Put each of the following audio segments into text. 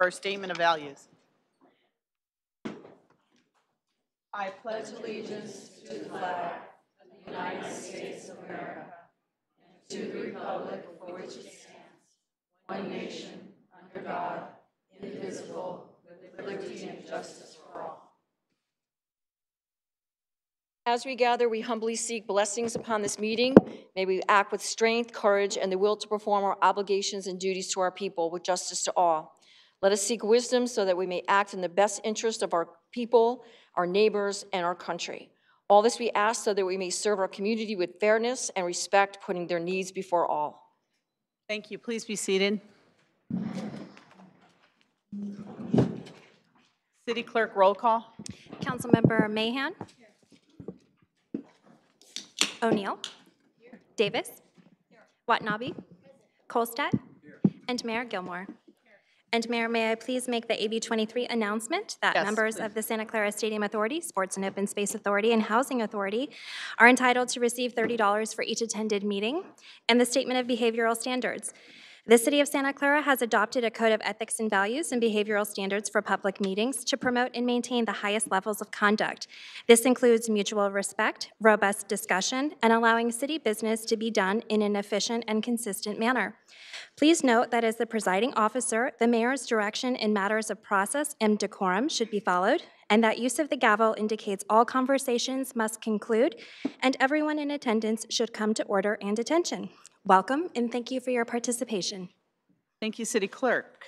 For our statement of values. I pledge allegiance to the flag of the United States of America and to the republic for which it stands, one nation, under God, indivisible, with liberty and justice for all. As we gather, we humbly seek blessings upon this meeting. May we act with strength, courage, and the will to perform our obligations and duties to our people with justice to all. Let us seek wisdom so that we may act in the best interest of our people, our neighbors, and our country. All this we ask so that we may serve our community with fairness and respect, putting their needs before all. Thank you. Please be seated. City Clerk, roll call. Councilmember Mahan. O'Neill. Davis. Watanabe. Kolstad. And Mayor Gilmore. And Mayor, may I please make the AB 23 announcement that Yes, members please. of the Santa Clara Stadium Authority, Sports and Open Space Authority, and Housing Authority are entitled to receive $30 for each attended meeting and the Statement of Behavioral Standards. The City of Santa Clara has adopted a code of ethics and values and behavioral standards for public meetings to promote and maintain the highest levels of conduct. This includes mutual respect, robust discussion, and allowing city business to be done in an efficient and consistent manner. Please note that as the presiding officer, the mayor's direction in matters of process and decorum should be followed, and that use of the gavel indicates all conversations must conclude, and everyone in attendance should come to order and attention. Welcome, and thank you for your participation. Thank you, City Clerk.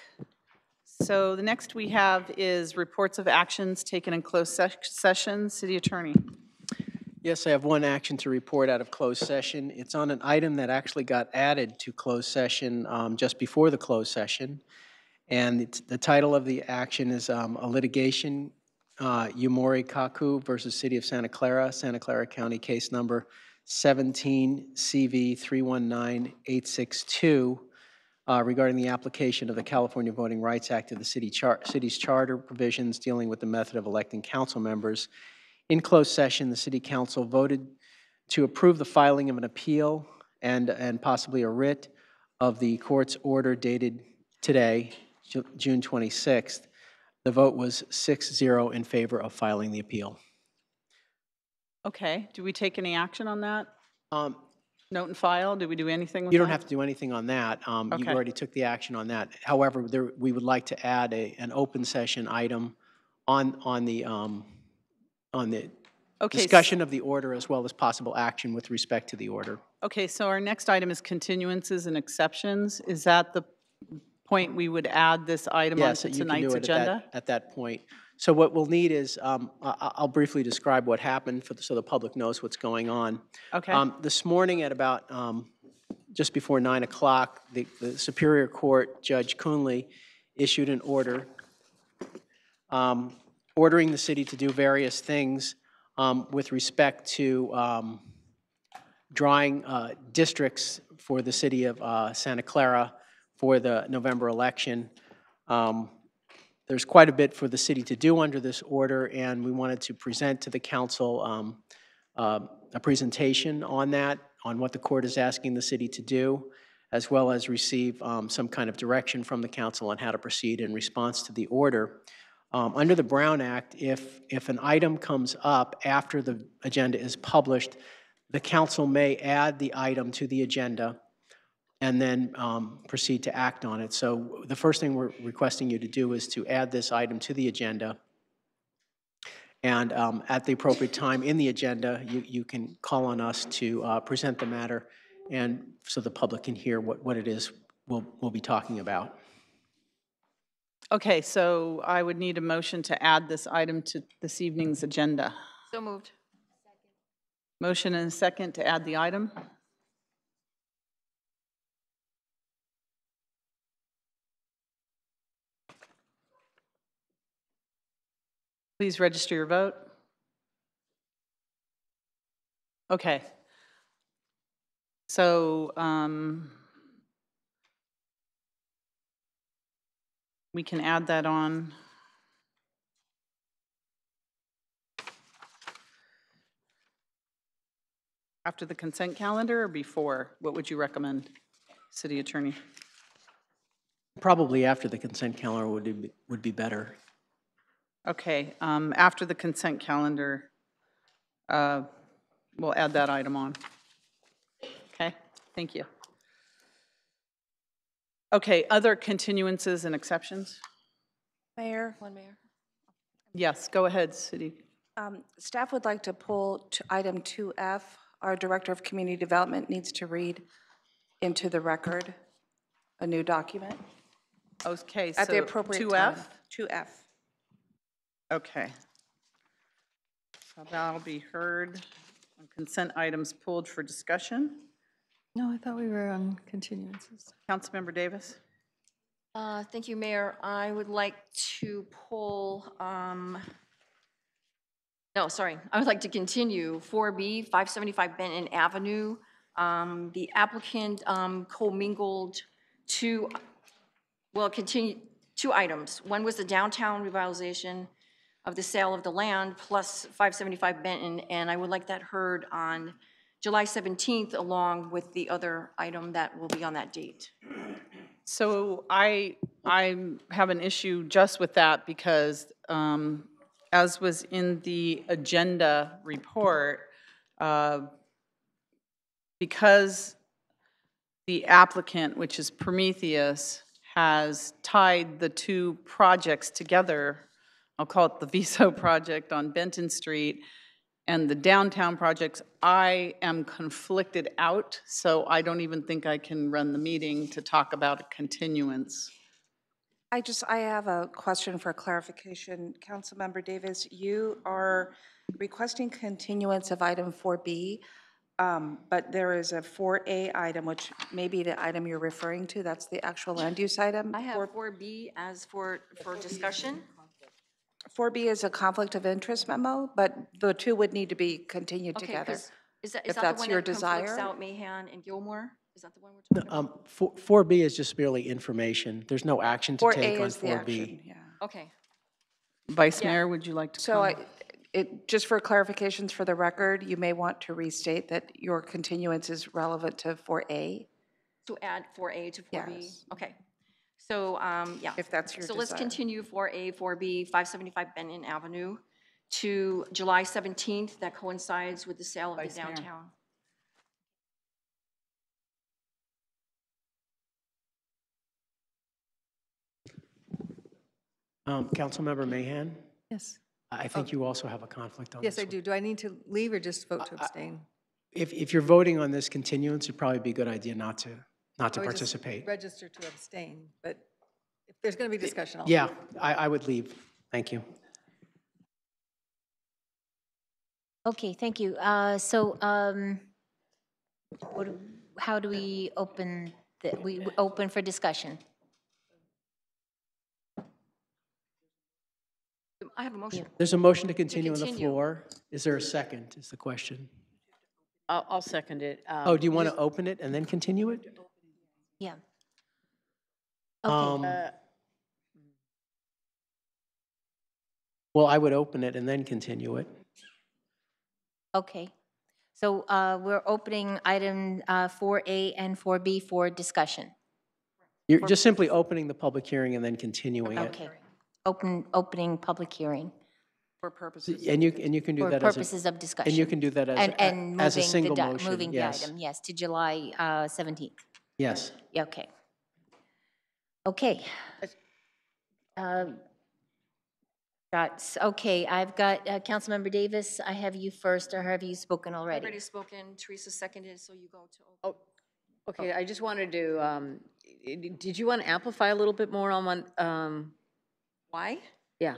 So the next we have is reports of actions taken in closed session. City Attorney. Yes, I have one action to report out of closed session. It's on an item that actually got added to closed session just before the closed session. And the title of the action is a litigation, Yumori Kaku versus City of Santa Clara County case number 17 CV 319862 regarding the application of the California Voting Rights Act to the city's charter provisions dealing with the method of electing council members. In closed session, the City Council voted to approve the filing of an appeal and possibly a writ of the court's order dated today, June 26th. The vote was 6-0 in favor of filing the appeal. Okay. Do we take any action on that? Note and file? Do we do anything with that? You don't have to do anything on that. You already took the action on that. However, we would like to add an open session item on the discussion of the order as well as possible action with respect to the order. Okay, so our next item is continuances and exceptions. Is that the point we would add this item onto tonight's agenda? At that point. So what we'll need is, I'll briefly describe what happened so the public knows what's going on. Okay. This morning at about just before 9 o'clock, the Superior Court Judge Coonley issued an order ordering the city to do various things with respect to drawing districts for the city of Santa Clara for the November election. There's quite a bit for the city to do under this order, and we wanted to present to the council a presentation on that, on what the court is asking the city to do, as well as receive some kind of direction from the council on how to proceed in response to the order. Under the Brown Act, if an item comes up after the agenda is published, the council may add the item to the agenda and then proceed to act on it. So the first thing we're requesting you to do is to add this item to the agenda. And at the appropriate time in the agenda, you can call on us to present the matter and so the public can hear what it is we'll be talking about. Okay, so I would need a motion to add this item to this evening's agenda. So moved. Motion and a second to add the item. Please register your vote. Okay. So we can add that on. After the consent calendar or before? What would you recommend, City Attorney? Probably after the consent calendar would be better. Okay, after the consent calendar, we'll add that item on. Okay, thank you. Okay, other continuances and exceptions? Mayor, Yes, go ahead, City. staff would like to pull to item 2F. Our Director of Community Development needs to read into the record a new document Okay, at the so appropriate 2F? time. 2F. Okay. So that'll be heard. Consent items pulled for discussion. No, I thought we were on continuances. Councilmember Davis? Thank you, Mayor. I would like to pull, no, sorry. I would like to continue 4B, 575 Benton Avenue. The applicant commingled two items. One was the downtown revitalization of the sale of the land plus 575 Benton, and I would like that heard on July 17th along with the other item that will be on that date. So I have an issue just with that because as was in the agenda report, because the applicant, which is Prometheus, has tied the two projects together, I'll call it the VISO project on Benton Street and the downtown projects, I am conflicted out, so I don't even think I can run the meeting to talk about a continuance. I have a question for clarification. Councilmember Davis, you are requesting continuance of item 4B, but there is a 4A item, which may be the item you're referring to. That's the actual land use item. I have 4B as for discussion. 4B is a conflict of interest memo, but the two would need to be continued Okay, together. is that if the that's one your that conflicts desire. out Mahan and Gilmore? Is that the one we're talking about? 4B is just merely information. There's no action to 4A take on is the 4B. action, yeah. Okay. Vice Yeah. Mayor, would you like to So comment? just for clarifications for the record, you may want to restate that your continuance is relevant to 4A, To add 4A to 4B? Yes. Okay. So, yeah. if that's your So let's desire. continue 4A, 4B, 575 Benton Avenue to July 17th. That coincides with the sale of the Vice Mayor. downtown. Councilmember Mahan, Yes. I think you also have a conflict on Yes, this I one. do. Do I need to leave or just vote to abstain? If you're voting on this continuance, it'd probably be a good idea not to I would just participate. register to abstain, but if there's going to be discussion, I'll. Yeah, I would leave. Thank you. Okay, thank you. How do we open, we open for discussion? I have a motion. There's a motion to continue on the continue. floor. Is there a second, is the question? I'll second it. Oh, do you want to open it and then continue it? Yeah. Um, Okay, Well, I would open it and then continue it. okay. So we're opening item 4A and 4B for discussion. You're just simply opening the public hearing and then continuing it. Okay. Opening public hearing For purposes. And you can do for that as purposes a, of discussion. and you can do that as, And as a moving single the, motion. moving the Yes. item, yes, to July 17th. Yes. Yeah, okay. Okay. Okay, I've got Councilmember Davis, I have you first, or have you spoken I've already? already spoken. Teresa seconded, so you go to open. Oh, okay, I just wanted to, did you want to amplify a little bit more on one, Why? yeah.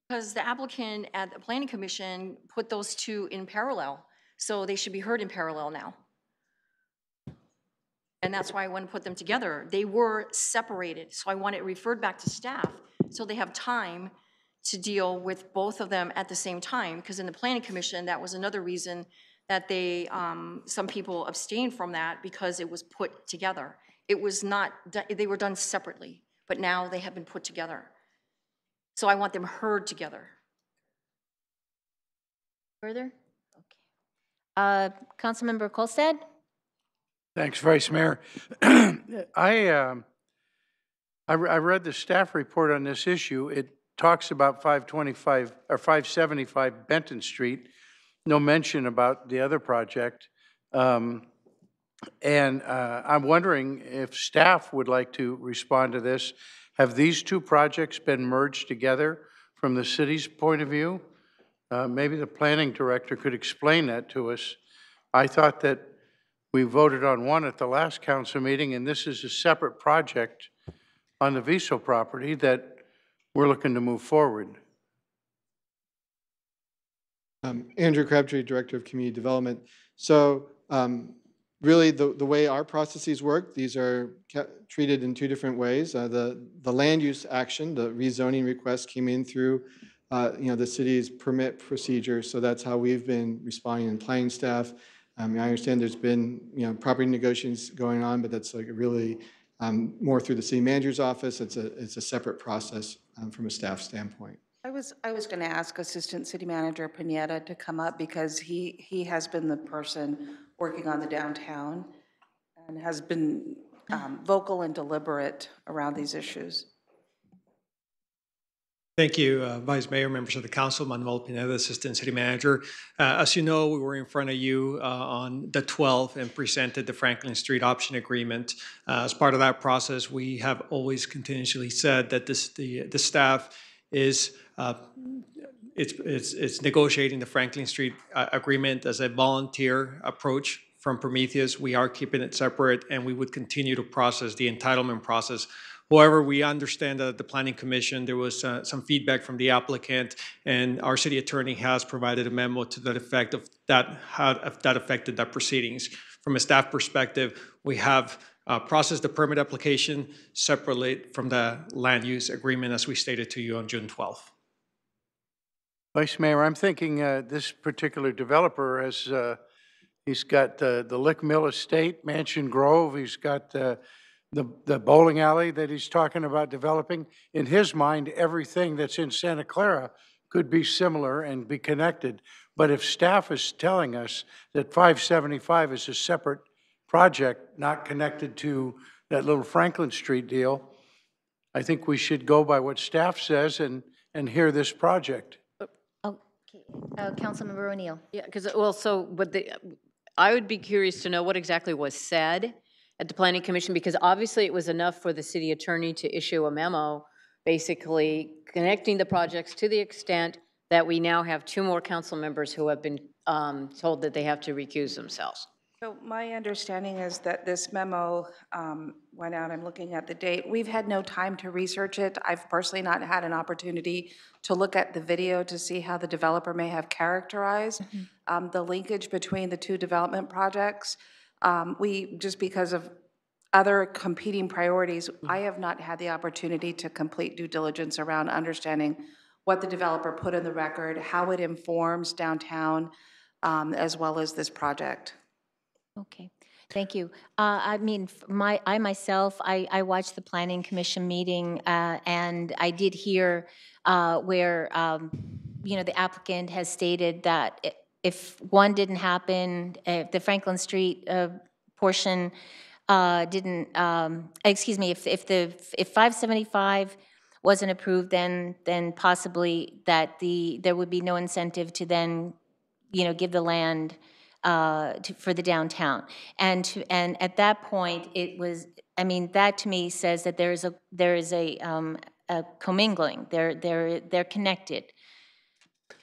Because the applicant at the planning commission put those two in parallel, so they should be heard in parallel now. And that's why I want to put them together. They were separated, so I want it referred back to staff, so they have time to deal with both of them at the same time, because in the planning commission, that was another reason that they, some people abstained from that, because it was put together. It was not, they were done separately, but now they have been put together. So I want them heard together. Further? Okay. Councilmember Kolstad? Thanks, Vice Mayor. I I read the staff report on this issue. It talks about 525 or 575 Benton Street, no mention about the other project. I'm wondering if staff would like to respond to this. Have these two projects been merged together from the city's point of view? Maybe the planning director could explain that to us. I thought that we voted on one at the last council meeting, and this is a separate project on the Viso property that we're looking to move forward. Andrew Crabtree, Director of Community Development. So really the way our processes work, these are treated in two different ways. The land use action, the rezoning request came in through the city's permit procedure. So that's how we've been responding in planning staff. I understand there's been property negotiations going on, but that's like really more through the city manager's office. It's a separate process from a staff standpoint. I was going to ask Assistant City Manager Pineda to come up because he has been the person working on the downtown and has been vocal and deliberate around these issues. Thank you, Vice Mayor, members of the council. Manuel Pineda, Assistant City Manager. As you know, we were in front of you on the 12th and presented the Franklin Street option agreement. As part of that process, we have always continuously said that the staff is it's negotiating the Franklin Street agreement as a volunteer approach from Prometheus. We are keeping it separate, and we would continue to process the entitlement process. However, we understand that at the Planning Commission, there was some feedback from the applicant, and our city attorney has provided a memo to that effect of that, how that affected that proceedings. From a staff perspective, we have processed the permit application separately from the land use agreement as we stated to you on June 12th. Vice Mayor, I'm thinking this particular developer has, he's got the Lick Mill Estate, Mansion Grove, he's got the bowling alley that he's talking about developing. In his mind, everything that's in Santa Clara could be similar and be connected. But if staff is telling us that 575 is a separate project, not connected to that little Franklin Street deal, I think we should go by what staff says and hear this project. Okay, Councilmember O'Neill. Yeah, because, well, so, but I would be curious to know what exactly was said at the Planning Commission, because obviously it was enough for the city attorney to issue a memo basically connecting the projects to the extent that we now have 2 more council members who have been told that they have to recuse themselves. So my understanding is that this memo went out, I'm looking at the date. We've had no time to research it. I've personally not had an opportunity to look at the video to see how the developer may have characterized the linkage between the 2 development projects. Just because of other competing priorities, I have not had the opportunity to complete due diligence around understanding what the developer put in the record, how it informs downtown, as well as this project. Okay, thank you. I mean, I myself watched the Planning Commission meeting, and I did hear where the applicant has stated that if one didn't happen, if the Franklin Street portion didn't, excuse me, if 575 wasn't approved, then possibly that there would be no incentive to then, give the land for the downtown. And at that point, it was, I mean, that to me says that there is a commingling. They're connected.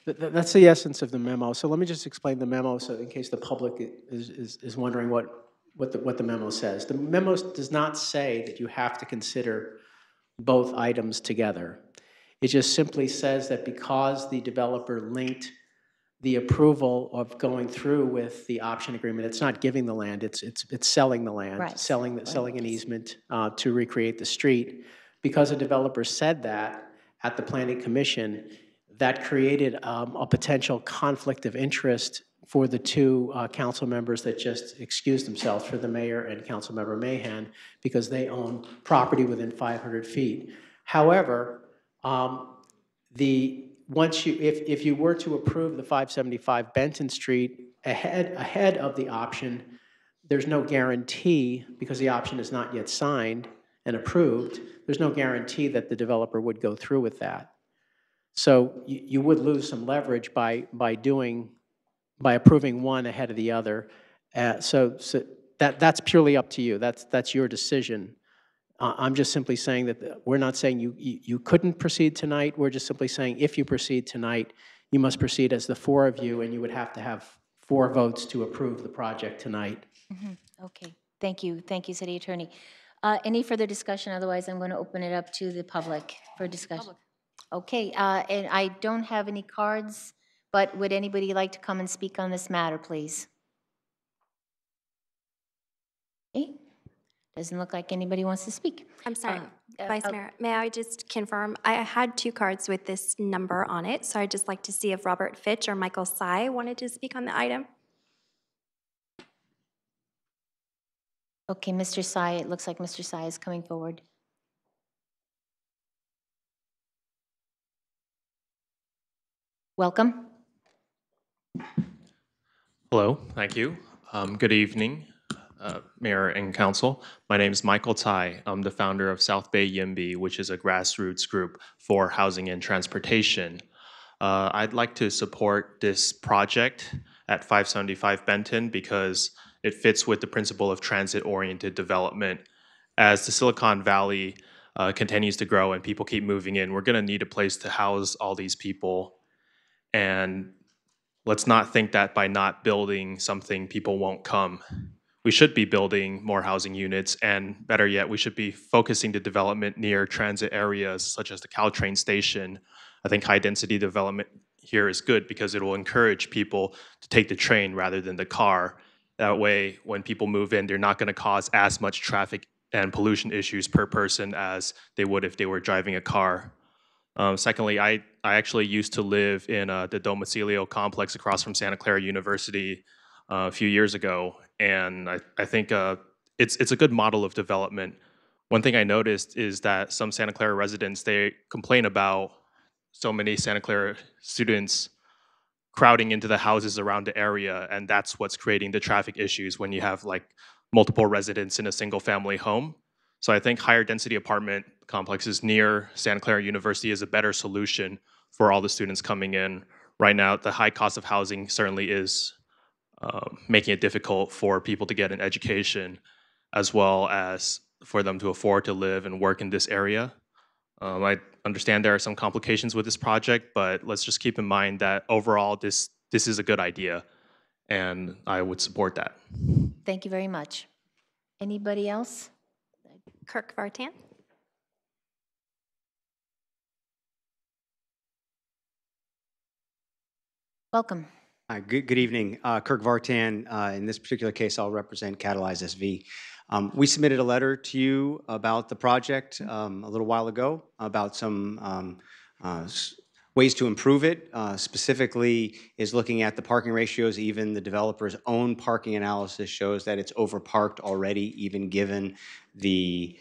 That's the essence of the memo. So let me just explain the memo, so in case the public is wondering what the memo says. The memo does not say that you have to consider both items together. It just simply says that because the developer linked the approval of going through with the option agreement, it's not giving the land, it's selling the land, Right. selling an easement to recreate the street. Because a developer said that at the Planning Commission, that created a potential conflict of interest for the 2 council members that just excused themselves, for the mayor and Councilmember Mahan, because they own property within 500 feet. However, if you were to approve the 575 Benton Street ahead of the option, there's no guarantee, because the option is not yet signed and approved, there's no guarantee that the developer would go through with that. So you would lose some leverage by approving one ahead of the other. So that's purely up to you. That's your decision. I'm just simply saying that we're not saying you couldn't proceed tonight. We're just simply saying if you proceed tonight, you must proceed as the four of you, and you would have to have 4 votes to approve the project tonight. Okay, thank you, City Attorney. Any further discussion? Otherwise, I'm going to open it up to the public for discussion. Okay, and I don't have any cards, but would anybody like to come and speak on this matter, please? Okay, doesn't look like anybody wants to speak. I'm sorry, Vice Mayor, may I just confirm? I had 2 cards with this number on it, so I'd just like to see if Robert Fitch or Michael Sy wanted to speak on the item. Okay, Mr. Sy, it looks like Mr. Sy is coming forward. Welcome. Hello, thank you. Good evening, Mayor and Council. My name is Michael Tai. I'm the founder of South Bay YIMBY, which is a grassroots group for housing and transportation. I'd like to support this project at 575 Benton because it fits with the principle of transit-oriented development. As the Silicon Valley continues to grow and people keep moving in, we're going to need a place to house all these people. And let's not think that by not building something, people won't come. We should be building more housing units, and better yet, we should be focusing the development near transit areas such as the Caltrain station. I think high-density development here is good because it will encourage people to take the train rather than the car. That way, when people move in, they're not going to cause as much traffic and pollution issues per person as they would if they were driving a car. Secondly, I actually used to live in the Domicilio complex across from Santa Clara University a few years ago, and I think it's a good model of development. One thing I noticed is that some Santa Clara residents, they complain about so many Santa Clara students crowding into the houses around the area, and that's what's creating the traffic issues when you have like multiple residents in a single family home. So I think higher density apartment complexes near Santa Clara University is a better solution for all the students coming in. Right now, the high cost of housing certainly is making it difficult for people to get an education, as well as for them to afford to live and work in this area. I understand there are some complications with this project, but let's just keep in mind that overall, this is a good idea, and I would support that. Thank you very much. Anybody else? Kirk Vartan. Welcome. Good evening. Kirk Vartan. In this particular case, I'll represent Catalyze SV. We submitted a letter to you about the project a little while ago about some ways to improve it. Specifically is looking at the parking ratios. Even the developer's own parking analysis shows that it's overparked already, even given the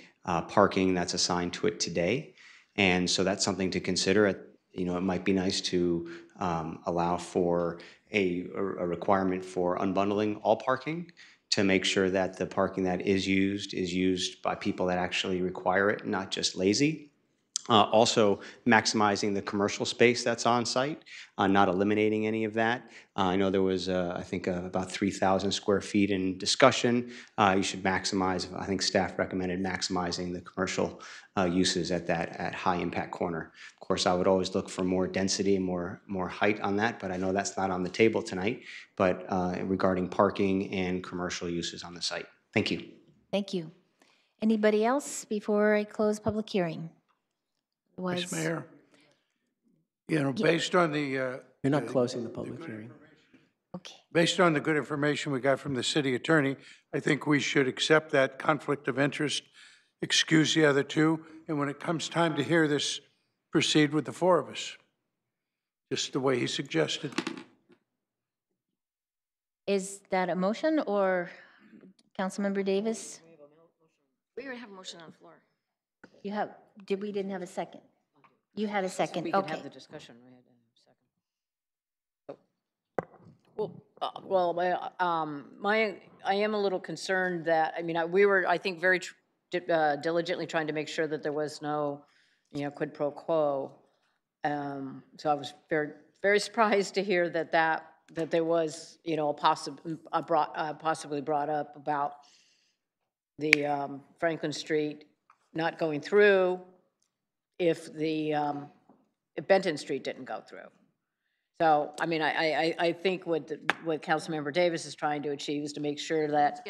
parking that's assigned to it today. And so that's something to consider. It might be nice to allow for a requirement for unbundling all parking to make sure that the parking that is used by people that actually require it, not just lazy. Also maximizing the commercial space that's on site, not eliminating any of that. I know there was, I think, about 3,000 square feet in discussion. You should maximize, I think staff recommended maximizing the commercial uses at high impact corner. Of course, I would always look for more density and more height on that, but I know that's not on the table tonight, but regarding parking and commercial uses on the site. Thank you. Thank you. Anybody else before I close public hearing? Vice Mayor, based on the... You're not closing the public hearing. Okay. Based on the good information we got from the city attorney, I think we should accept that conflict of interest, excuse the other two, and when it comes time to hear this, proceed with the 4 of us, just the way he suggested. Is that a motion, or Councilmember Davis? We already have a motion on the floor. You have, we didn't have a second. You had a second, We okay. can have the discussion. We had a second. Well, I am a little concerned that, I mean, we were, I think, very diligently trying to make sure that there was no, quid pro quo. So I was very, very surprised to hear that there was, possibly brought up about the Franklin Street not going through if if Benton Street didn't go through. So, I mean, I think what Councilmember Davis is trying to achieve is to make sure that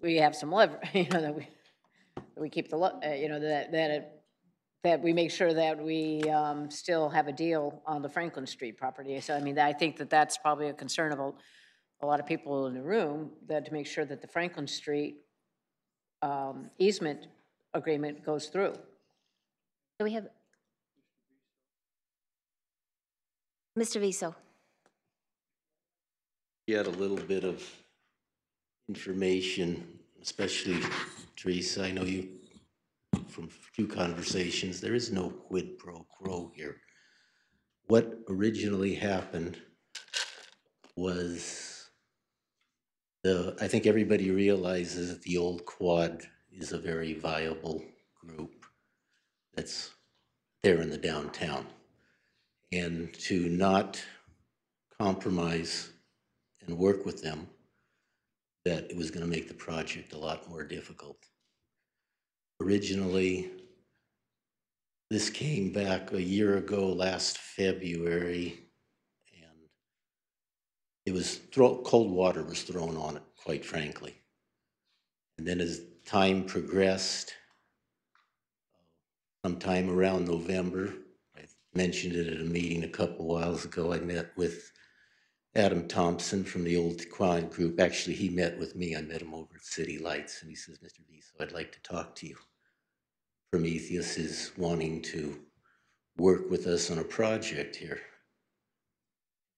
we have some leverage, that we keep the, that we make sure that we still have a deal on the Franklin Street property. So, I mean, I think that that's probably a concern of a lot of people in the room, that to make sure that the Franklin Street easement agreement goes through. So we have Mr. Viso. Get a little bit of information, especially Teresa, I know you from a few conversations, there is no quid pro quo here. What originally happened was I think everybody realizes that the old quad is a very viable group that's there in the downtown. And to not compromise and work with them, that it was going to make the project a lot more difficult. Originally, this came back a year ago, last February, and it was cold water was thrown on it, quite frankly. And then as time progressed, sometime around November, I mentioned it at a meeting a couple whiles ago, I met with Adam Thompson from the old Quad group. Actually, he met with me. I met him over at City Lights, and he says, Mr. Viso, I'd like to talk to you. Prometheus is wanting to work with us on a project here.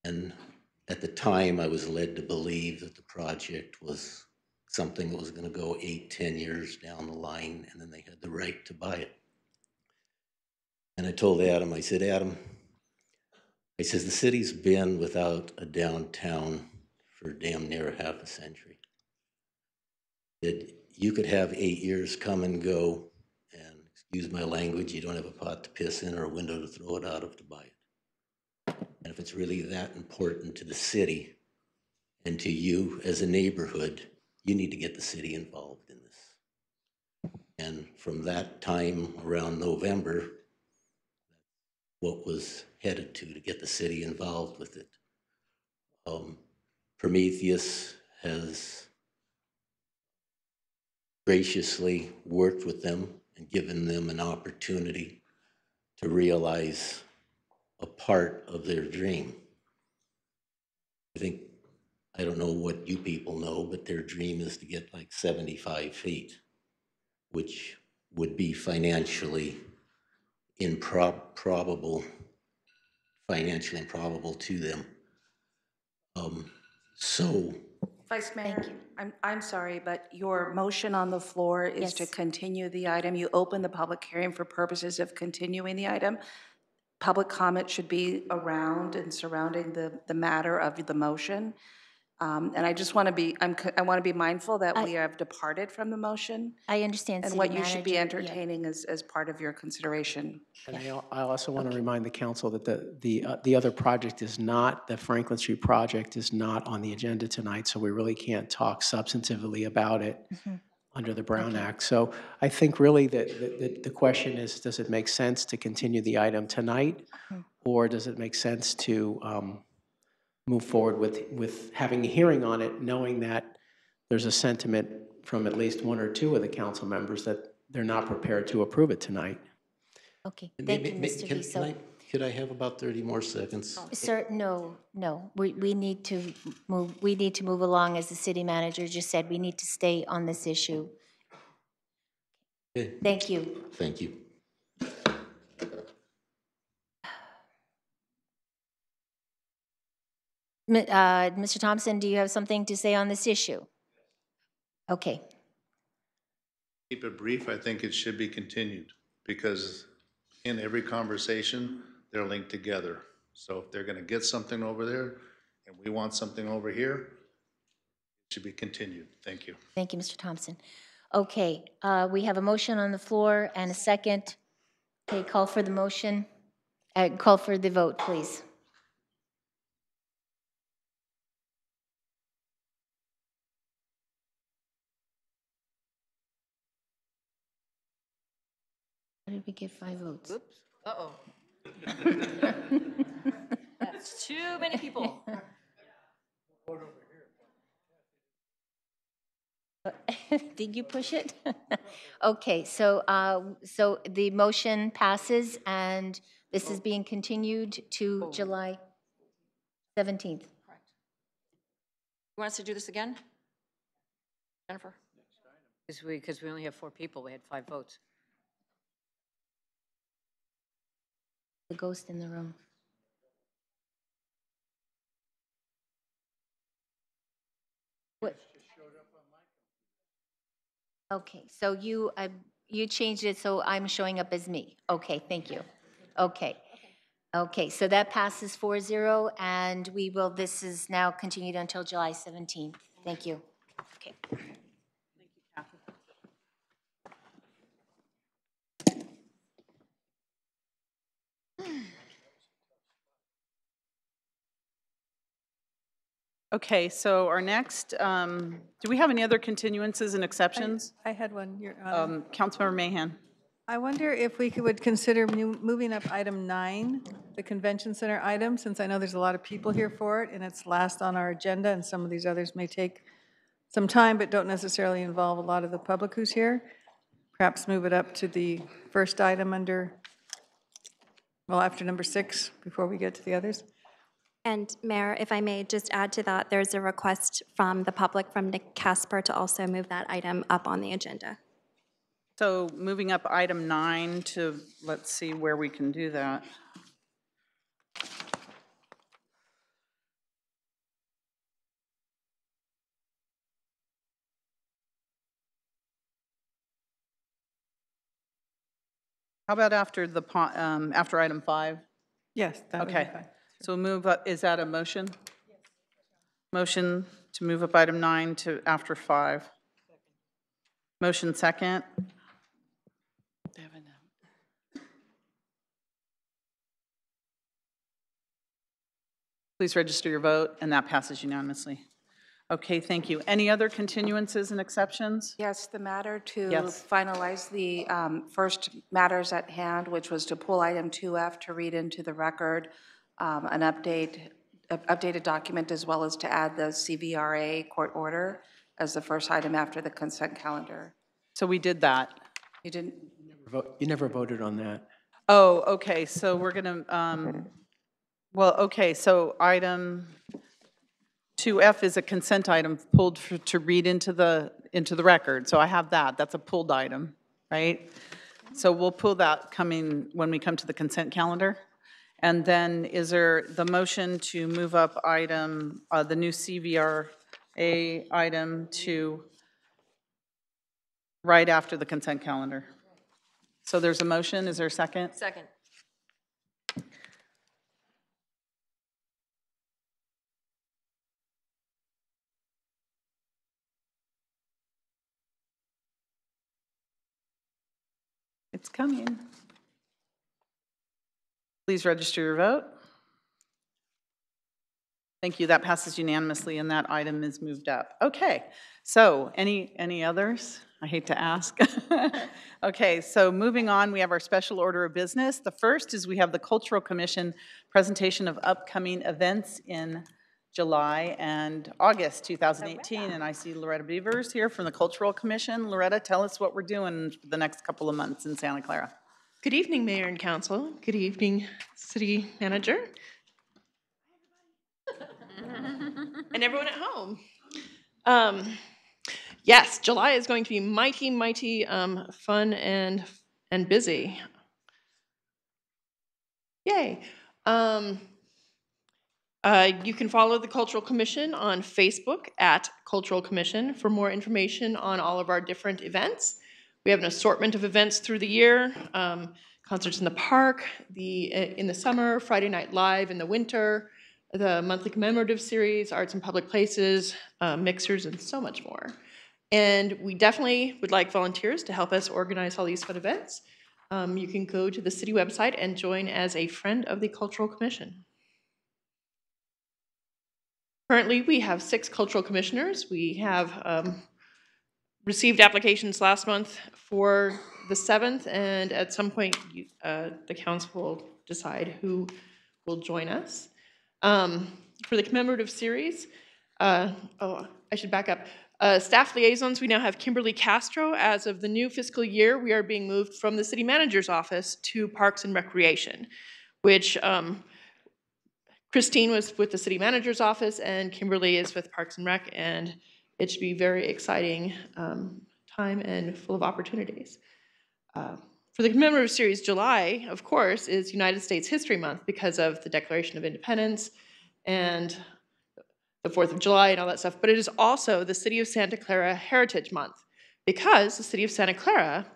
And at the time, I was led to believe that the project was something that was going to go 8-10 years down the line, and then they had the right to buy it. And I told Adam, I said, Adam, I says, the city's been without a downtown for damn near half a century. That you could have 8 years come and go, and excuse my language, you don't have a pot to piss in or a window to throw it out of to buy it. And if it's really that important to the city and to you as a neighborhood, you need to get the city involved in this. And from that time around November, what was headed to get the city involved with it. Prometheus has graciously worked with them and given them an opportunity to realize a part of their dream. I don't know what you people know, but their dream is to get like 75 feet, which would be financially improbable to them. So, Vice Mayor, I'm sorry, but your motion on the floor is to continue the item. You open the public hearing for purposes of continuing the item. Public comment should be around and surrounding the matter of the motion. And I just want to be, I want to be mindful that we have departed from the motion. I understand, and City what you should be Manager, entertaining as part of your consideration. And I also want to remind the council that the other project is not, the Franklin Street project is not on the agenda tonight, so we really can't talk substantively about it under the Brown Act. So I think really that the question is, does it make sense to continue the item tonight, or does it make sense to move forward with having a hearing on it, knowing that there's a sentiment from at least one or two of the council members that they're not prepared to approve it tonight? Okay, thank you, Mr. Viso. Could I have about 30 more seconds? Sir, no. We need to move along, as the city manager just said. We need to stay on this issue. Okay. Thank you. Thank you. Mr. Thompson, do you have something to say on this issue? Okay. Keep it brief. I think it should be continued because in every conversation, they're linked together. So if they're going to get something over there and we want something over here, it should be continued. Thank you. Thank you, Mr. Thompson. Okay, we have a motion on the floor and a second. Okay, call for the motion. Call for the vote, please. How did we get 5 votes? Oops. Uh-oh. That's too many people. Did you push it? Okay, so so the motion passes, and this is being continued to July 17th. Correct. You want us to do this again? Jennifer? Because we only have 4 people, we had 5 votes. The ghost in the room. What? Okay, so you changed it so I'm showing up as me. Okay, thank you. Okay. Okay, so that passes 4-0, and we will, this is now continued until July 17th. Thank you. Okay. Okay, so our next, do we have any other continuances and exceptions? I had one, Your Honor. Councilmember Mahan. I wonder if we would consider moving up item 9, the convention center item, since I know there's a lot of people here for it, and it's last on our agenda, and some of these others may take some time, but don't necessarily involve a lot of the public who's here. Perhaps move it up to the first item under, well, after number 6, before we get to the others. And Mayor, if I may just add to that, there's a request from the public, from Nick Casper, to also move that item up on the agenda. So moving up item 9 to, let's see where we can do that. How about after the, after item 5? Yes, that would be Okay, fine. so move up, is that a motion? Motion to move up item 9 to after 5. Motion second. Please register your vote, and that passes unanimously. Okay, thank you. Any other continuances and exceptions? Yes, the matter to Yes. finalize the first matters at hand, which was to pull item 2F to read into the record an updated document, as well as to add the CVRA court order as the first item after the consent calendar. So we did that. You didn't? You never voted on that. Oh, okay, so we're going to, well, okay, so item 2F is a consent item pulled to read into the record. So I have that. That's a pulled item, right? So we'll pull that coming when we come to the consent calendar. And then is there the motion to move up item, the new CVRA item to right after the consent calendar? So there's a motion. Is there a second? Second. It's coming. Please register your vote. Thank you. That passes unanimously, and that item is moved up. Okay. So any others? I hate to ask. Okay. So moving on, we have our special order of business. The first is we have the Cultural Commission presentation of upcoming events in July and August 2018. And I see Loretta Beavers here from the Cultural Commission. Loretta, tell us what we're doing for the next couple of months in Santa Clara. Good evening, Mayor and Council. Good evening, City Manager. And everyone at home. Yes, July is going to be mighty fun and busy. Yay. You can follow the Cultural Commission on Facebook at Cultural Commission for more information on all of our different events. We have an assortment of events through the year, concerts in the park, in the summer, Friday Night Live in the winter, the monthly commemorative series, arts in public places, mixers, and so much more. And we definitely would like volunteers to help us organize all these fun events. You can go to the city website and join as a friend of the Cultural Commission. Currently, we have 6 cultural commissioners. We have received applications last month for the 7th, and at some point, the council will decide who will join us. For the commemorative series, I should back up. Staff liaisons, we now have Kimberly Castro. As of the new fiscal year, we are being moved from the city manager's office to Parks and Recreation, which Christine was with the city manager's office and Kimberly is with Parks and Rec, and it should be very exciting time and full of opportunities. For the commemorative series, July, of course, is United States History Month because of the Declaration of Independence and the 4th of July and all that stuff, but it is also the City of Santa Clara Heritage Month because the City of Santa Clara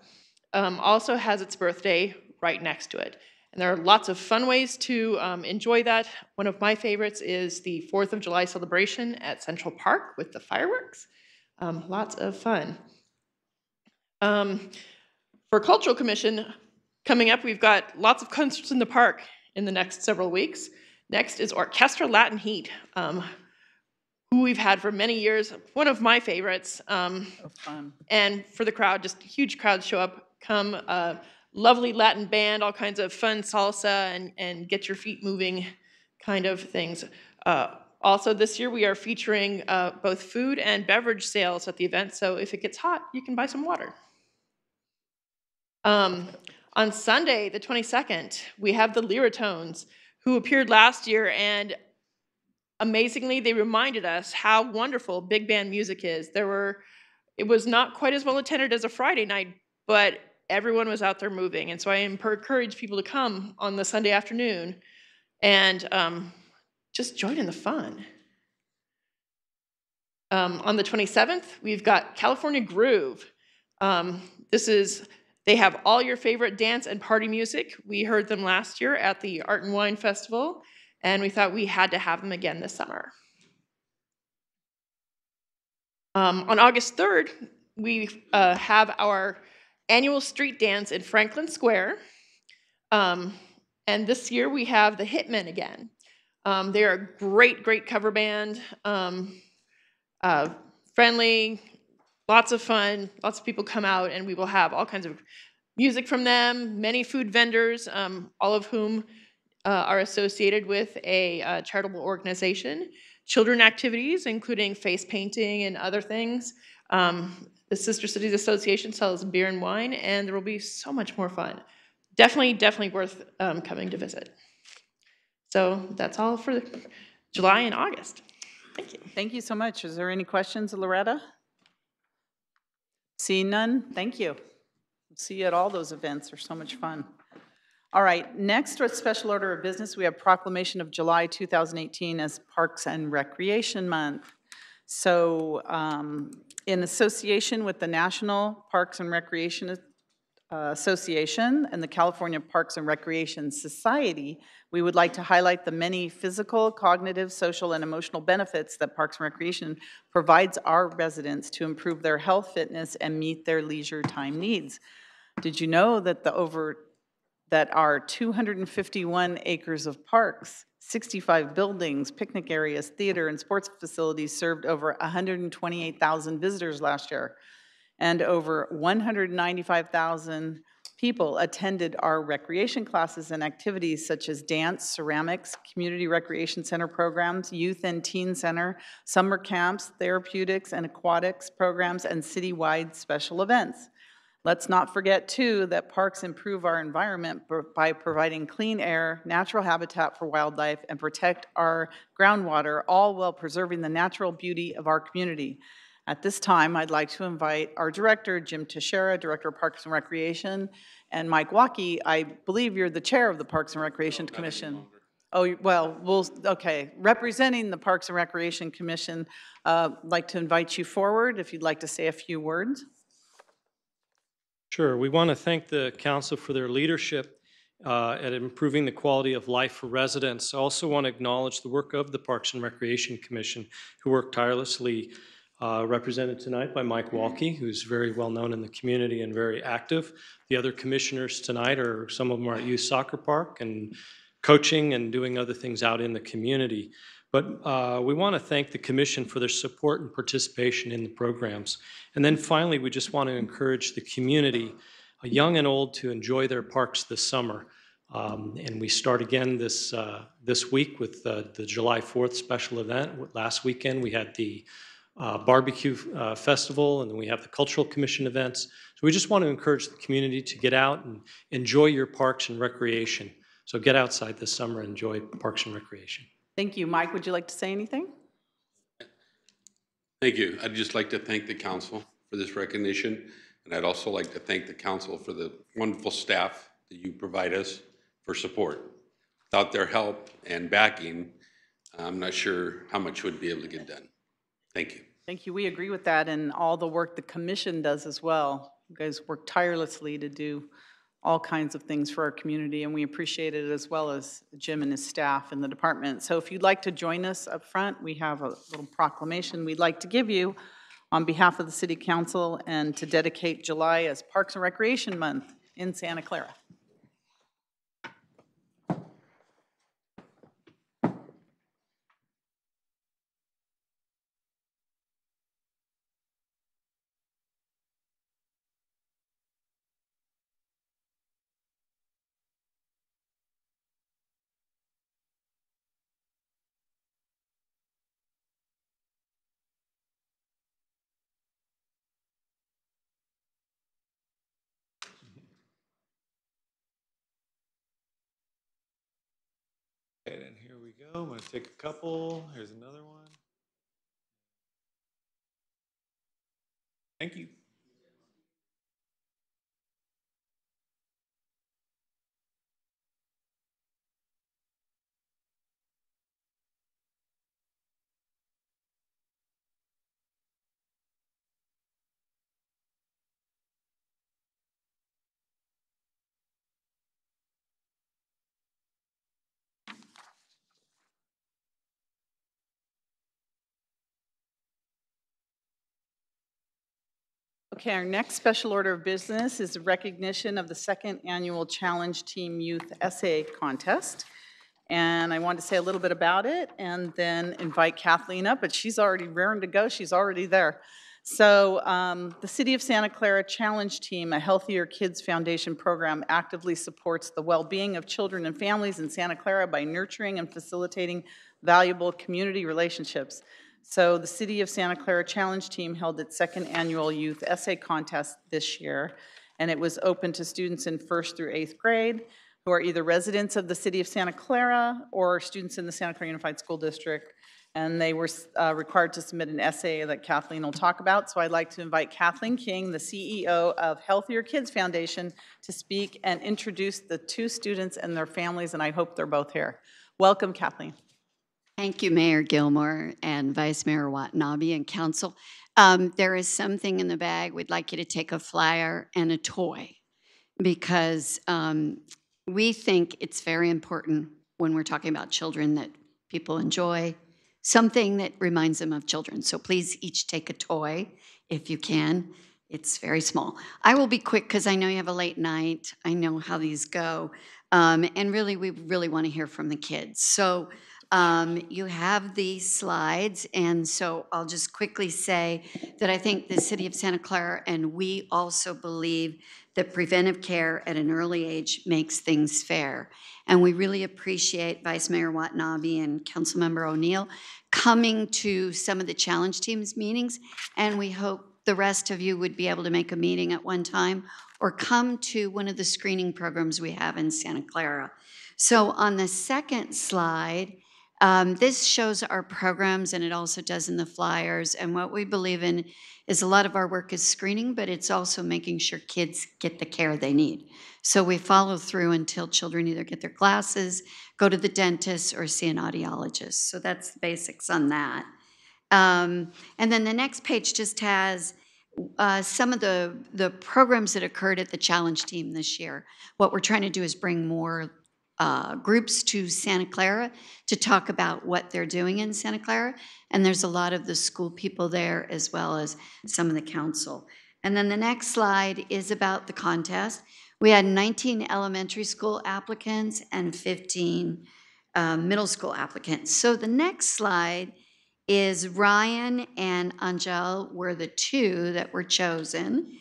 also has its birthday right next to it. And there are lots of fun ways to enjoy that. One of my favorites is the 4th of July celebration at Central Park with the fireworks. Lots of fun. For Cultural Commission, coming up, we've got lots of concerts in the park in the next several weeks. Next is Orchestra Latin Heat, who we've had for many years. One of my favorites. Fun. And for the crowd, just huge crowds show up, come. Lovely Latin band, all kinds of fun salsa and get your feet moving kind of things. Also this year we are featuring both food and beverage sales at the event, so if it gets hot, you can buy some water. On Sunday, the 22nd, we have the Lyratones, who appeared last year, and amazingly, they reminded us how wonderful big band music is. It was not quite as well attended as a Friday night, but everyone was out there moving, and so I encourage people to come on the Sunday afternoon and just join in the fun. On the 27th, we've got California Groove. They have all your favorite dance and party music. We heard them last year at the Art and Wine Festival, and we thought we had to have them again this summer. On August 3rd, we have our annual street dance in Franklin Square. And this year we have the Hitmen again. They are a great cover band. Friendly, lots of fun, lots of people come out, and we will have all kinds of music from them, many food vendors, all of whom are associated with a charitable organization. Children activities, including face painting and other things. The Sister Cities Association sells beer and wine, and there will be so much more fun. Definitely worth coming to visit. So that's all for July and August. Thank you. Thank you so much. Is there any questions, Loretta? Seeing none, thank you. See you at all those events. They're so much fun. All right, next with special order of business, we have proclamation of July 2018 as Parks and Recreation Month. So in association with the National Parks and Recreation Association and the California Parks and Recreation Society, we would like to highlight the many physical, cognitive, social, and emotional benefits that Parks and Recreation provides our residents to improve their health, fitness, and meet their leisure time needs. Did you know that our 251 acres of parks, 65 buildings, picnic areas, theater, and sports facilities served over 128,000 visitors last year, and over 195,000 people attended our recreation classes and activities such as dance, ceramics, community recreation center programs, youth and teen center, summer camps, therapeutics and aquatics programs, and citywide special events. Let's not forget, too, that parks improve our environment by providing clean air, natural habitat for wildlife, and protect our groundwater, all while preserving the natural beauty of our community. At this time, I'd like to invite our director, Jim Teixeira, Director of Parks and Recreation, and Mike Waukee. I believe you're the chair of the Parks and Recreation Commission. Oh, well, okay. Representing the Parks and Recreation Commission, I'd like to invite you forward if you'd like to say a few words. Sure. We want to thank the council for their leadership at improving the quality of life for residents. I also want to acknowledge the work of the Parks and Recreation Commission, who work tirelessly represented tonight by Mike Walke, who's very well known in the community and very active. The other commissioners tonight are, some of them are at Youth Soccer Park and coaching and doing other things out in the community. But we want to thank the commission for their support and participation in the programs. And then finally, we just want to encourage the community, young and old, to enjoy their parks this summer. And we start again this week with the July 4th special event. Last weekend we had the barbecue festival, and then we have the Cultural Commission events. So we just want to encourage the community to get out and enjoy your parks and recreation. So get outside this summer and enjoy parks and recreation. Thank you. Mike, would you like to say anything? Thank you. I'd just like to thank the council for this recognition, and I'd also like to thank the council for the wonderful staff that you provide us for support. Without their help and backing, I'm not sure how much would be able to get done. Thank you. Thank you. We agree with that, and all the work the commission does as well. You guys work tirelessly to do all kinds of things for our community, and we appreciate it, as well as Jim and his staff in the department. So if you'd like to join us up front, we have a little proclamation we'd like to give you on behalf of the City Council and to dedicate July as Parks and Recreation Month in Santa Clara. And here we go. I'm going to take a couple. Here's another one. Thank you. Okay, our next special order of business is recognition of the second annual Challenge Team Youth Essay Contest. And I want to say a little bit about it and then invite Kathleen up, but she's already raring to go. She's already there. So the City of Santa Clara Challenge Team, a Healthier Kids Foundation program, actively supports the well-being of children and families in Santa Clara by nurturing and facilitating valuable community relationships. So the City of Santa Clara Challenge Team held its second annual youth essay contest this year, and it was open to students in 1st through 8th grade who are either residents of the City of Santa Clara or students in the Santa Clara Unified School District, and they were required to submit an essay that Kathleen will talk about. So I'd like to invite Kathleen King, the CEO of Healthier Kids Foundation, to speak and introduce the two students and their families, and I hope they're both here. Welcome, Kathleen. Thank you, Mayor Gilmore and Vice Mayor Watanabe and Council. There is something in the bag. We'd like you to take a flyer and a toy, because we think it's very important when we're talking about children that people enjoy something that reminds them of children. So please each take a toy if you can. It's very small. I will be quick because I know you have a late night. I know how these go. And really, we really want to hear from the kids. So you have these slides, and so I'll just quickly say that I think the City of Santa Clara and we also believe that preventive care at an early age makes things fair. And we really appreciate Vice Mayor Watanabe and Councilmember O'Neill coming to some of the challenge teams meetings, and we hope the rest of you would be able to make a meeting at one time or come to one of the screening programs we have in Santa Clara. So on the second slide, this shows our programs, and it also does in the flyers. And what we believe in is a lot of our work is screening, but it's also making sure kids get the care they need. So we follow through until children either get their glasses, go to the dentist, or see an audiologist. So that's the basics on that. And then the next page just has some of the programs that occurred at the challenge team this year. What we're trying to do is bring more groups to Santa Clara to talk about what they're doing in Santa Clara. And there's a lot of the school people there as well as some of the council. And then the next slide is about the contest. We had 19 elementary school applicants and 15 middle school applicants. So the next slide is Ryan and Angel were the two that were chosen.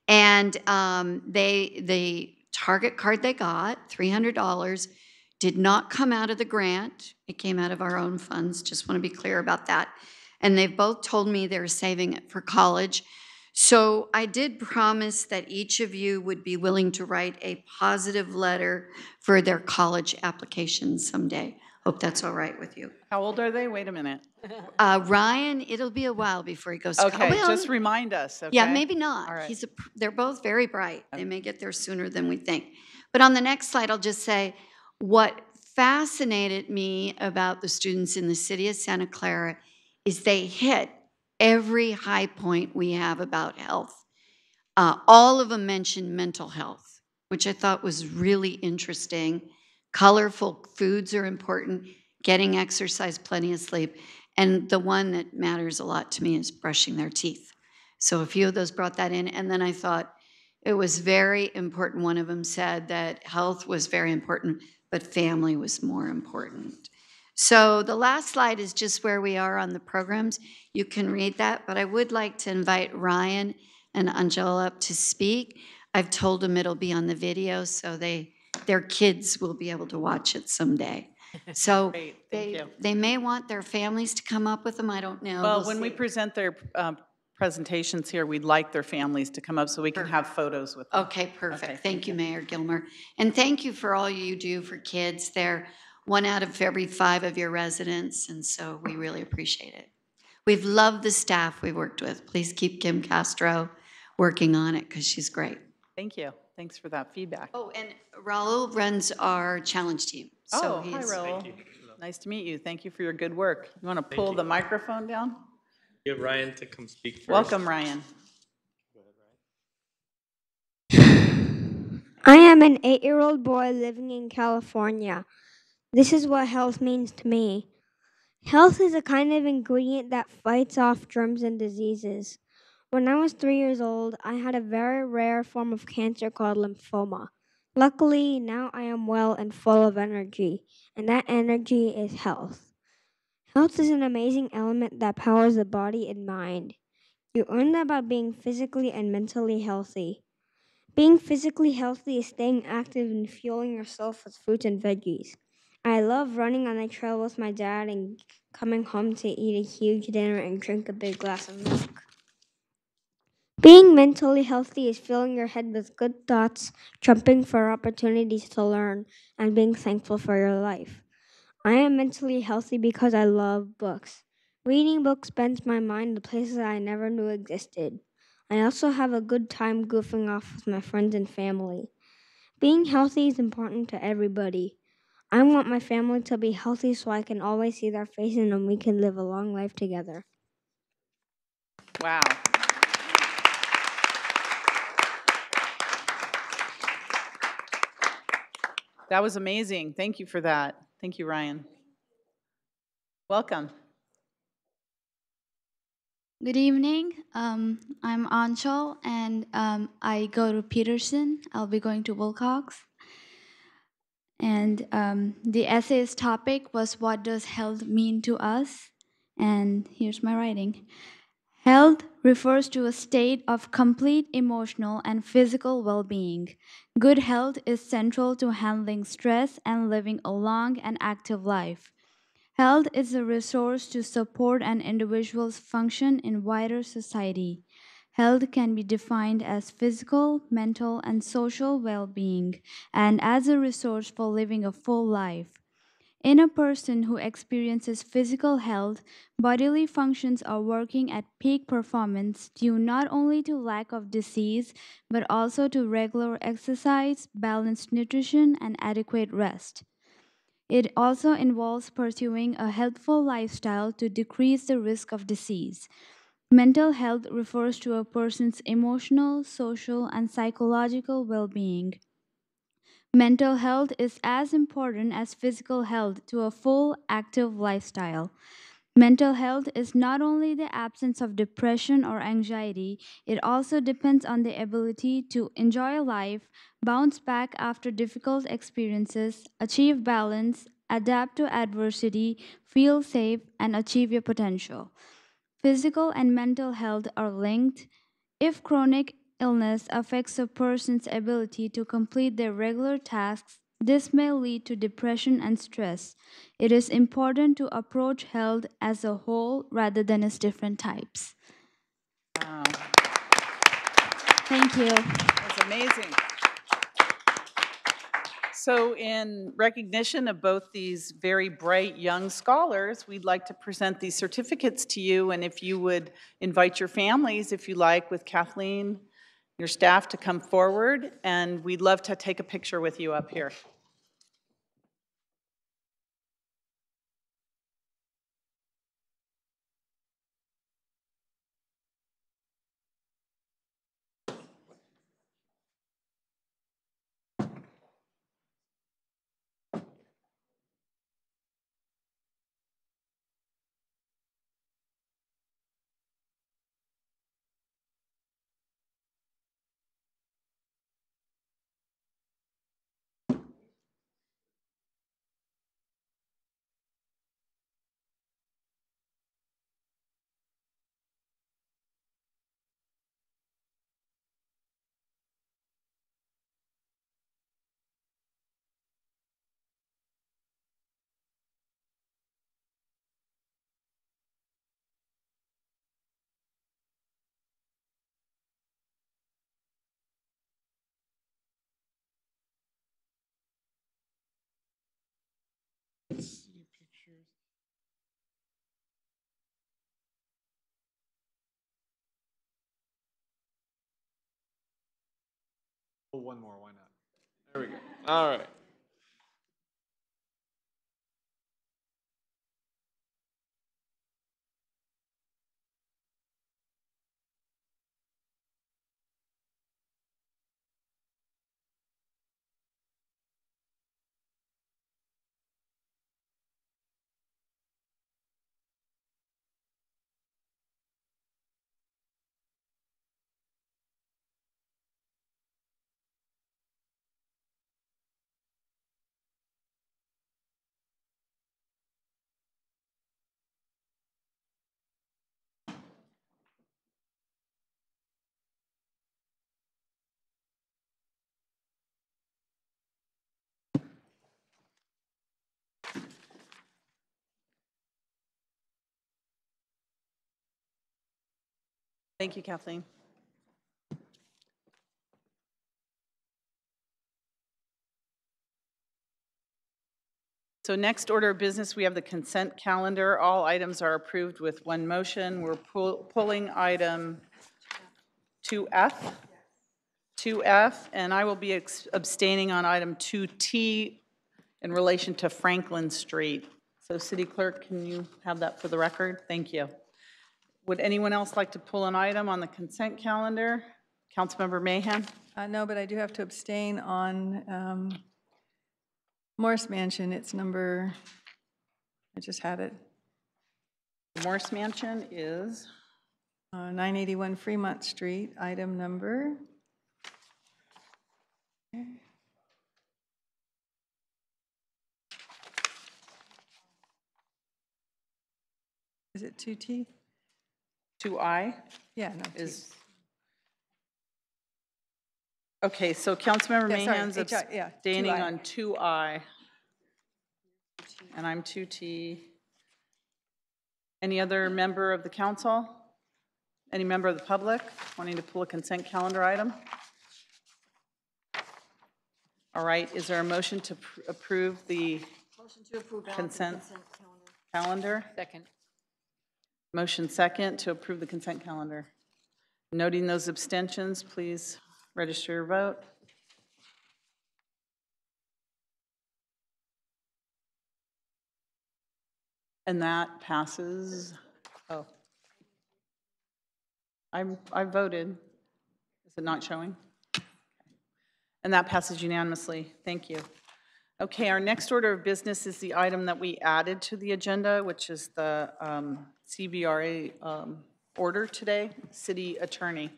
And the target card they got, $300, did not come out of the grant. It came out of our own funds. Just want to be clear about that. And they've both told me they're saving it for college. So I did promise that each of you would be willing to write a positive letter for their college application someday. Hope that's all right with you. How old are they? Wait a minute. Ryan, it'll be a while before he goes to Okay, college. just remind us, okay? Yeah, maybe not. All right. They're both very bright. They may get there sooner than we think. But on the next slide, I'll just say what fascinated me about the students in the city of Santa Clara is they hit every high point we have about health. All of them mentioned mental health, which I thought was really interesting. Colorful foods are important, getting exercise, plenty of sleep. And the one that matters a lot to me is brushing their teeth. So a few of those brought that in. And then I thought it was very important. One of them said that health was very important, but family was more important. So the last slide is just where we are on the programs. You can read that, but I would like to invite Ryan and Angela up to speak. I've told them it'll be on the video, so their kids will be able to watch it someday. So they may want their families to come up with them, I don't know. Well, when we present their presentations here, we'd like their families to come up so we can have photos with them. Okay, perfect. Okay, thank you, Mayor Gilmer. And thank you for all you do for kids. They're 1 out of every 5 of your residents, and so we really appreciate it. We've loved the staff we worked with. Please keep Kim Castro working on it because she's great. Thank you. Thanks for that feedback. Oh, and Raul runs our challenge team. So hi, Raul. Nice to meet you. Thank you for your good work. You want to pull the microphone down? Get Ryan to come speak first. Welcome, Ryan. I am an 8-year-old boy living in California. This is what health means to me. Health is a kind of ingredient that fights off germs and diseases. When I was 3 years old, I had a very rare form of cancer called lymphoma. Luckily, now I am well and full of energy, and that energy is health. Health is an amazing element that powers the body and mind. You earn that by being physically and mentally healthy. Being physically healthy is staying active and fueling yourself with fruits and veggies. I love running on the trail with my dad and coming home to eat a huge dinner and drink a big glass of milk. Being mentally healthy is filling your head with good thoughts, jumping for opportunities to learn, and being thankful for your life. I am mentally healthy because I love books. Reading books bends my mind to places I never knew existed. I also have a good time goofing off with my friends and family. Being healthy is important to everybody. I want my family to be healthy so I can always see their faces and we can live a long life together. Wow. That was amazing. Thank you for that. Thank you, Ryan. Welcome. Good evening. I'm Anchal, and I go to Peterson. I'll be going to Wilcox. And the essay's topic was, what does health mean to us? And here's my writing. Health refers to a state of complete emotional and physical well-being. Good health is central to handling stress and living a long and active life. Health is a resource to support an individual's function in wider society. Health can be defined as physical, mental, and social well-being, and as a resource for living a full life. In a person who experiences physical health, bodily functions are working at peak performance due not only to lack of disease, but also to regular exercise, balanced nutrition, and adequate rest. It also involves pursuing a healthful lifestyle to decrease the risk of disease. Mental health refers to a person's emotional, social, and psychological well-being. Mental health is as important as physical health to a full, active lifestyle. Mental health is not only the absence of depression or anxiety, it also depends on the ability to enjoy life, bounce back after difficult experiences, achieve balance, adapt to adversity, feel safe, and achieve your potential. Physical and mental health are linked. If chronic illness affects a person's ability to complete their regular tasks, this may lead to depression and stress. It is important to approach health as a whole rather than as different types. Wow, Thank you. that's amazing. So in recognition of both these very bright young scholars, we'd like to present these certificates to you, and if you would invite your families, if you like, with Kathleen, your staff to come forward, and we'd love to take a picture with you up here. Oh, one more, why not? There we go. All right. Thank you, Kathleen. So next order of business, we have the consent calendar. All items are approved with one motion. We're pulling item 2F, and I will be abstaining on item 2T in relation to Franklin Street. So City Clerk, can you have that for the record? Thank you. Would anyone else like to pull an item on the consent calendar? Councilmember Mahan? No, but I do have to abstain on Morris Mansion. It's number, I just had it. Morris Mansion is? 981 Fremont Street, item number. Is it 2T? 2I? Yeah, no, is. Okay, so Councilmember Mahan's abstaining on 2I. And I'm 2T. Any other member of the council? Any member of the public wanting to pull a consent calendar item? All right, is there a motion to approve the consent calendar? Second. Motion second to approve the consent calendar. Noting those abstentions, please register your vote. And that passes. Oh, I voted. Is it not showing? And that passes unanimously. Thank you. Okay, our next order of business is the item that we added to the agenda, which is the CVRA order today, city attorney.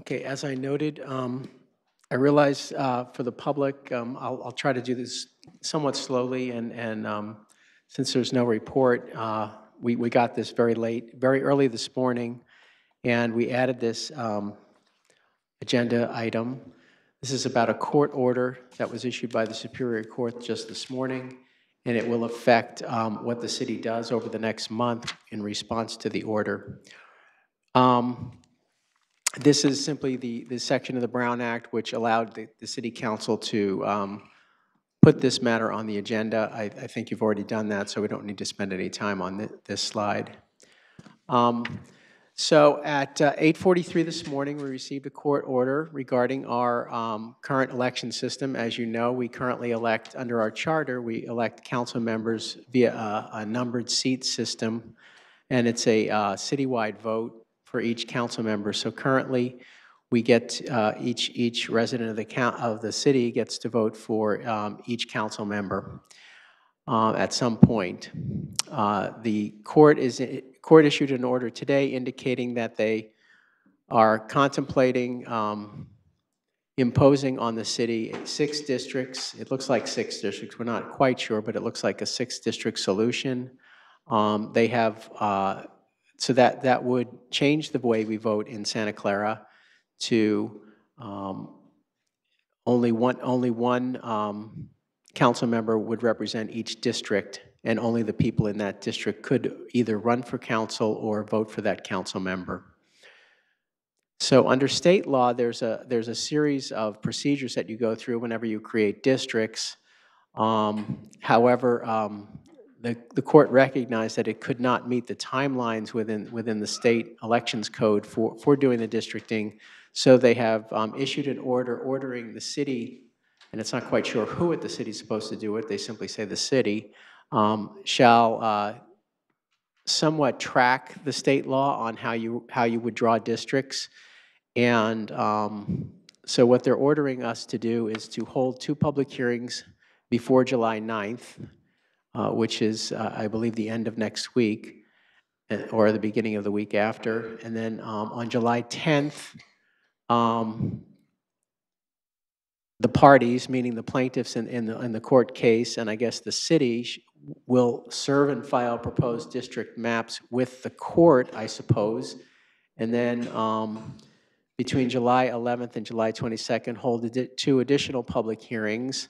Okay, as I noted, I realize for the public, I'll try to do this somewhat slowly, and since there's no report, we got this very late, very early this morning, and we added this agenda item. This is about a court order that was issued by the Superior Court just this morning, and it will affect what the city does over the next month in response to the order. This is simply the section of the Brown Act which allowed the City Council to put this matter on the agenda. I think you've already done that, so we don't need to spend any time on this slide. So at 8:43 this morning, we received a court order regarding our current election system. As you know, we currently elect, under our charter, we elect council members via a numbered seat system, and it's a citywide vote for each council member. So currently, we get each resident of the city gets to vote for each council member at some point. The court issued an order today indicating that they are contemplating imposing on the city 6 districts. It looks like 6 districts. We're not quite sure, but it looks like a 6-district solution. They have so that would change the way we vote in Santa Clara to only one council member would represent each district, and only the people in that district could either run for council or vote for that council member. So under state law, there's a series of procedures that you go through whenever you create districts. However, the court recognized that it could not meet the timelines within the state elections code for doing the districting, so they have issued an order ordering the city, and it's not quite sure who at the city is supposed to do it, they simply say the city, shall somewhat track the state law on how you would draw districts. And so what they're ordering us to do is to hold 2 public hearings before July 9th, which is, I believe, the end of next week, or the beginning of the week after. And then on July 10th, the parties, meaning the plaintiffs in the court case, and I guess the city, will serve and file proposed district maps with the court, I suppose. And then between July 11th and July 22nd, hold 2 additional public hearings.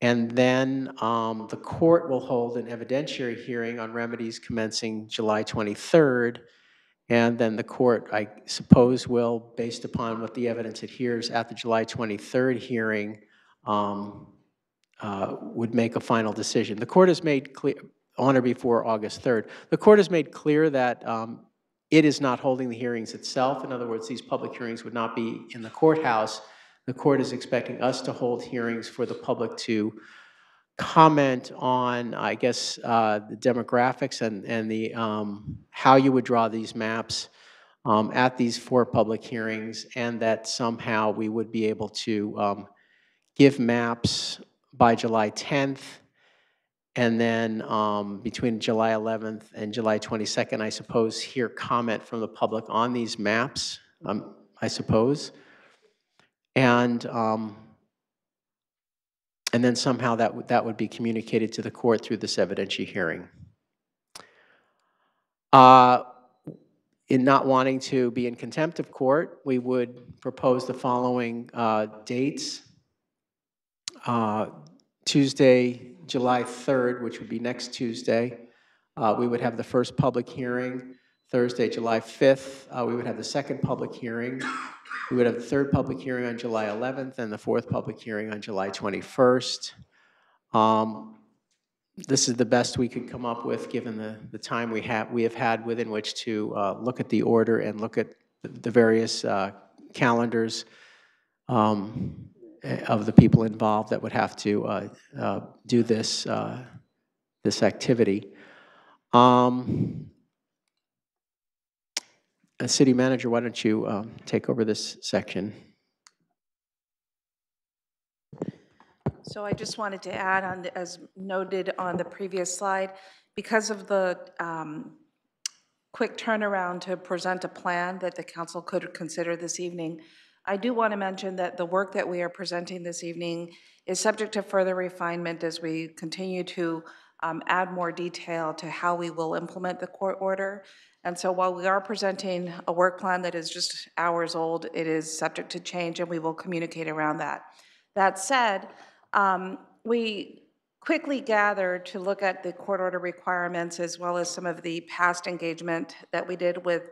And then the court will hold an evidentiary hearing on remedies commencing July 23rd. And then the court, I suppose, will, based upon what the evidence adheres at the July 23rd hearing, would make a final decision. The court has made clear, on or before August 3rd, the court has made clear that it is not holding the hearings itself. In other words, these public hearings would not be in the courthouse. The court is expecting us to hold hearings for the public to comment on, I guess, the demographics and the how you would draw these maps at these 4 public hearings, and that somehow we would be able to give maps by July 10th, and then between July 11th and July 22nd, I suppose, hear comment from the public on these maps, I suppose. And then somehow that would be communicated to the court through this evidentiary hearing. In not wanting to be in contempt of court, we would propose the following dates. Tuesday, July 3rd, which would be next Tuesday, we would have the first public hearing. Thursday, July 5th, we would have the second public hearing. We would have the third public hearing on July 11th and the fourth public hearing on July 21st. This is the best we could come up with given the time we have had within which to look at the order and look at the various calendars of the people involved that would have to do this this activity. City Manager, why don't you take over this section? So I just wanted to add on, as noted on the previous slide, because of the quick turnaround to present a plan that the council could consider this evening, I do want to mention that the work that we are presenting this evening is subject to further refinement as we continue to add more detail to how we will implement the court order. And so while we are presenting a work plan that is just hours old, it is subject to change, and we will communicate around that. That said, we quickly gathered to look at the court order requirements as well as some of the past engagement that we did with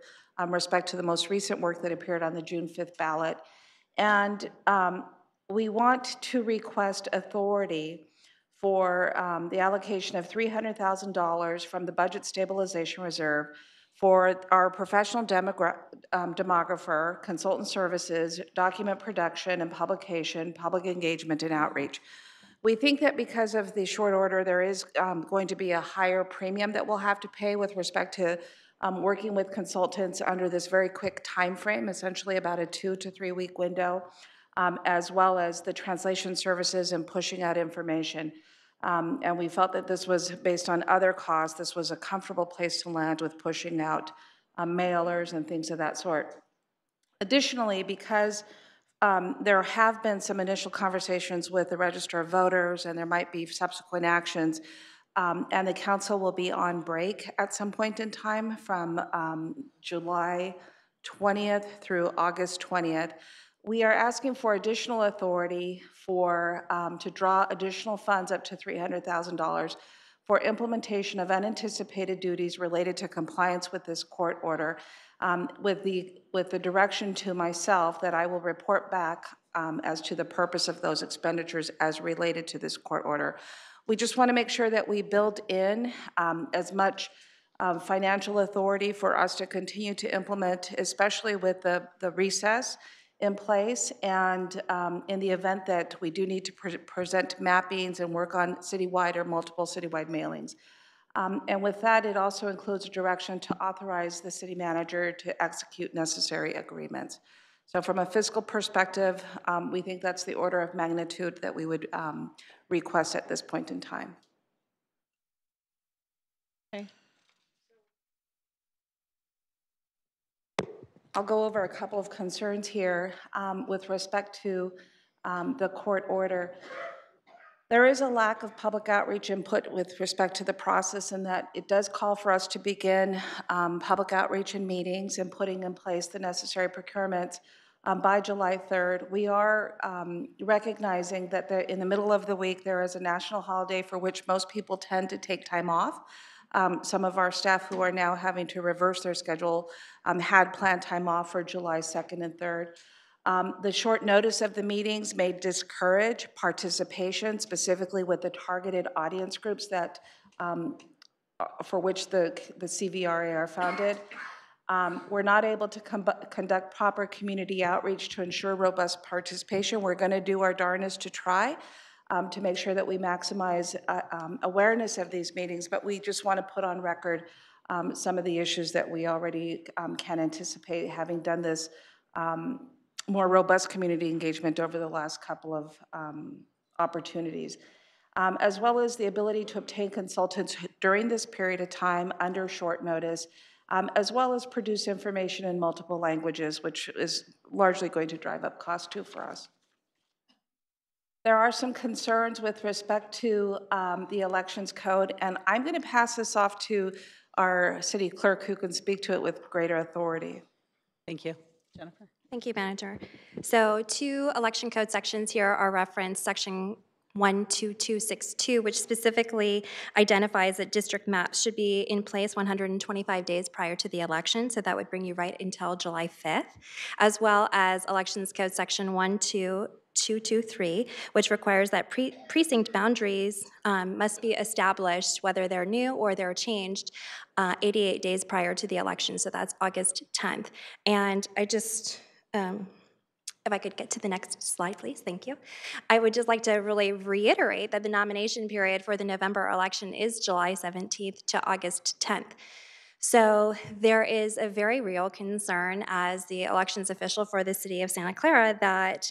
respect to the most recent work that appeared on the June 5th ballot. And we want to request authority for the allocation of $300,000 from the Budget Stabilization Reserve for our professional demographer, consultant services, document production and publication, public engagement and outreach. We think that because of the short order, there is going to be a higher premium that we'll have to pay with respect to working with consultants under this very quick time frame, essentially about a 2 to 3 week window, as well as the translation services and pushing out information. And we felt that this was, based on other costs, this was a comfortable place to land with pushing out mailers and things of that sort. Additionally, because there have been some initial conversations with the Register of Voters, and there might be subsequent actions, and the council will be on break at some point in time from July 20th through August 20th. We are asking for additional authority for to draw additional funds up to $300,000 for implementation of unanticipated duties related to compliance with this court order, with the direction to myself that I will report back as to the purpose of those expenditures as related to this court order. We just want to make sure that we build in as much financial authority for us to continue to implement, especially with the recess in place, and in the event that we do need to present mappings and work on citywide or multiple citywide mailings. And with that, it also includes a direction to authorize the city manager to execute necessary agreements. So from a fiscal perspective, we think that's the order of magnitude that we would request at this point in time. Okay. I'll go over a couple of concerns here with respect to the court order. There is a lack of public outreach input with respect to the process, in that it does call for us to begin public outreach and meetings and putting in place the necessary procurements by July 3rd. We are recognizing that in the middle of the week there is a national holiday for which most people tend to take time off. Some of our staff who are now having to reverse their schedule had planned time off for July 2nd and 3rd. The short notice of the meetings may discourage participation, specifically with the targeted audience groups that for which the CVRA are founded. We're not able to conduct proper community outreach to ensure robust participation. We're going to do our darnest to try to make sure that we maximize awareness of these meetings, but we just want to put on record some of the issues that we already can anticipate, having done this more robust community engagement over the last couple of opportunities, as well as the ability to obtain consultants during this period of time under short notice, as well as produce information in multiple languages, which is largely going to drive up costs too for us. There are some concerns with respect to the elections code, and I'm going to pass this off to our city clerk, who can speak to it with greater authority. Thank you. Jennifer? Thank you, Manager. So 2 election code sections here are referenced, section 12262, which specifically identifies that district maps should be in place 125 days prior to the election, so that would bring you right until July 5th, as well as elections code section 12223, which requires that precinct boundaries must be established, whether they're new or they're changed, 88 days prior to the election, so that's August 10th. And I just, if I could get to the next slide, please. Thank you. I would just like to really reiterate that the nomination period for the November election is July 17th to August 10th. So there is a very real concern as the elections official for the city of Santa Clara that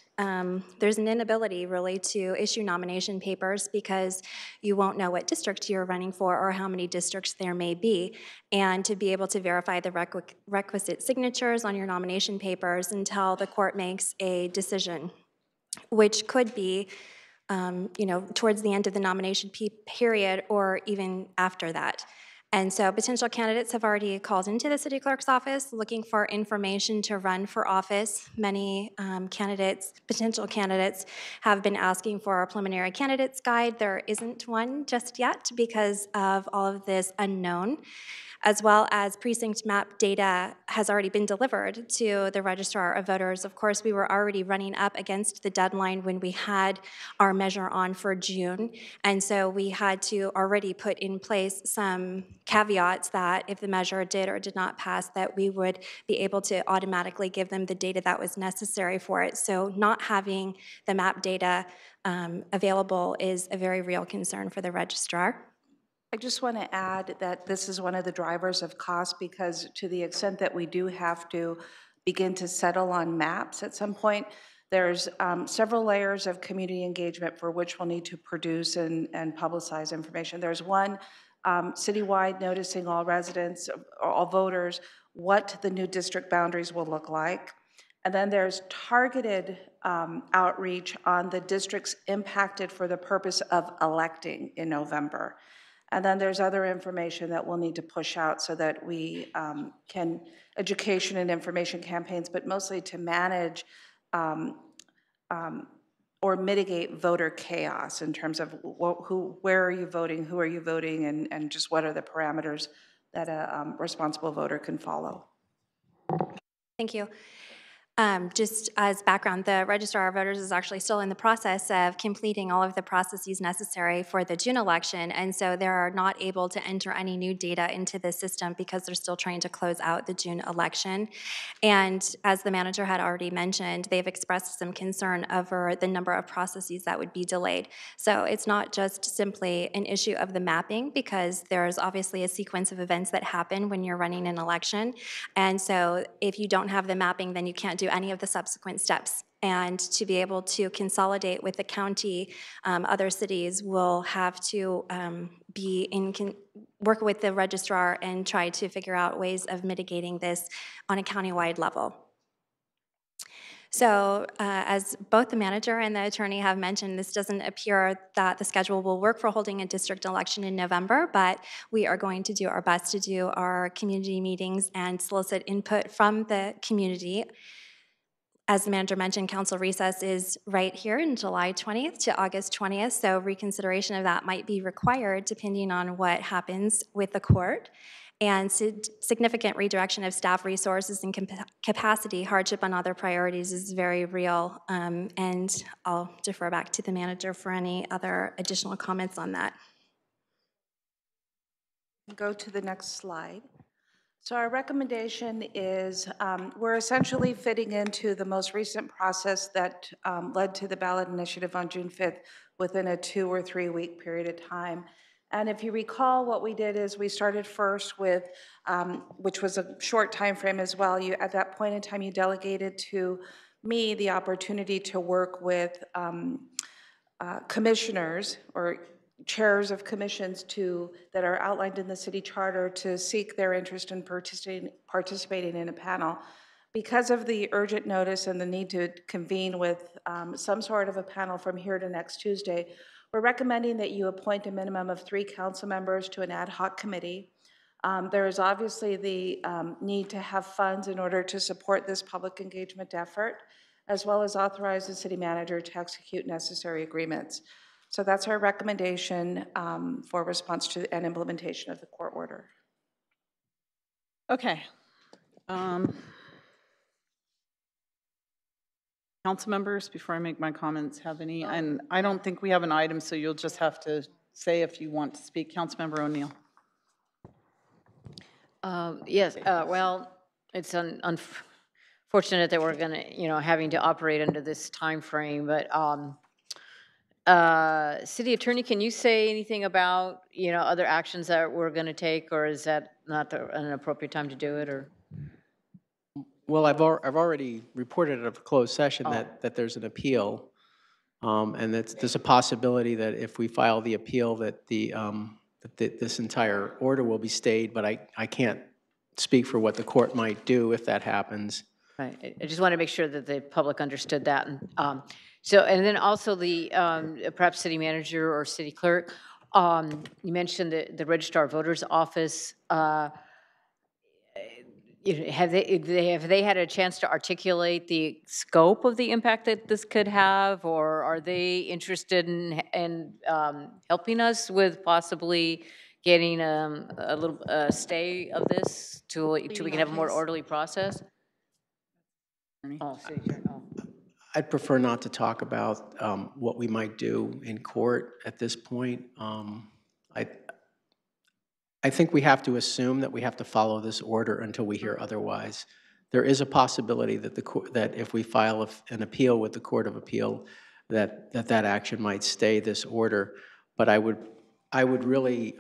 there's an inability really to issue nomination papers because you won't know what district you're running for or how many districts there may be, and to be able to verify the requisite signatures on your nomination papers until the court makes a decision, which could be towards the end of the nomination period or even after that. And so potential candidates have already called into the city clerk's office looking for information to run for office. Many potential candidates, have been asking for a preliminary candidates guide. There isn't one just yet because of all of this unknown, as well as precinct map data has already been delivered to the registrar of voters. Of course, we were already running up against the deadline when we had our measure on for June, and so we had to already put in place some caveats that if the measure did or did not pass, that we would be able to automatically give them the data that was necessary for it. So not having the map data available is a very real concern for the registrar. I just want to add that this is one of the drivers of cost, because to the extent that we do have to begin to settle on maps at some point, there's several layers of community engagement for which we'll need to produce and publicize information. There's one citywide noticing all residents, all voters, what the new district boundaries will look like. And then there's targeted outreach on the districts impacted for the purpose of electing in November. And then there's other information that we'll need to push out so that we can, education and information campaigns, but mostly to manage or mitigate voter chaos in terms of where are you voting, who are you voting, and just what are the parameters that a responsible voter can follow. Thank you. Just as background, the Registrar of Voters is actually still in the process of completing all of the processes necessary for the June election, and so they're not able to enter any new data into the system because they're still trying to close out the June election. And as the manager had already mentioned, they've expressed some concern over the number of processes that would be delayed. So it's not just simply an issue of the mapping, because there's obviously a sequence of events that happen when you're running an election, and so if you don't have the mapping, then you can't do any of the subsequent steps. And to be able to consolidate with the county, other cities will have to work with the registrar and try to figure out ways of mitigating this on a countywide level. So as both the manager and the attorney have mentioned, this doesn't appear that the schedule will work for holding a district election in November, but we are going to do our best to do our community meetings and solicit input from the community. As the manager mentioned, council recess is right here in July 20th to August 20th, so reconsideration of that might be required depending on what happens with the court. And significant redirection of staff resources and capacity, hardship on other priorities is very real, and I'll defer back to the manager for any other additional comments on that. Go to the next slide. So our recommendation is we're essentially fitting into the most recent process that led to the ballot initiative on June 5th within a 2 or 3 week period of time. And if you recall, what we did is we started first with, which was a short time frame as well. At that point in time, you delegated to me the opportunity to work with commissioners or chairs of commissions that are outlined in the city charter to seek their interest in participating in a panel. Because of the urgent notice and the need to convene with some sort of a panel from here to next Tuesday, we're recommending that you appoint a minimum of 3 council members to an ad hoc committee. There is obviously the need to have funds in order to support this public engagement effort, as well as authorize the city manager to execute necessary agreements. So that's our recommendation for response to and implementation of the court order. Okay. Council members, before I make my comments, have any? And I don't think we have an item, so you'll just have to say if you want to speak. Councilmember O'Neill. Yes, well, it's unfortunate that we're going to, having to operate under this time frame, but City Attorney, can you say anything about, other actions that we're going to take, or is that not an appropriate time to do it, or? Well, I've already reported at a closed session Oh. that there's an appeal, and there's a possibility that if we file the appeal, that this entire order will be stayed, but I can't speak for what the court might do if that happens. Right. I just want to make sure that the public understood that. And then also the perhaps city manager or city clerk, you mentioned the registrar of voters office. Have they had a chance to articulate the scope of the impact that this could have, or are they interested in helping us with possibly getting a little stay of this till we can have a more orderly process? Oh, city attorney. Oh. I'd prefer not to talk about what we might do in court at this point. I think we have to assume that we have to follow this order until we hear otherwise. There is a possibility that that if we file an appeal with the Court of Appeal, that action might stay this order. But I would really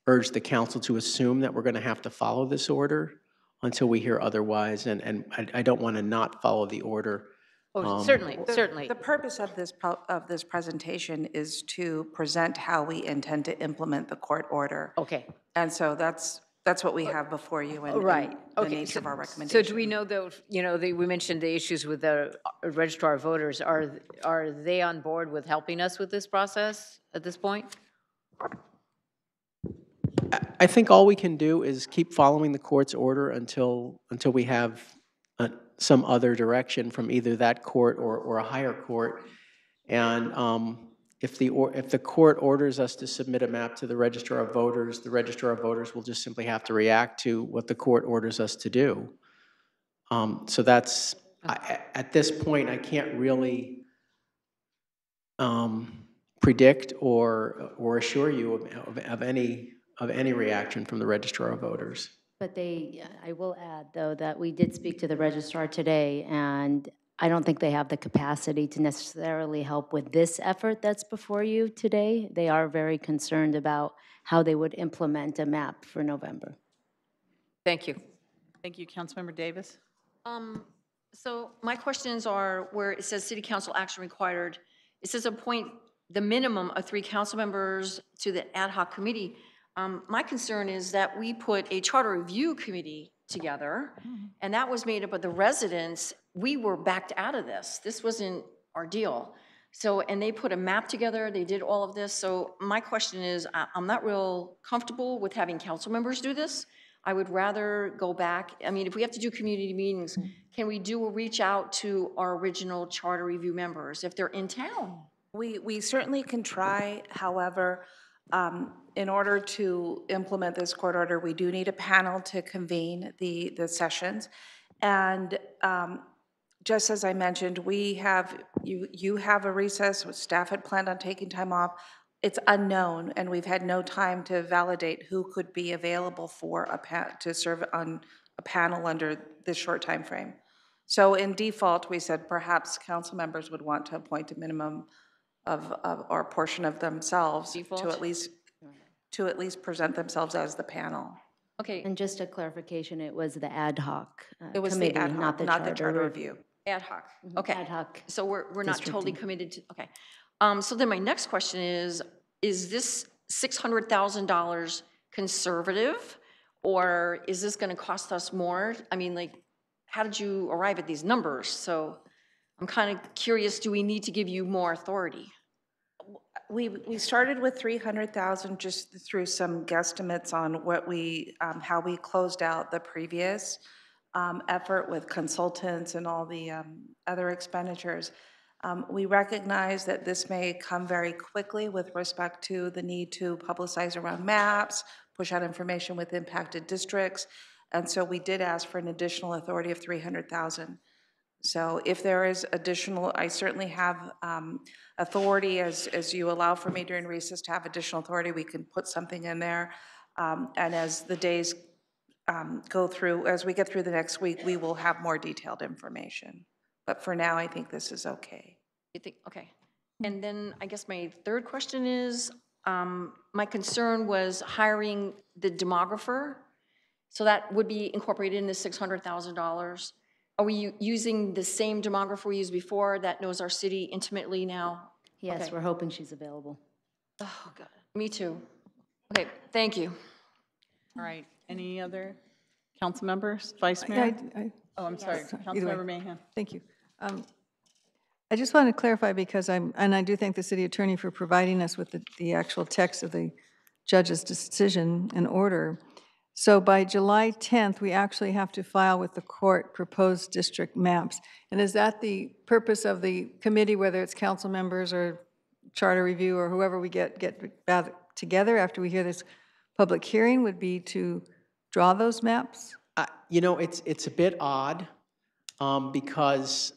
urge the council to assume that we're going to have to follow this order until we hear otherwise. And I don't want to not follow the order. Oh, certainly, certainly. The purpose of this presentation is to present how we intend to implement the court order. Okay. And so that's what we have before you and, right. and the nature of our recommendation. So do we know though, we mentioned the issues with the registrar of voters. Are they on board with helping us with this process at this point? I think all we can do is keep following the court's order until we have some other direction from either that court or a higher court. And if the court orders us to submit a map to the registrar of voters, the registrar of voters will just simply have to react to what the court orders us to do. So that's, at this point, I can't really predict or assure you of any reaction from the registrar of voters. But I will add, though, that we did speak to the registrar today, and I don't think they have the capacity to necessarily help with this effort that's before you today. They are very concerned about how they would implement a map for November. Thank you. Thank you, Councilmember Davis. So my questions are where it says city council action required. It says appoint the minimum of 3 council members to the ad hoc committee. My concern is that we put a charter review committee together, and that was made up of the residents. We were backed out of this. This wasn't our deal. So, and they put a map together, they did all of this. So my question is, I'm not real comfortable with having council members do this. I would rather go back. I mean, if we have to do community meetings, can we do a reach out to our original charter review members if they're in town? We certainly can try. However, in order to implement this court order, we do need a panel to convene the sessions. And just as I mentioned, we have, you have a recess, staff had planned on taking time off. It's unknown, and we've had no time to validate who could be available for to serve on a panel under this short time frame. So in default, we said perhaps council members would want to appoint a minimum of or a portion of themselves to at least present themselves as the panel. Okay. And just a clarification, it was the ad hoc It was committee, the ad hoc, not the charter review. Ad hoc. Okay. Ad hoc. So we're not totally committed to. Okay. So then my next question is this $600,000 conservative, or is this going to cost us more? I mean, like, how did you arrive at these numbers? So I'm kind of curious, do we need to give you more authority? We started with 300,000 just through some guesstimates on what how we closed out the previous effort with consultants and all the other expenditures. We recognize that this may come very quickly with respect to the need to publicize around maps, push out information with impacted districts, and so we did ask for an additional authority of 300,000. So if there is additional, I certainly have authority, as you allow for me during recess to have additional authority, we can put something in there. And as the days go through, as we get through the next week, we will have more detailed information. But for now, I think this is okay. You think, okay. And then I guess my third question is, my concern was hiring the demographer. So that would be incorporated in the $600,000. Are we using the same demographer we used before that knows our city intimately now? Yes, Okay. we're hoping she's available. Oh, God. Me too. Okay, thank you. All right, any other council members? Vice Mayor? Oh, I'm sorry, Either way. Councilmember Mahan. Thank you. I just want to clarify because and I do thank the city attorney for providing us with the actual text of the judge's decision and order. So by July 10th, we actually have to file with the court proposed district maps. And is that the purpose of the committee, whether it's council members or charter review or whoever we get together after we hear this public hearing, would be to draw those maps? You know, it's a bit odd because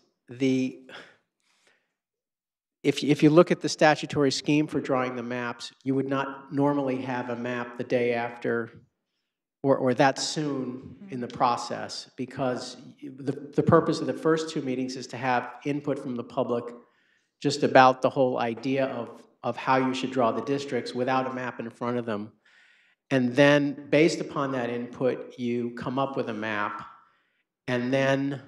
if you look at the statutory scheme for drawing the maps, you would not normally have a map the day after or that soon in the process, because the purpose of the first two meetings is to have input from the public just about the whole idea of how you should draw the districts without a map in front of them. And then based upon that input, you come up with a map, and then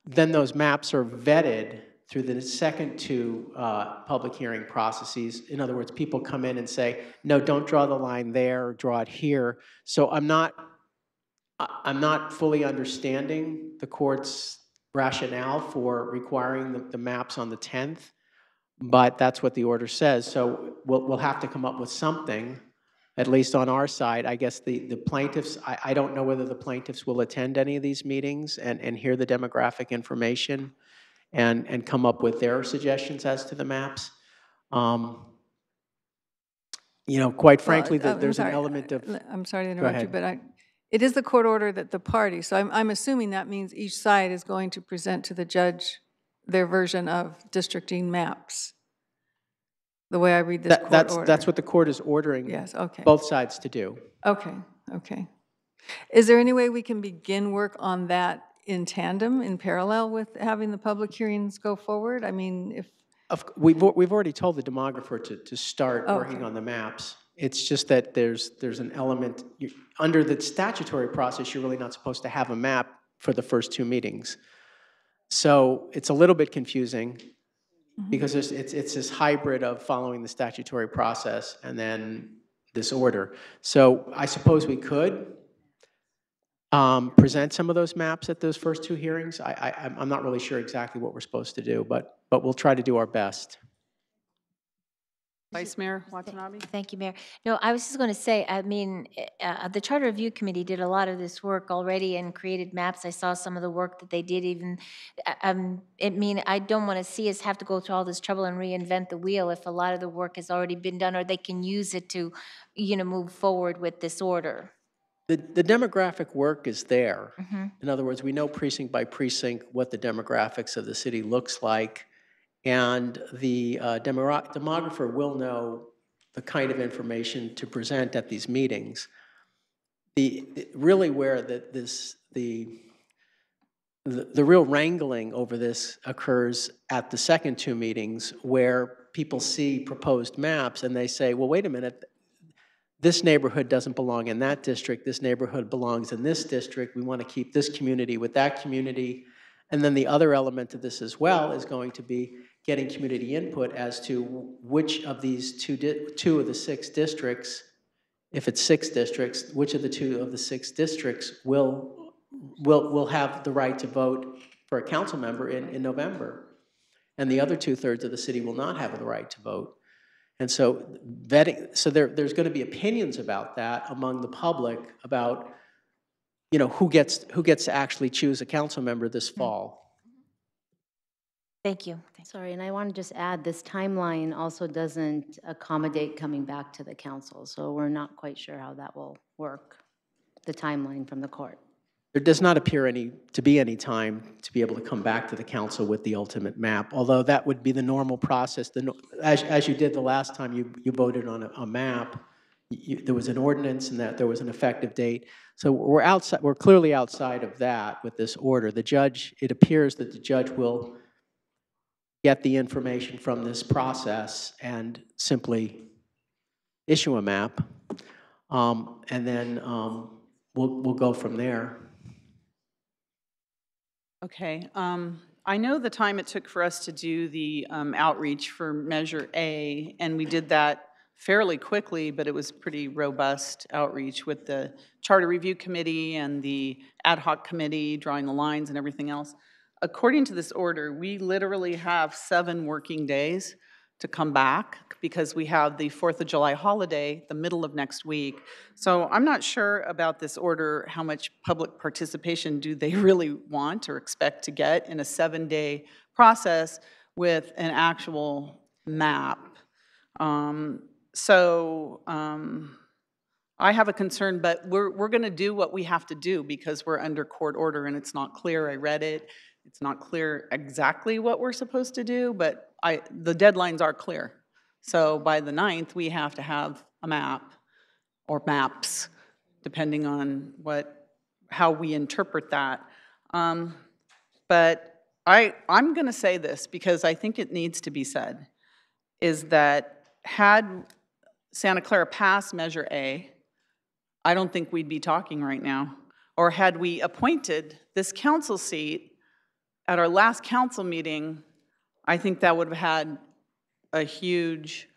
those maps are vetted through the second two public hearing processes. In other words, people come in and say, no, don't draw the line there, draw it here. So I'm not fully understanding the court's rationale for requiring the maps on the 10th, but that's what the order says. So we'll have to come up with something, at least on our side. I guess the plaintiffs, I don't know whether the plaintiffs will attend any of these meetings and hear the demographic information and come up with their suggestions as to the maps. You know, quite frankly, there's an element of... I'm sorry to interrupt you, but it is the court order that the party, so I'm assuming that means each side is going to present to the judge their version of districting maps, the way I read this court order. That's what the court is ordering both sides to do. Okay, okay. Is there any way we can begin work on that in tandem, in parallel with having the public hearings go forward? I mean, if... We've already told the demographer to start working on the maps. It's just that there's an element, under the statutory process, you're really not supposed to have a map for the first two meetings. So it's a little bit confusing because it's this hybrid of following the statutory process and then this order. So I suppose we could present some of those maps at those first two hearings. I'm not really sure exactly what we're supposed to do, but we'll try to do our best. Vice Mayor Watanabe? Thank you, Mayor. No, I was just going to say, I mean, the Charter Review Committee did a lot of this work already and created maps. I saw some of the work that they did even. I mean, I don't want to see us have to go through all this trouble and reinvent the wheel if a lot of the work has already been done, or they can use it to, you know, move forward with this order. The demographic work is there. In other words, we know precinct by precinct what the demographics of the city looks like, and the demographer will know the kind of information to present at these meetings. Really where the real wrangling over this occurs at the second two meetings, where people see proposed maps and they say, well, wait a minute, this neighborhood doesn't belong in that district, this neighborhood belongs in this district, we want to keep this community with that community. And then the other element of this as well is going to be getting community input as to which of these two of the six districts, if it's six districts, which of the two of the six districts will have the right to vote for a council member in November. And the other 2/3 of the city will not have the right to vote. And so vetting, so there's going to be opinions about that among the public about, you know, who gets to actually choose a council member this fall. Thank you. Sorry, and I want to just add, this timeline also doesn't accommodate coming back to the council, so we're not quite sure how that will work, the timeline from the court. There does not appear to be any time to be able to come back to the council with the ultimate map, although that would be the normal process. As you did the last time you voted on a map, there was an ordinance and that there was an effective date. So we're clearly outside of that with this order. The judge, it appears that the judge will get the information from this process and simply issue a map, and then we'll go from there. Okay. I know the time it took for us to do the outreach for Measure A, and we did that fairly quickly, but it was pretty robust outreach with the Charter Review Committee and the ad hoc committee drawing the lines and everything else. According to this order, we literally have 7 working days to come back because we have the 4th of July holiday the middle of next week. So I'm not sure about this order, how much public participation do they really want or expect to get in a 7-day process with an actual map. I have a concern, but we're going to do what we have to do because we're under court order and it's not clear. I read it. It's not clear exactly what we're supposed to do, but the deadlines are clear. So by the 9th, we have to have a map or maps, depending on how we interpret that. But I'm going to say this because I think it needs to be said, is that had Santa Clara passed Measure A, I don't think we'd be talking right now. Or had we appointed this council seat at our last council meeting, I think that would have had a huge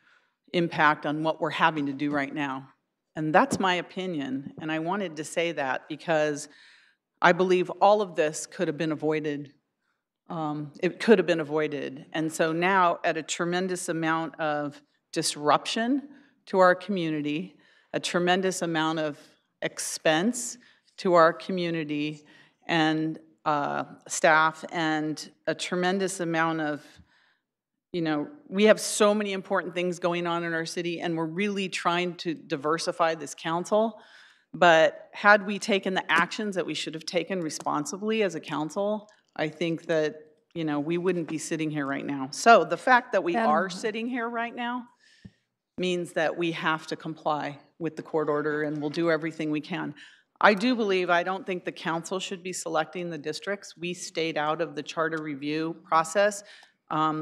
impact on what we're having to do right now. And that's my opinion, and I wanted to say that because I believe all of this could have been avoided. It could have been avoided. And so now, at a tremendous amount of disruption to our community, a tremendous amount of expense to our community and staff, and a tremendous amount of, we have so many important things going on in our city, and we're really trying to diversify this council. But had we taken the actions that we should have taken responsibly as a council, I think that, we wouldn't be sitting here right now. So the fact that we are sitting here right now means that we have to comply with the court order, and we'll do everything we can. I don't think the council should be selecting the districts. We stayed out of the charter review process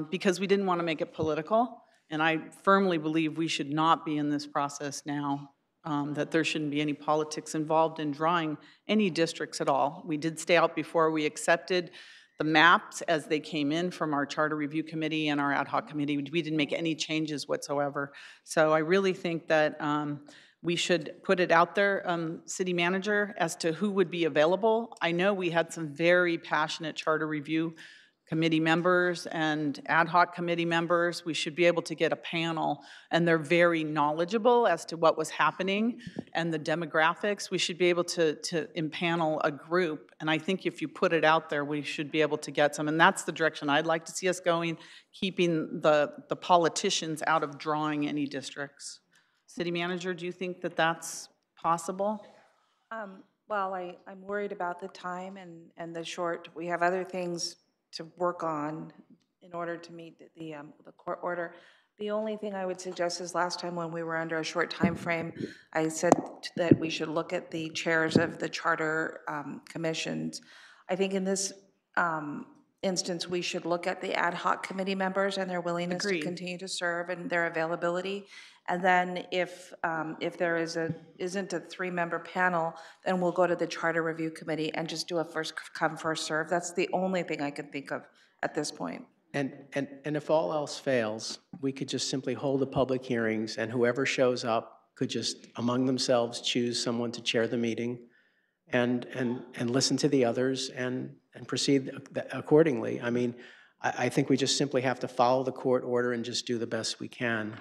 because we didn't want to make it political. And I firmly believe we should not be in this process now, that there shouldn't be any politics involved in drawing any districts at all. We did stay out before we accepted the maps as they came in from our Charter Review Committee and our ad hoc committee. We didn't make any changes whatsoever. So I really think that we should put it out there, City Manager, as to who would be available. I know we had some very passionate Charter Review Committee members and ad hoc committee members. We should be able to get a panel, and they're very knowledgeable as to what was happening and the demographics. We should be able to impanel a group, and I think if you put it out there, we should be able to get some, and that's the direction I'd like to see us going, keeping the politicians out of drawing any districts. City Manager, do you think that that's possible? Well, I'm worried about the time and the short. We have other things to work on in order to meet the court order. The only thing I would suggest is last time when we were under a short time frame, I said that we should look at the chairs of the charter commissions. I think in this instance, we should look at the ad hoc committee members and their willingness to continue to serve and their availability. And then if there isn't a 3-member panel, then we'll go to the Charter Review Committee and just do a first come, first serve. That's the only thing I can think of at this point. And if all else fails, we could just simply hold the public hearings, and whoever shows up could just among themselves choose someone to chair the meeting and listen to the others and proceed accordingly. I mean, I think we just simply have to follow the court order and just do the best we can.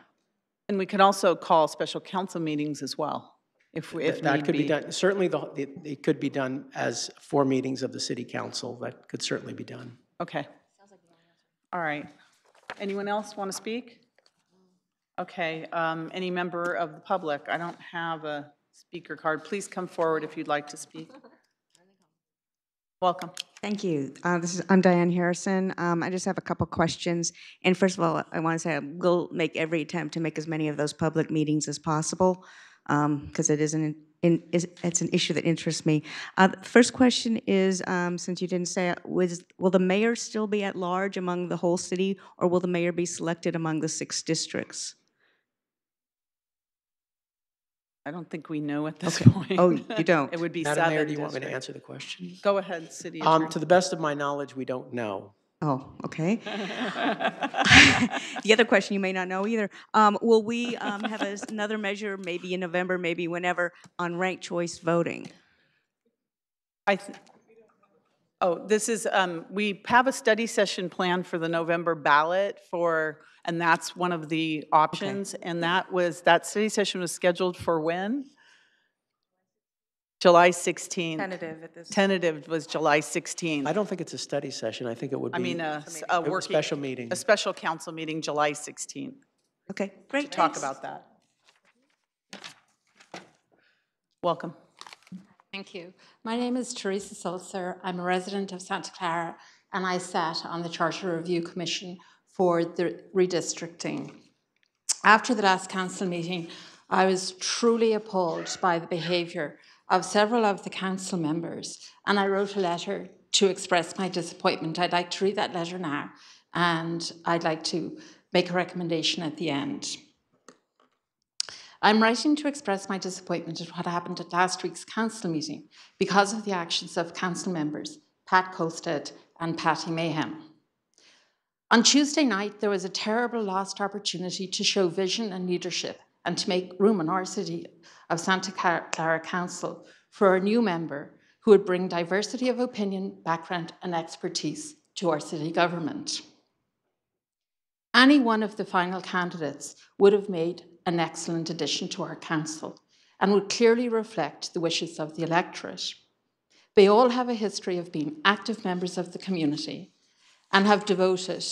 And we could also call special council meetings as well, if that could be done. Certainly, it could be done as 4 meetings of the city council. That could certainly be done. Okay. All right. Anyone else want to speak? Okay. Any member of the public? I don't have a speaker card. Please come forward if you'd like to speak. Welcome. Thank you. I'm Diane Harrison. I just have a couple questions. And first of all, I want to say I will make every attempt to make as many of those public meetings as possible because it is an it's an issue that interests me. The first question is, since you didn't say it, will the mayor still be at large among the whole city, or will the mayor be selected among the 6 districts? I don't think we know at this point. Oh, you don't? It would be Madam 7 Mayor, do you want me to districts. answer the question? Go ahead, city attorney. To the best of my knowledge, we don't know. Oh, okay. The other question you may not know either. Will we have another measure, maybe in November, maybe whenever, on ranked choice voting? This is, we have a study session planned for the November ballot and that's one of the options. Okay. And that study session was scheduled for when? July 16th. Tentative was July 16th. I don't think it's a study session. I think it would be a special meeting. A special council meeting, July 16th. Okay, great. To talk about that. Welcome. Thank you. My name is Teresa Sulzer. I'm a resident of Santa Clara, and I sat on the Charter Review Commission for the redistricting. After the last council meeting, I was truly appalled by the behaviour of several of the council members, and I wrote a letter to express my disappointment. I'd like to read that letter now, and I'd like to make a recommendation at the end. I'm writing to express my disappointment at what happened at last week's council meeting because of the actions of council members Pat Colstead and Patty Mayhem. On Tuesday night, there was a terrible lost opportunity to show vision and leadership and to make room in our city of Santa Clara Council for a new member who would bring diversity of opinion, background, and expertise to our city government. Any one of the final candidates would have made an excellent addition to our council and would clearly reflect the wishes of the electorate. They all have a history of being active members of the community and have devoted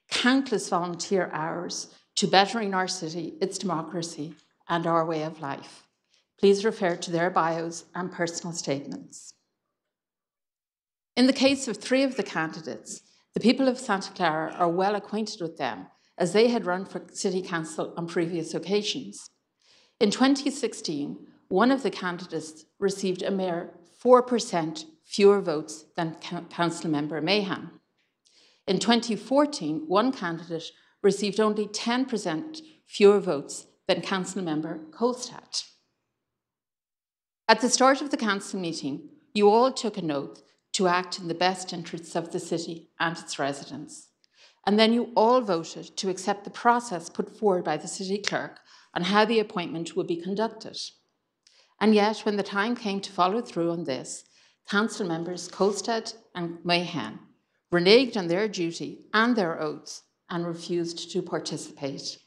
countless volunteer hours to bettering our city, its democracy, and our way of life. Please refer to their bios and personal statements. In the case of 3 of the candidates, the people of Santa Clara are well acquainted with them as they had run for City Council on previous occasions. In 2016, one of the candidates received a mere 4% fewer votes than Councilmember Mayhem. In 2014, one candidate received only 10% fewer votes than Councilmember Colstead. At the start of the council meeting, you all took an oath to act in the best interests of the city and its residents. And then you all voted to accept the process put forward by the city clerk on how the appointment would be conducted. And yet, when the time came to follow through on this, council members Colstead and Mayhem reneged on their duty and their oaths and refused to participate.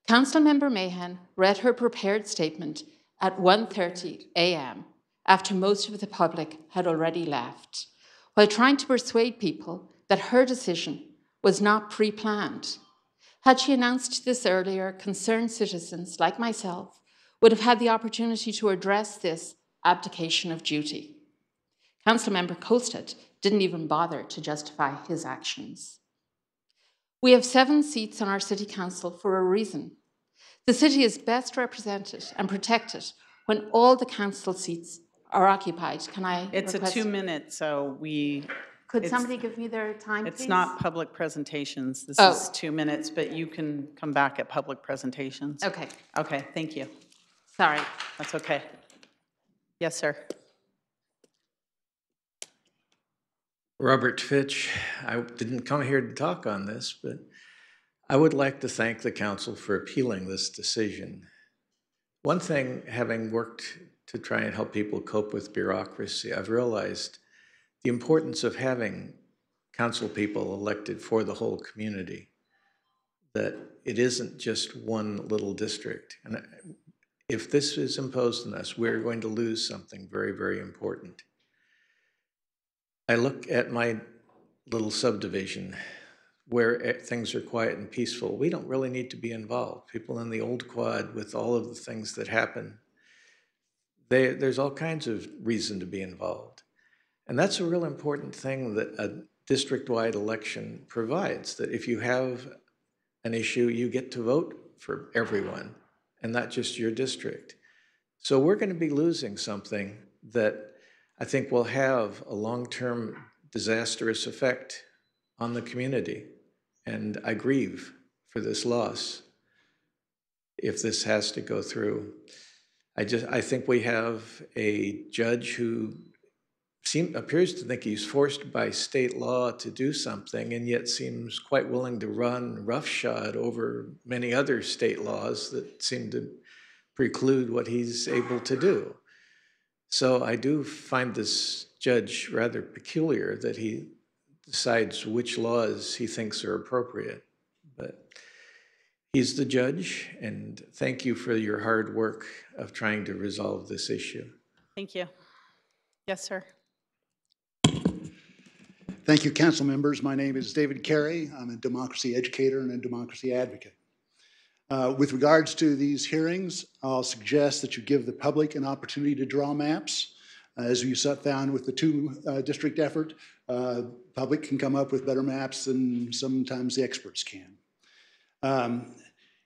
Councilmember Mayhem read her prepared statement at 1:30 a.m. after most of the public had already left, while trying to persuade people that her decision was not pre-planned. Had she announced this earlier, concerned citizens like myself would have had the opportunity to address this abdication of duty. Councilmember Colstead didn't even bother to justify his actions. We have 7 seats on our city council for a reason. The city is best represented and protected when all the council seats are occupied. Can I It's request? a 2-minute, so Could somebody give me their time, It's please? not public presentations. This is 2 minutes, but you can come back at public presentations. Okay. Okay, thank you. Sorry. That's okay. Yes, sir. Robert Fitch, I didn't come here to talk on this, but I would like to thank the council for appealing this decision. One thing, having worked to try and help people cope with bureaucracy, I've realized the importance of having council people elected for the whole community, that it isn't just one little district. And if this is imposed on us, we're going to lose something very, very important. I look at my little subdivision where things are quiet and peaceful. We don't really need to be involved. People in the old quad, with all of the things that happen, there's all kinds of reason to be involved. And that's a real important thing that a district-wide election provides, that if you have an issue, you get to vote for everyone and not just your district. So we're going to be losing something that I think will have a long-term disastrous effect on the community. And I grieve for this loss if this has to go through. I think we have a judge who appears to think he's forced by state law to do something, and yet seems quite willing to run roughshod over many other state laws that seem to preclude what he's able to do. So I do find this judge rather peculiar that he decides which laws he thinks are appropriate. But he's the judge, and thank you for your hard work of trying to resolve this issue. Thank you. Yes, sir. Thank you, council members. My name is David Carey. I'm a democracy educator and a democracy advocate. With regards to these hearings, I'll suggest that you give the public an opportunity to draw maps. As you found with the two-district effort, public can come up with better maps than sometimes the experts can.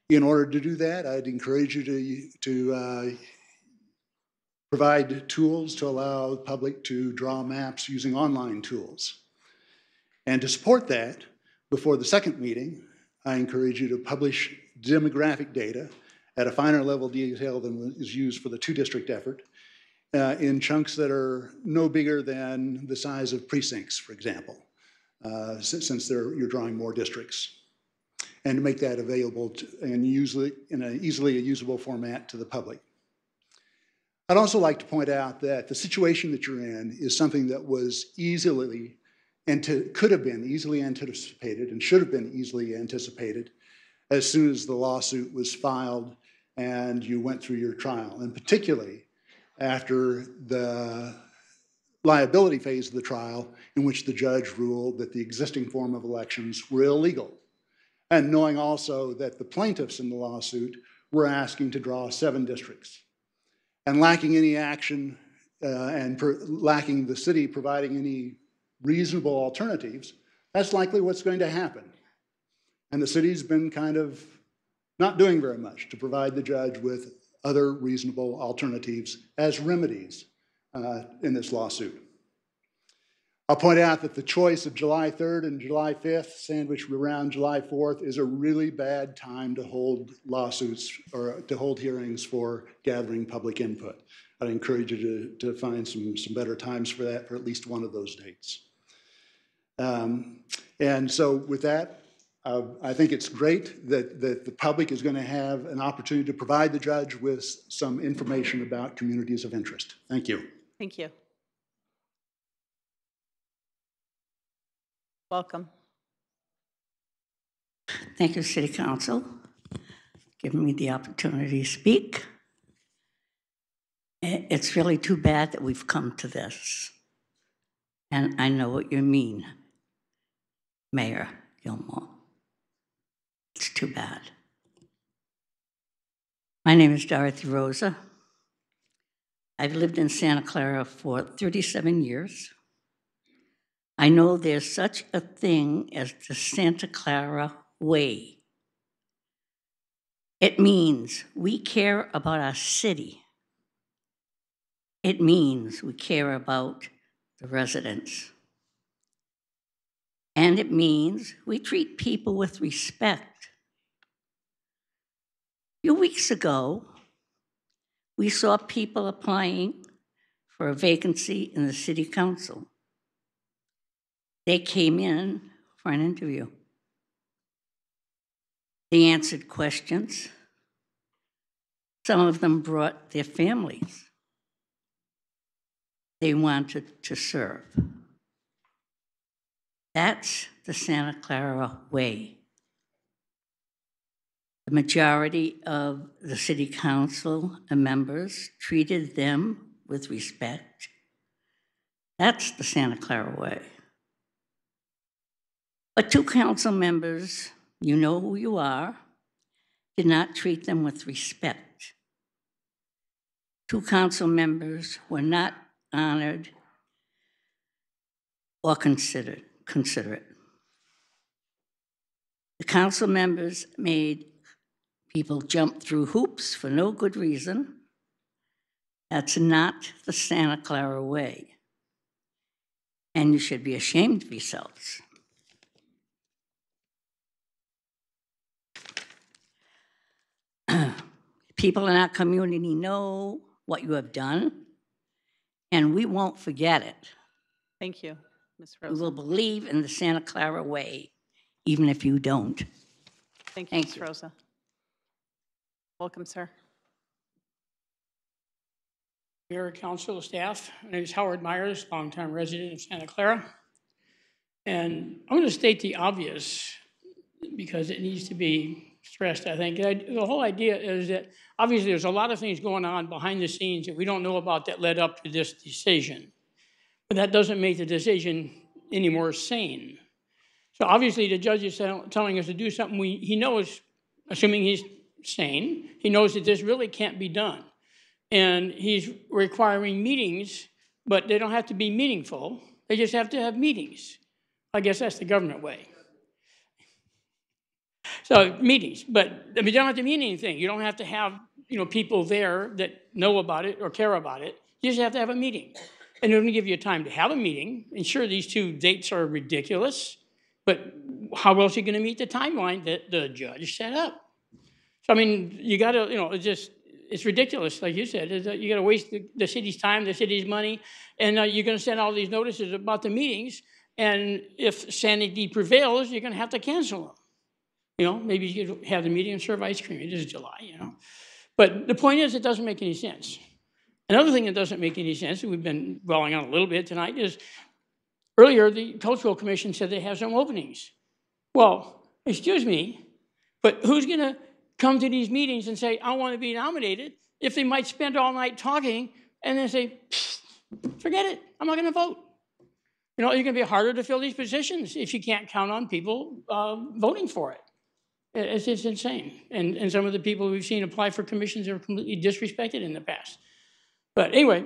In order to do that, I'd encourage you to provide tools to allow the public to draw maps using online tools. And to support that, before the second meeting, I encourage you to publish demographic data at a finer level detail than is used for the two-district effort in chunks that are no bigger than the size of precincts, for example, since you're drawing more districts, and to make that available and usually in an easily usable format to the public. I'd also like to point out that the situation that you're in is something that was could have been easily anticipated and should have been easily anticipated as soon as the lawsuit was filed and you went through your trial, and particularly after the liability phase of the trial in which the judge ruled that the existing form of elections were illegal, and knowing also that the plaintiffs in the lawsuit were asking to draw 7 districts. And lacking any action and lacking the city providing any reasonable alternatives, that's likely what's going to happen. And the city's been kind of not doing very much to provide the judge with other reasonable alternatives as remedies in this lawsuit. I'll point out that the choice of July 3rd and July 5th, sandwiched around July 4th, is a really bad time to hold lawsuits or to hold hearings for gathering public input. I'd encourage you to find some better times for that, for at least one of those dates. And so with that, I think it's great that the public is going to have an opportunity to provide the judge with some information about communities of interest. Thank you. Thank you. Welcome. Thank you, City Council, for giving me the opportunity to speak. It's really too bad that we've come to this. And I know what you mean, Mayor Gilmore. It's too bad. My name is Dorothy Rosa. I've lived in Santa Clara for 37 years. I know there's such a thing as the Santa Clara way. It means we care about our city. It means we care about the residents. And it means we treat people with respect. A few weeks ago, we saw people applying for a vacancy in the city council. They came in for an interview. They answered questions. Some of them brought their families. They wanted to serve. That's the Santa Clara way. The majority of the city council and members treated them with respect. That's the Santa Clara way. But 2 council members, you know who you are, did not treat them with respect. 2 council members were not honored or considerate. The council members made people jump through hoops for no good reason. That's not the Santa Clara way. And you should be ashamed of yourselves. People in our community know what you have done, and we won't forget it. Thank you, Ms. We Rosa. will believe in the Santa Clara way, even if you don't. Thank you, Ms. Rosa. Welcome, sir. Mayor, council, staff. My name is Howard Myers, longtime resident of Santa Clara. And I'm going to state the obvious because it needs to be stressed, I think. The whole idea is that obviously there's a lot of things going on behind the scenes that we don't know about that led up to this decision. But that doesn't make the decision any more sane. So obviously the judge is telling us to do something he knows, assuming he's sane, he knows that this really can't be done. And he's requiring meetings, but they don't have to be meaningful. They just have to have meetings. I guess that's the government way. So meetings, but I mean, they don't have to mean anything. You don't have to have people there that know about it or care about it. You just have to have a meeting. And they're going to give you time to have a meeting. And sure, these two dates are ridiculous, but how else are you going to meet the timeline that the judge set up? So, I mean, you got to, it's ridiculous, like you said. You got to waste the city's time, the city's money, and you're going to send all these notices about the meetings. And if sanity prevails, you're going to have to cancel them. Maybe you could have the meeting and serve ice cream. It is July, But the point is, it doesn't make any sense. Another thing that doesn't make any sense, and we've been dwelling on a little bit tonight, is earlier the Cultural Commission said they have some openings. Well, excuse me, but who's going to come to these meetings and say, I want to be nominated, if they might spend all night talking and then say, forget it, I'm not going to vote. It's going to be harder to fill these positions if you can't count on people voting for it. It's just insane. And some of the people we've seen apply for commissions are completely disrespected in the past. But anyway,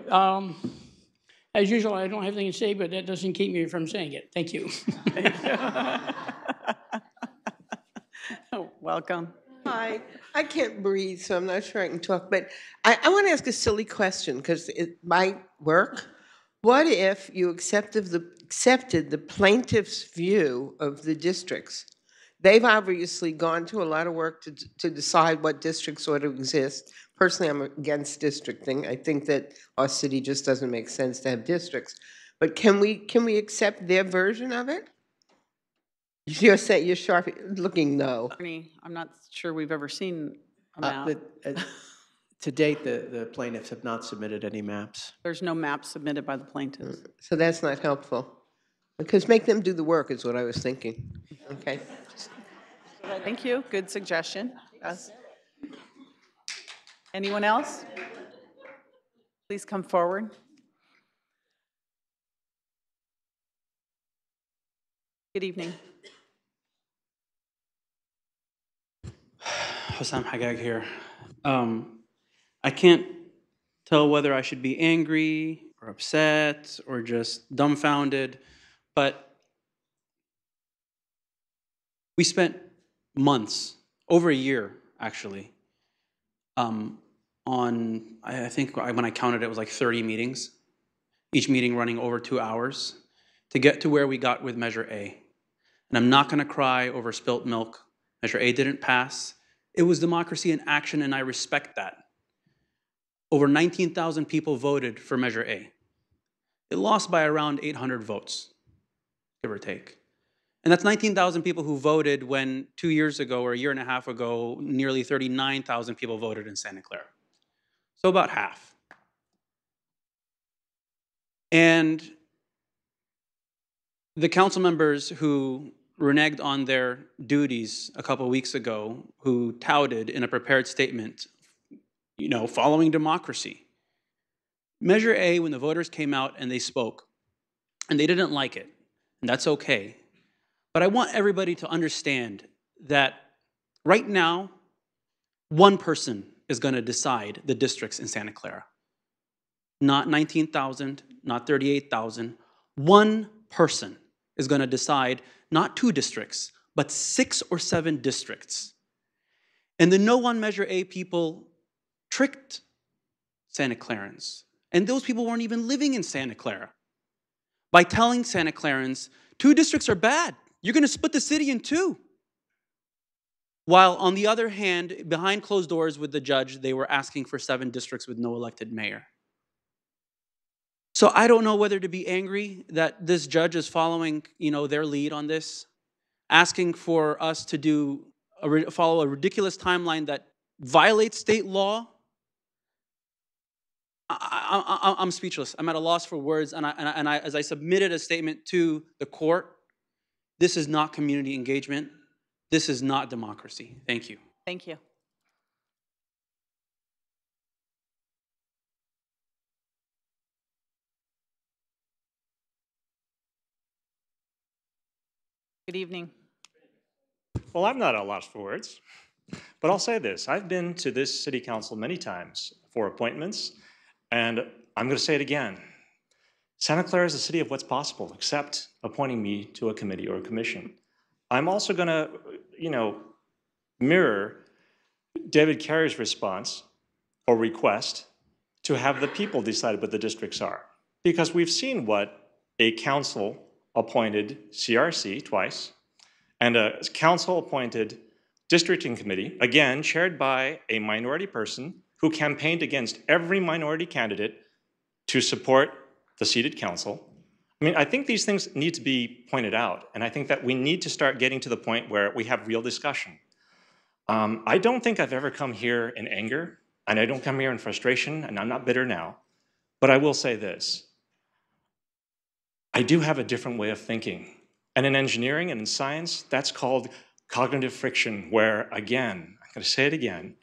as usual, I don't have anything to say, but that doesn't keep me from saying it. Thank you. Welcome. Hi, I can't breathe, so I'm not sure I can talk, but I want to ask a silly question because it might work. What if you accepted the plaintiff's view of the districts? They've obviously gone to a lot of work to decide what districts ought to exist. Personally, I'm against districting. I think that our city just doesn't make sense to have districts. But can we accept their version of it? You're saying you're sharp looking no. I'm not sure we've ever seen a map. To date, the plaintiffs have not submitted any maps. There's no map submitted by the plaintiffs. So that's not helpful. Because make them do the work is what I was thinking. Okay. Thank you. Good suggestion. Yes. Anyone else? Please come forward. Good evening. Hassam Hagag here. I can't tell whether I should be angry or upset or just dumbfounded, but we spent months, over a year actually, on, I think when I counted it was like 30 meetings, each meeting running over 2 hours to get to where we got with Measure A. And I'm not gonna cry over spilt milk. Measure A didn't pass. It was democracy in action, and I respect that. Over 19,000 people voted for Measure A. It lost by around 800 votes, give or take. And that's 19,000 people who voted when 2 years ago or a year and a half ago, nearly 39,000 people voted in Santa Clara. So about half. And the council members who reneged on their duties a couple weeks ago, who touted in a prepared statement, following democracy. Measure A, when the voters came out and they spoke, and they didn't like it, and that's okay. But I want everybody to understand that right now, one person is going to decide the districts in Santa Clara. Not 19,000, not 38,000. One person is going to decide not 2 districts, but 6 or 7 districts. And the no on Measure A people tricked Santa Clarans. And those people weren't even living in Santa Clara. By telling Santa Clarans, 2 districts are bad. You're going to split the city in 2. While on the other hand, behind closed doors with the judge, they were asking for 7 districts with no elected mayor. So I don't know whether to be angry that this judge is following, their lead on this, asking for us to follow a ridiculous timeline that violates state law. I'm speechless. I'm at a loss for words, and as I submitted a statement to the court, this is not community engagement. This is not democracy. Thank you. Thank you. Good evening. Well, I'm not at a loss for words, but I'll say this. I've been to this city council many times for appointments, and I'm going to say it again. Santa Clara is a city of what's possible, except appointing me to a committee or a commission. I'm also going to, mirror David Carey's response or request to have the people decide what the districts are. Because we've seen what a council-appointed CRC twice, and a council-appointed districting committee, again, chaired by a minority person who campaigned against every minority candidate to support the seated council. I mean, I think these things need to be pointed out, and I think that we need to start getting to the point where we have real discussion. I don't think I've ever come here in anger, and I don't come here in frustration, and I'm not bitter now, but I will say this. I do have a different way of thinking. And in engineering and in science, that's called cognitive friction, where, again, I'm going to say it again,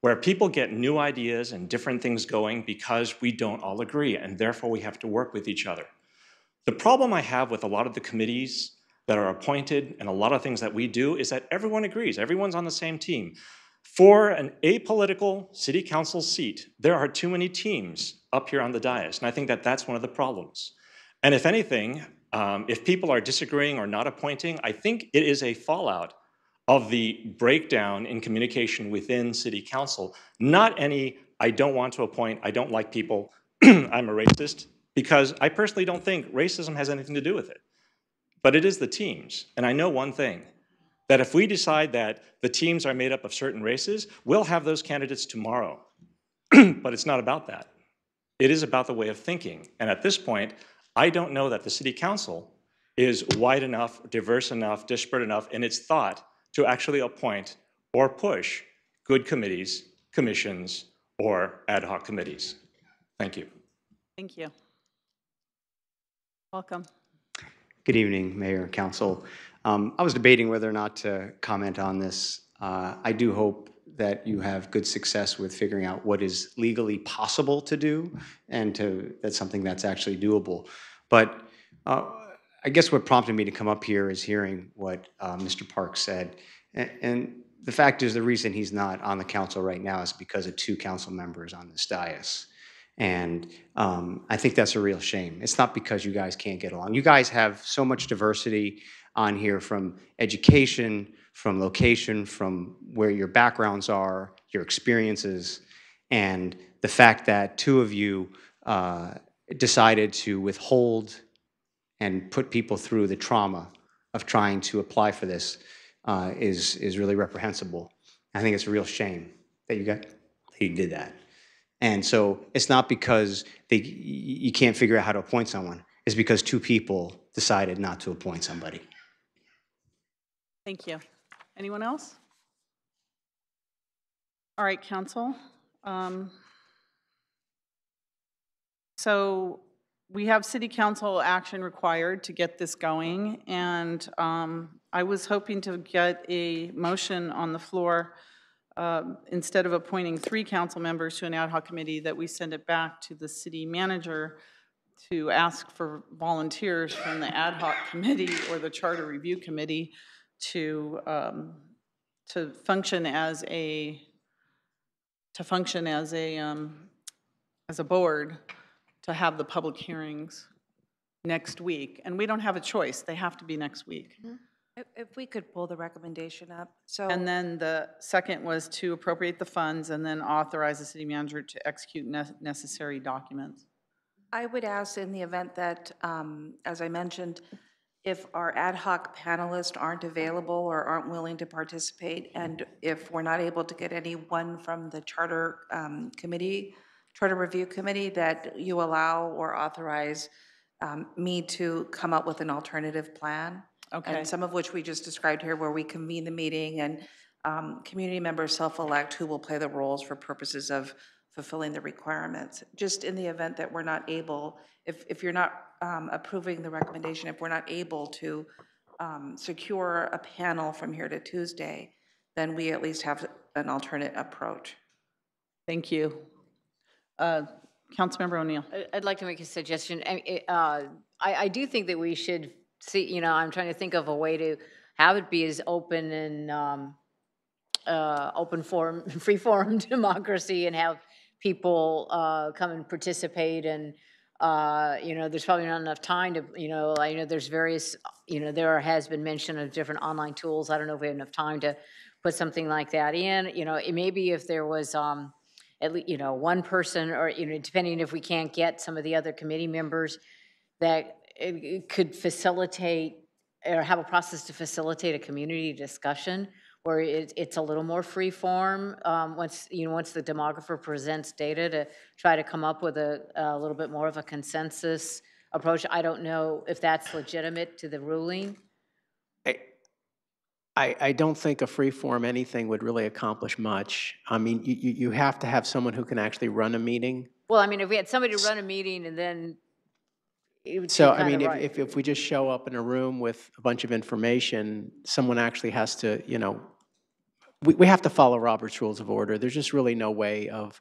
where people get new ideas and different things going because we don't all agree, and therefore we have to work with each other. The problem I have with a lot of the committees that are appointed and a lot of things that we do is that everyone agrees, everyone's on the same team. For an apolitical city council seat, there are too many teams up here on the dais, and I think that that's one of the problems. And if anything, if people are disagreeing or not appointing, I think it is a fallout of the breakdown in communication within city council. Not any, I don't want to appoint, I don't like people, I'm a racist, because I personally don't think racism has anything to do with it. But it is the teams. And I know one thing, that if we decide that the teams are made up of certain races, we'll have those candidates tomorrow. But it's not about that. It is about the way of thinking. And at this point, I don't know that the city council is wide enough, diverse enough, disparate enough in its thought to actually appoint or push good committees, commissions, or ad hoc committees. Thank you. Thank you. Welcome. Good evening, Mayor, Council. I was debating whether or not to comment on this. I do hope that you have good success with figuring out what is legally possible to do and that's something that's actually doable. But I guess what prompted me to come up here is hearing what Mr. Park said. And the fact is the reason he's not on the council right now is because of 2 council members on this dais. And I think that's a real shame. It's not because you guys can't get along. You guys have so much diversity on here from education, from location, from where your backgrounds are, your experiences, and the fact that 2 of you decided to withhold and put people through the trauma of trying to apply for this is really reprehensible. I think it's a real shame that you did that. And so it's not because you can't figure out how to appoint someone. It's because 2 people decided not to appoint somebody. Thank you. Anyone else? All right, Council. So we have City Council action required to get this going, and I was hoping to get a motion on the floor instead of appointing 3 council members to an ad hoc committee, that we send it back to the city manager to ask for volunteers from the ad hoc committee or the charter review committee to function as a board to have the public hearings next week. And we don't have a choice; they have to be next week. If we could pull the recommendation up, so. And then the second was to appropriate the funds and then authorize the city manager to execute necessary documents. I would ask in the event that, as I mentioned, if our ad hoc panelists aren't available or aren't willing to participate, and if we're not able to get anyone from the charter charter review committee, that you allow or authorize me to come up with an alternative plan. Okay. And some of which we just described here, where we convene the meeting and community members self-elect who will play the roles for purposes of fulfilling the requirements. Just in the event that we're not able, if you're not approving the recommendation, if we're not able to secure a panel from here to Tuesday, then we at least have an alternate approach. Thank you. Councilmember O'Neill. I'd like to make a suggestion. I do think that we should see, you know, I'm trying to think of a way to have it be as open and open forum, free forum democracy, and have people come and participate. And, you know, there's probably not enough time to, you know, I know there's various, you know, there has been mention of different online tools. I don't know if we have enough time to put something like that in. You know, maybe if there was, at least, you know, one person, or, you know, depending if we can't get some of the other committee members, that it could facilitate or have a process to facilitate a community discussion where it's a little more free form once, you know, once the demographer presents data, to try to come up with a little bit more of a consensus approach. I don't know if that's legitimate to the ruling. I don't think a free form anything would really accomplish much. I mean, you have to have someone who can actually run a meeting. Well, I mean, if we had somebody to run a meeting and then So, I mean, if we just show up in a room with a bunch of information, someone actually has to, you know, we have to follow Robert's Rules of Order. There's just really no way of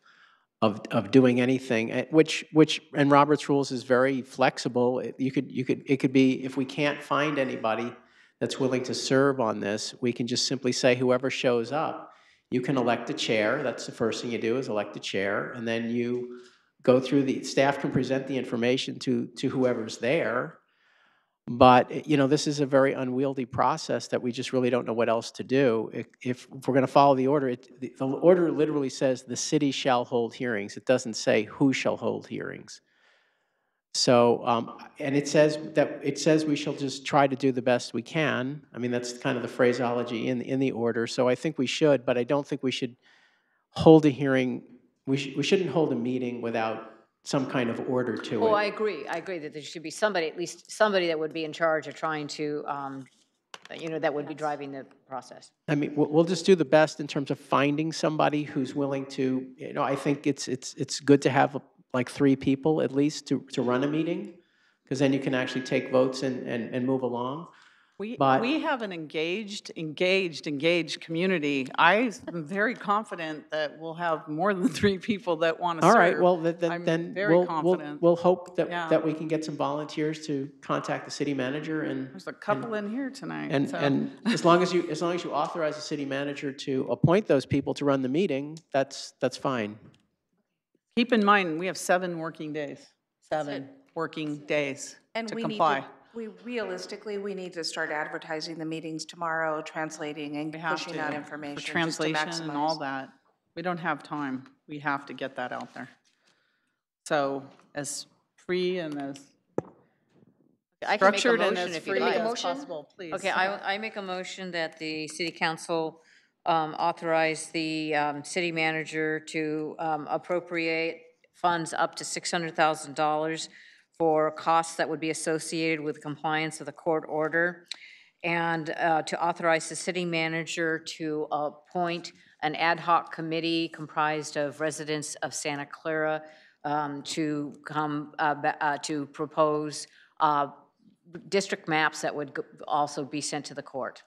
doing anything, and Robert's Rules is very flexible. It could be, if we can't find anybody that's willing to serve on this, we can just simply say whoever shows up, you can elect a chair. That's the first thing you do, is elect a chair, and then you go through the staff can present the information to whoever's there. But, you know, this is a very unwieldy process that we just really don't know what else to do. If we're going to follow the order, the order literally says the city shall hold hearings. It doesn't say who shall hold hearings. So, and it says we shall just try to do the best we can. I mean, that's kind of the phraseology in the order. So I think we should, but I don't think we should hold a hearing. We shouldn't hold a meeting without some kind of order to it. Oh, I agree. I agree that there should be somebody, at least somebody, that would be in charge of trying to, you know, that would be driving the process. I mean, we'll just do the best in terms of finding somebody who's willing to, you know, I think it's good to have like 3 people at least to run a meeting, because then you can actually take votes and move along. We have an engaged community. I'm very confident that we'll have more than 3 people that want to serve. All right, well, then very confident. we'll hope that we can get some volunteers to contact the city manager. And there's a couple in here tonight. And as long as you authorize the city manager to appoint those people to run the meeting, that's fine. Keep in mind, we have 7 working days. 7 working days And to we comply. Realistically, we need to start advertising the meetings tomorrow, translating and pushing out information. For translation and all that. We don't have time. We have to get that out there. So as free and as structured and as free as possible, please. Okay, I make a motion that the city council authorize the city manager to appropriate funds up to $600,000 for costs that would be associated with compliance of the court order, and to authorize the city manager to appoint an ad hoc committee comprised of residents of Santa Clara to come to propose district maps that would also be sent to the court.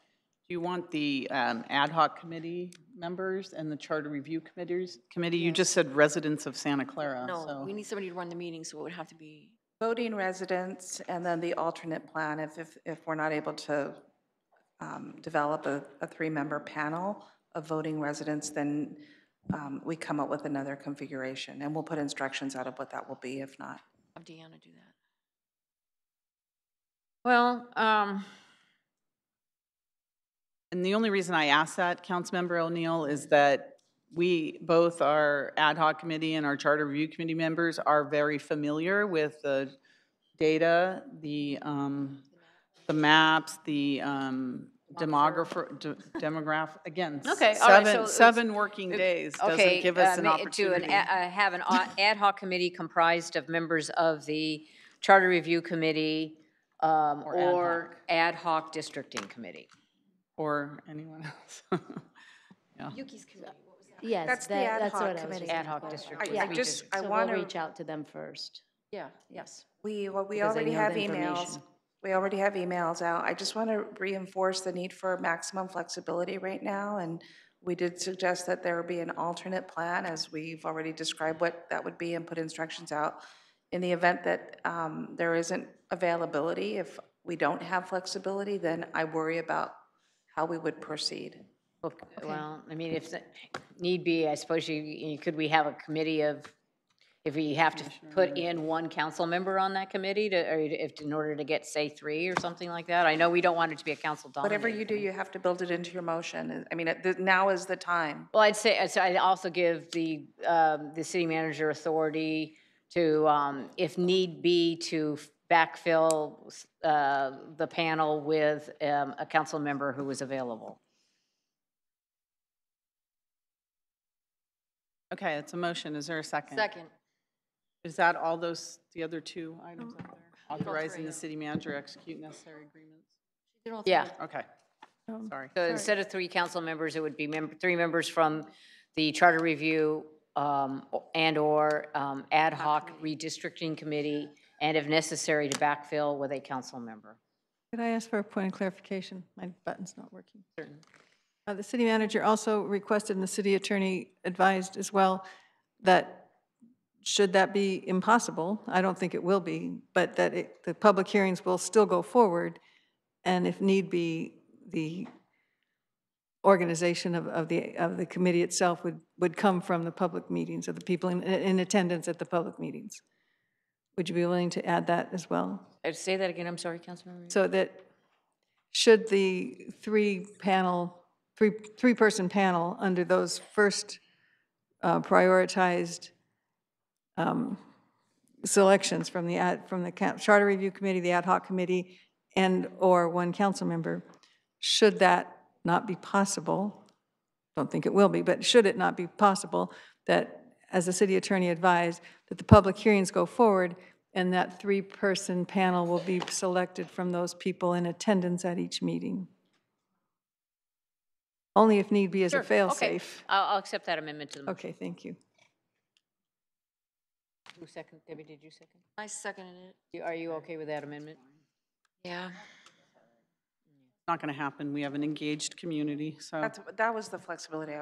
Do you want the ad hoc committee members and the charter review committee? Yes. You just said residents of Santa Clara. No, so. we need somebody to run the meeting, so it would have to be voting residents, and then the alternate plan if we're not able to develop a 3-member panel of voting residents, then we come up with another configuration, and we'll put instructions out of what that will be if not. Have Deanna do that. Well, And the only reason I asked that, Councilmember O'Neill, is that we, both our ad hoc committee and our charter review committee members are very familiar with the data, the maps, the demograph, again, Okay, all right, so seven working days doesn't give us an opportunity. Have an ad hoc committee comprised of members of the Charter Review Committee or ad hoc districting committee. Or anyone else. Yeah. Yuki's committee, what was that? Yes, That's the ad that's hoc what I was committee. just Ad hoc gonna district. clarify. I just, I So want we'll to. reach out to them first. Yeah, yes. We Because they already know have the emails. information. We already have emails out. I just want to reinforce the need for maximum flexibility right now. And we did suggest that there be an alternate plan, as we've already described what that would be and put instructions out. In the event that there isn't availability, if we don't have flexibility, then I worry about how we would proceed. Well, I mean, if need be, I suppose could we have a committee of, if we have to put in one council member on that committee to, or if in order to get, say, 3 or something like that? I know we don't want it to be a council dominated. Whatever you do, you have to build it into your motion. I mean, now is the time. Well, I'd also give the city manager authority to, if need be, to backfill the panel with a council member who was available. Okay, it's a motion. Is there a second? Second. Is that all those, the other 2 items up there? Authorizing the city manager to execute necessary agreements? Yeah. Okay. Sorry. So instead of 3 council members, it would be 3 members from the charter review and/or ad hoc redistricting committee, and if necessary, to backfill with a council member. Could I ask for a point of clarification? My button's not working. Certainly. The city manager also requested, and the city attorney advised as well, that should that be impossible, I don't think it will be, but that the public hearings will still go forward, and if need be, the organization of the committee itself would come from the public meetings, of the people in attendance at the public meetings. Would you be willing to add that as well? Say that again, I'm sorry, Councilmember. So that should the three-person panel under those first prioritized selections from the Charter Review Committee, the Ad Hoc Committee, and/or one council member, should that not be possible, don't think it will be, but should it not be possible, that, as the city attorney advised, that the public hearings go forward and that 3-person panel will be selected from those people in attendance at each meeting? Only if need be as a fail-safe. Okay. I'll accept that amendment to the motion. Okay, thank you. Who seconded? Debbie, did you second? I seconded it. Are you okay with that amendment? Yeah. Not going to happen. We have an engaged community, so. That was the flexibility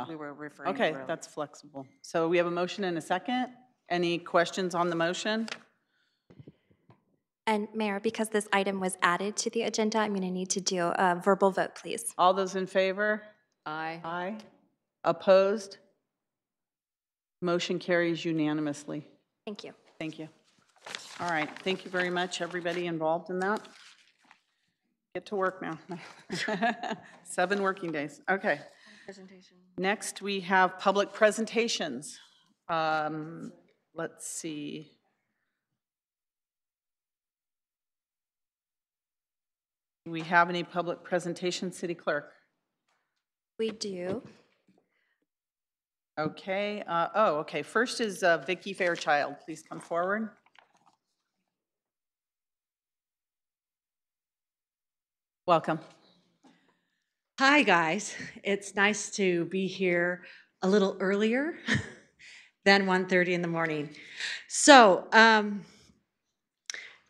we were referring to. Okay, earlier. that's flexible. So we have a motion and a second. Any questions on the motion? And Mayor, because this item was added to the agenda, I'm going to need to do a verbal vote, please. All those in favor? Aye. Aye. Opposed? Motion carries unanimously. Thank you. Thank you. All right, thank you very much, everybody involved in that. Get to work now. 7 working days. Okay. Presentation. Next, we have public presentations. Let's see. Do we have any public presentations, City Clerk? We do. Okay. Okay. First is Vicki Fairchild. Please come forward. Welcome. Hi, guys. It's nice to be here a little earlier than 1:30 in the morning. So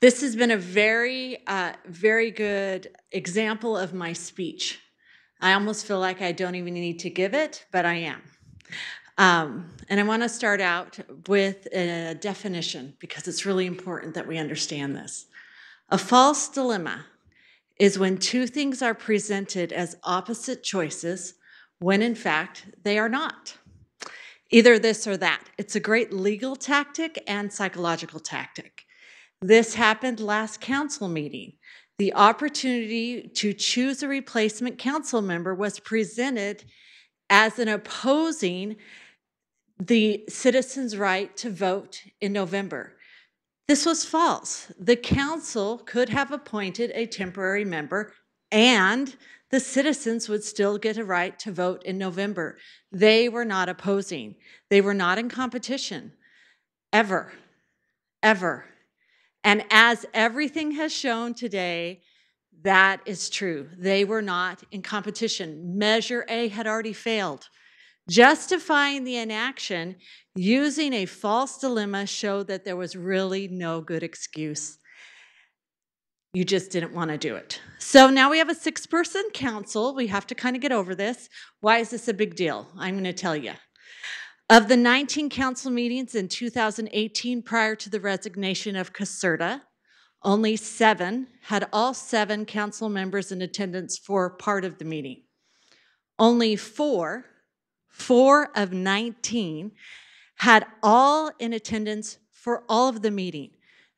this has been a very, very good example of my speech. I almost feel like I don't even need to give it, but I am. And I want to start out with a definition because it's really important that we understand this. A false dilemma is when 2 things are presented as opposite choices when in fact they are not. Either this or that. It's a great legal tactic and psychological tactic. This happened last council meeting. The opportunity to choose a replacement council member was presented as an opposing the citizens' right to vote in November. This was false. The council could have appointed a temporary member and the citizens would still get a right to vote in November. They were not opposing. They were not in competition, ever, ever. And as everything has shown today, that is true. They were not in competition. Measure A had already failed. Justifying the inaction using a false dilemma showed that there was really no good excuse. You just didn't want to do it. So now we have a 6-person council. We have to kind of get over this. Why is this a big deal? I'm going to tell you. Of the 19 council meetings in 2018 prior to the resignation of Caserta, only 7 had all 7 council members in attendance for part of the meeting. Only 4 of 19 had all in attendance for all of the meeting.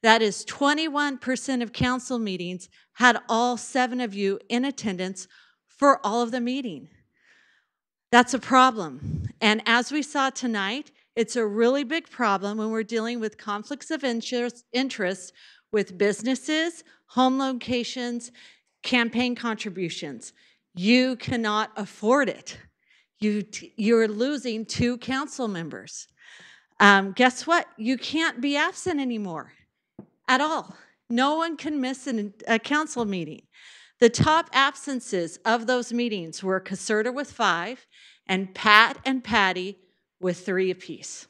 That is 21% of council meetings had all 7 of you in attendance for all of the meeting. That's a problem. And as we saw tonight, it's a really big problem when we're dealing with conflicts of interest with businesses, home locations, campaign contributions. You cannot afford it. You're losing 2 council members. Guess what? You can't be absent anymore at all. No one can miss a council meeting. The top absences of those meetings were Caserta with 5 and Pat and Patty with 3 apiece.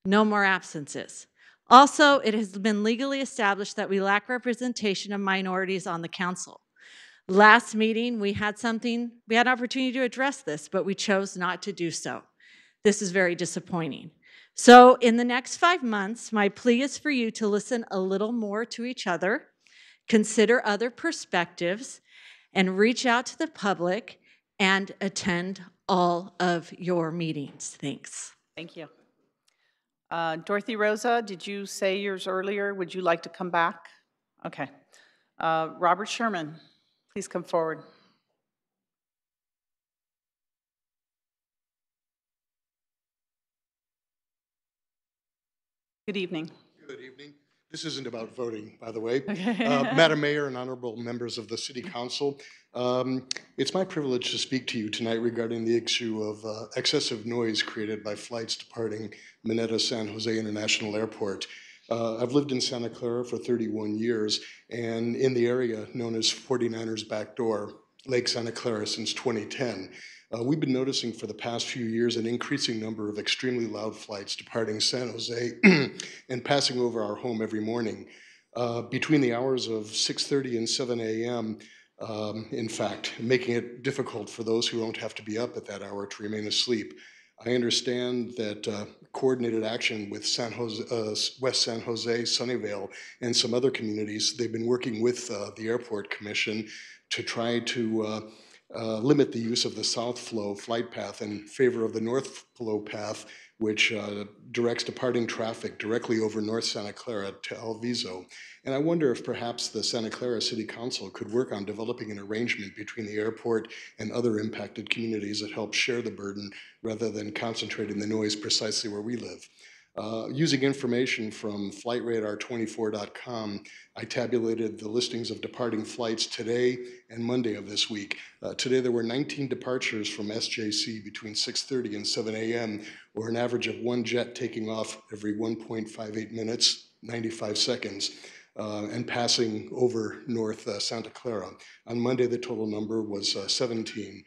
No more absences. Also, it has been legally established that we lack representation of minorities on the council. Last meeting, we had an opportunity to address this, but we chose not to do so. This is very disappointing. So in the next 5 months, my plea is for you to listen a little more to each other, consider other perspectives, and reach out to the public and attend all of your meetings. Thanks. Thank you. Dorothy Rosa, did you say yours earlier? Would you like to come back? Okay. Robert Sherman, please come forward. Good evening. Good evening. This isn't about voting, by the way. Madam Mayor and honorable members of the City Council, it's my privilege to speak to you tonight regarding the issue of excessive noise created by flights departing Mineta San Jose International Airport. I've lived in Santa Clara for 31 years and in the area known as 49ers Backdoor, Lake Santa Clara since 2010. We've been noticing for the past few years an increasing number of extremely loud flights departing San Jose and passing over our home every morning. Between the hours of 6:30 and 7 a.m., in fact, making it difficult for those who don't have to be up at that hour to remain asleep. I understand that coordinated action with West San Jose, Sunnyvale, and some other communities, they've been working with the Airport Commission to try to limit the use of the south flow flight path in favor of the north flow path, which directs departing traffic directly over North Santa Clara to El Viso. And I wonder if perhaps the Santa Clara City Council could work on developing an arrangement between the airport and other impacted communities that help share the burden rather than concentrating the noise precisely where we live. Using information from flightradar24.com, I tabulated the listings of departing flights today and Monday of this week. Today there were 19 departures from SJC between 6:30 and 7 a.m., or an average of 1 jet taking off every 1.58 minutes, 95 seconds, and passing over North Santa Clara. On Monday, the total number was 17.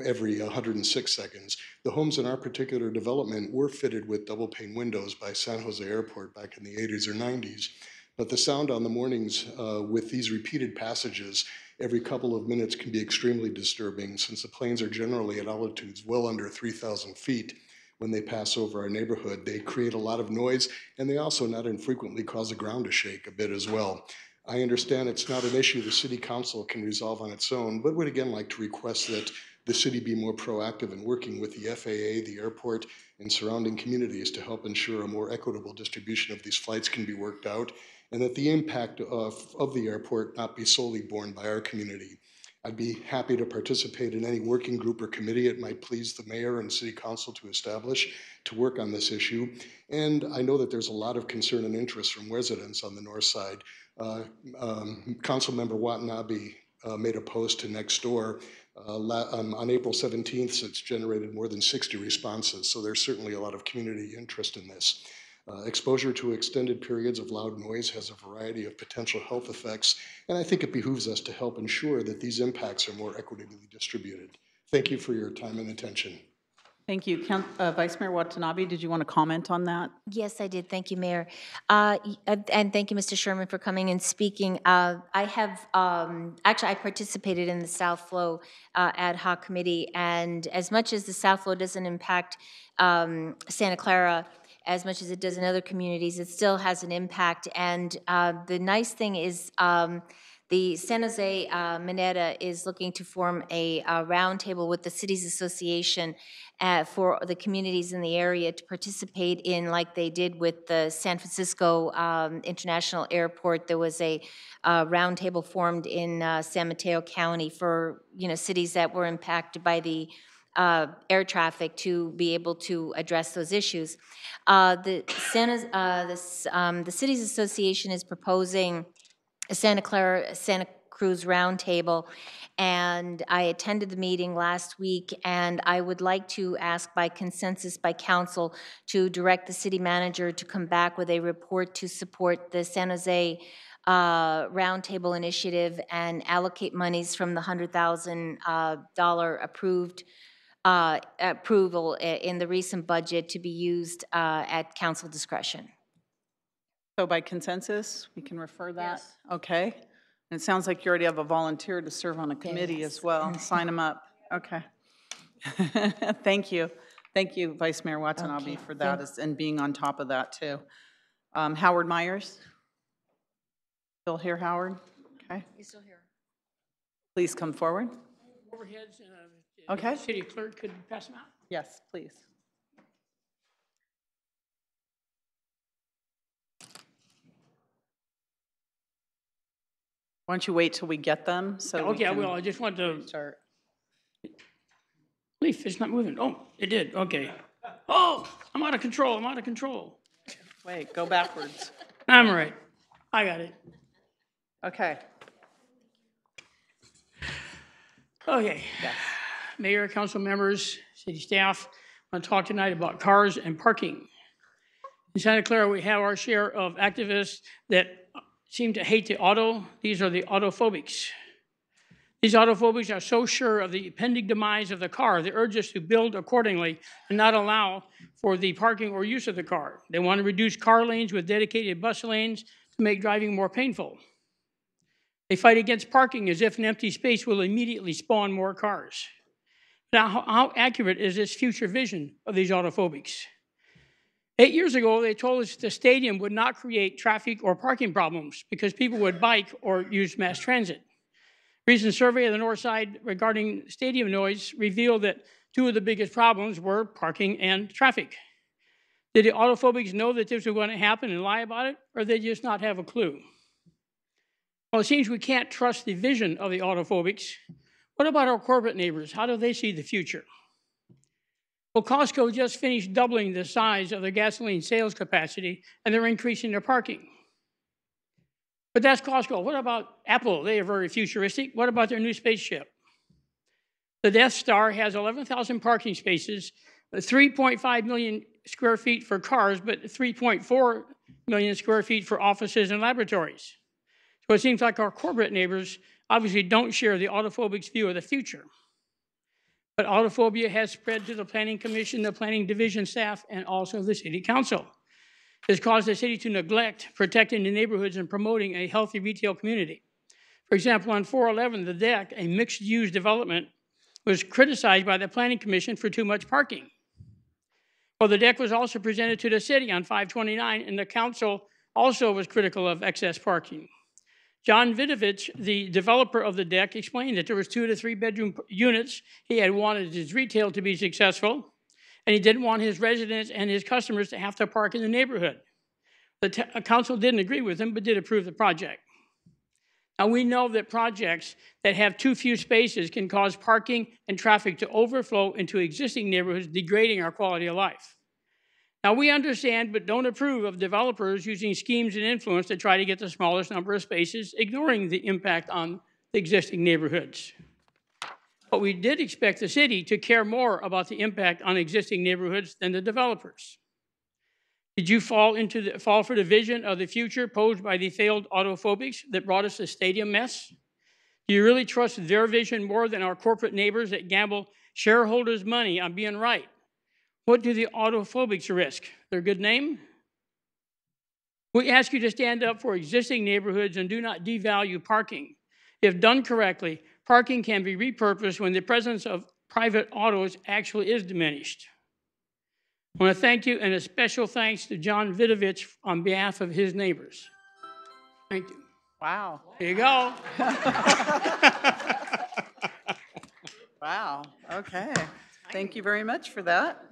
Every 106 seconds. The homes in our particular development were fitted with double pane windows by San Jose Airport back in the 80s or 90s. But the sound on the mornings with these repeated passages every couple of minutes can be extremely disturbing, since the planes are generally at altitudes well under 3,000 feet. When they pass over our neighborhood, they create a lot of noise, and they also not infrequently cause the ground to shake a bit as well. I understand it's not an issue the City Council can resolve on its own, but would again like to request that the city be more proactive in working with the FAA, the airport, and surrounding communities to help ensure a more equitable distribution of these flights can be worked out, and that the impact of the airport not be solely borne by our community. I'd be happy to participate in any working group or committee it might please the mayor and city council to establish to work on this issue. And I know that there's a lot of concern and interest from residents on the north side. Councilmember Watanabe made a post to Nextdoor on April 17th. It's generated more than 60 responses, so there's certainly a lot of community interest in this. Exposure to extended periods of loud noise has a variety of potential health effects, and I think it behooves us to help ensure that these impacts are more equitably distributed. Thank you for your time and attention. Thank you. Vice Mayor Watanabe, did you want to comment on that? Yes, I did. Thank you, Mayor. And thank you, Mr. Sherman, for coming and speaking. I have, actually, I participated in the South Flow ad hoc committee, and as much as the South Flow doesn't impact Santa Clara as much as it does in other communities, it still has an impact. And the nice thing is the San Jose Mineta is looking to form a roundtable with the Cities Association for the communities in the area to participate in, like they did with the San Francisco International Airport. There was a roundtable formed in San Mateo County for cities that were impacted by the air traffic to be able to address those issues. The Cities Association is proposing a Santa Cruz roundtable, and I attended the meeting last week, and I would like to ask by consensus by council to direct the city manager to come back with a report to support the San Jose roundtable initiative and allocate monies from the $100,000 approval in the recent budget to be used at council discretion. So by consensus, we can refer that? Yes. Okay. And it sounds like you already have a volunteer to serve on a committee Yes. as well. Sign them up. Okay. Thank you. Thank you, Vice Mayor Watanabe, for that and being on top of that too. Howard Myers? Still here, Howard? Okay. He's still here. Please come forward. Overheads, Okay. the city clerk could pass them out. Yes, please. Why don't you wait till we get them? So Yeah, okay, I will. I just want to start. Leaf, it's not moving. Oh, it did. Okay. Oh, I'm out of control. I'm out of control. Wait, go backwards. I'm all right. I got it. Okay. Okay. Yes. Mayor, council members, city staff, I want to talk tonight about cars and parking. In Santa Clara, we have our share of activists that seem to hate the auto. These are the autophobics. These autophobics are so sure of the impending demise of the car, they urge us to build accordingly and not allow for the parking or use of the car. They want to reduce car lanes with dedicated bus lanes to make driving more painful. They fight against parking as if an empty space will immediately spawn more cars. Now, how accurate is this future vision of these autophobics? 8 years ago, they told us the stadium would not create traffic or parking problems because people would bike or use mass transit. Recent survey of the north side regarding stadium noise revealed that two of the biggest problems were parking and traffic. Did the autophobics know that this was going to happen and lie about it, or did they just not have a clue? Well, it seems we can't trust the vision of the autophobics. What about our corporate neighbors? How do they see the future? Well, Costco just finished doubling the size of their gasoline sales capacity, and they're increasing their parking. But that's Costco. What about Apple? They are very futuristic. What about their new spaceship? The Death Star has 11,000 parking spaces, 3.5 million square feet for cars, but 3.4 million square feet for offices and laboratories. So it seems like our corporate neighbors obviously don't share the autophobics' view of the future. But autophobia has spread to the Planning Commission, the Planning Division staff, and also the City Council. Has caused the city to neglect protecting the neighborhoods and promoting a healthy retail community. For example, on 411, the deck, a mixed-use development, was criticized by the Planning Commission for too much parking. Well, the deck was also presented to the city on 529, and the council also was critical of excess parking. John Vidovich, the developer of the deck, explained that there was 2 to 3 bedroom units. He had wanted his retail to be successful, and he didn't want his residents and his customers to have to park in the neighborhood. The council didn't agree with him, but did approve the project. Now, we know that projects that have too few spaces can cause parking and traffic to overflow into existing neighborhoods, degrading our quality of life. Now, we understand but don't approve of developers using schemes and influence to try to get the smallest number of spaces, ignoring the impact on the existing neighborhoods. But we did expect the city to care more about the impact on existing neighborhoods than the developers. Did you fall for the vision of the future posed by the failed autophobics that brought us the stadium mess? Do you really trust their vision more than our corporate neighbors that gamble shareholders' money on being right? What do the autophobics risk? Their good name? We ask you to stand up for existing neighborhoods and do not devalue parking. If done correctly, parking can be repurposed when the presence of private autos actually is diminished. I want to thank you, and a special thanks to John Vidovich on behalf of his neighbors. Thank you. Wow. There you go. Wow, okay. Thank you very much for that.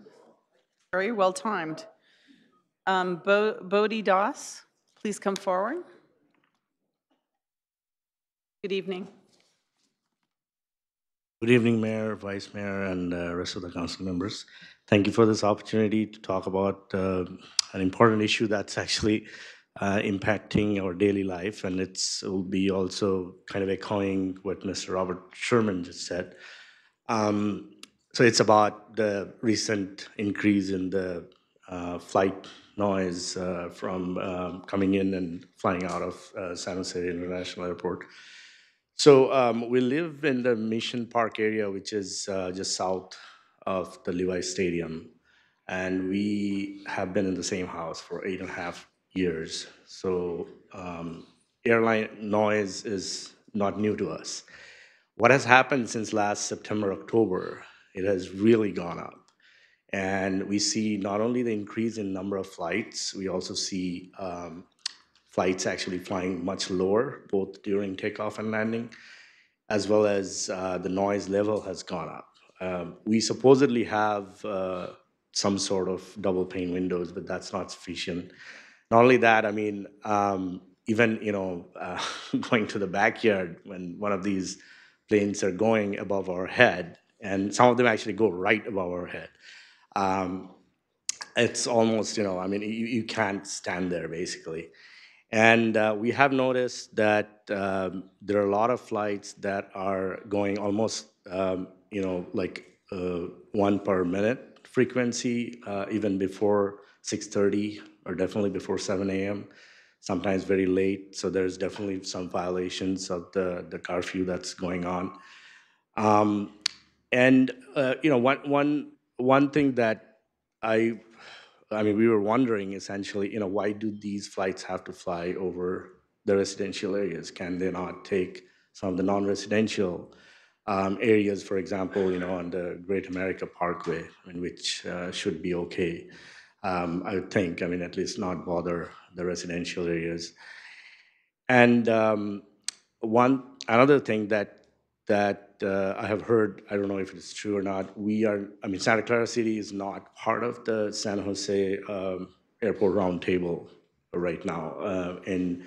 Very well timed. Bodie Doss, please come forward. Good evening. Good evening, Mayor, Vice Mayor, and rest of the council members. Thank you for this opportunity to talk about an important issue that's actually impacting our daily life, and it will be also kind of echoing what Mr. Robert Sherman just said. So it's about the recent increase in the flight noise from coming in and flying out of San Jose International Airport. So we live in the Mission Park area, which is just south of the Levi Stadium. And we have been in the same house for 8.5 years. So airline noise is not new to us. What has happened since last September, October, it has really gone up. And we see not only the increase in number of flights, we also see flights actually flying much lower, both during takeoff and landing, as well as the noise level has gone up. We supposedly have some sort of double pane windows, but that's not sufficient. Not only that, I mean, even going to the backyard when one of these planes are going above our head, and some of them actually go right above our head. It's almost, I mean, you can't stand there basically. And we have noticed that there are a lot of flights that are going almost, like 1 per minute frequency, even before 6:30 or definitely before 7 a.m., sometimes very late. So there's definitely some violations of the curfew that's going on. One thing that I mean, we were wondering essentially, why do these flights have to fly over the residential areas? Can they not take some of the non-residential areas, for example, on the Great America Parkway, which should be okay? I would think, I mean, at least not bother the residential areas. And another thing that I have heard, I don't know if it's true or not, Santa Clara City is not part of the San Jose Airport Roundtable right now. And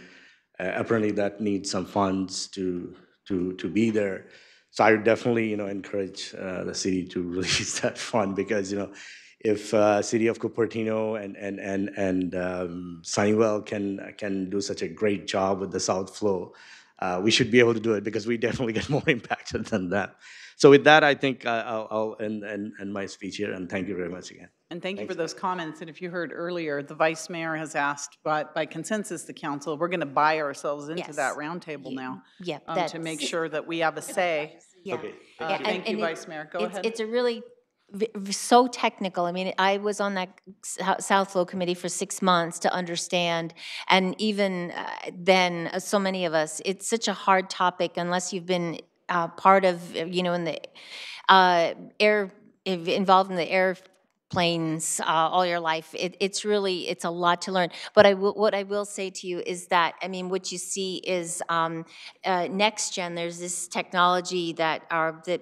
apparently that needs some funds to be there. So I would definitely, encourage the city to release that fund because, if City of Cupertino and Sunnywell can do such a great job with the South Flow, we should be able to do it because we definitely get more impacted than that. So with that, I think I'll end my speech here, and thank you very much again. And thank you for those comments. And if you heard earlier, the Vice Mayor has asked, but by consensus, the council, we're going to buy ourselves into that roundtable now to make sure that we have a say. Yeah. Okay. Thank you, Vice Mayor. Go ahead. It's a really so technical. I mean, I was on that South Flow committee for 6 months to understand, and even then, so many of us, it's such a hard topic unless you've been part of, in the involved in the planes all your life. It's really, it's a lot to learn. But what I will say to you is that, I mean, what you see is next gen, there's this technology that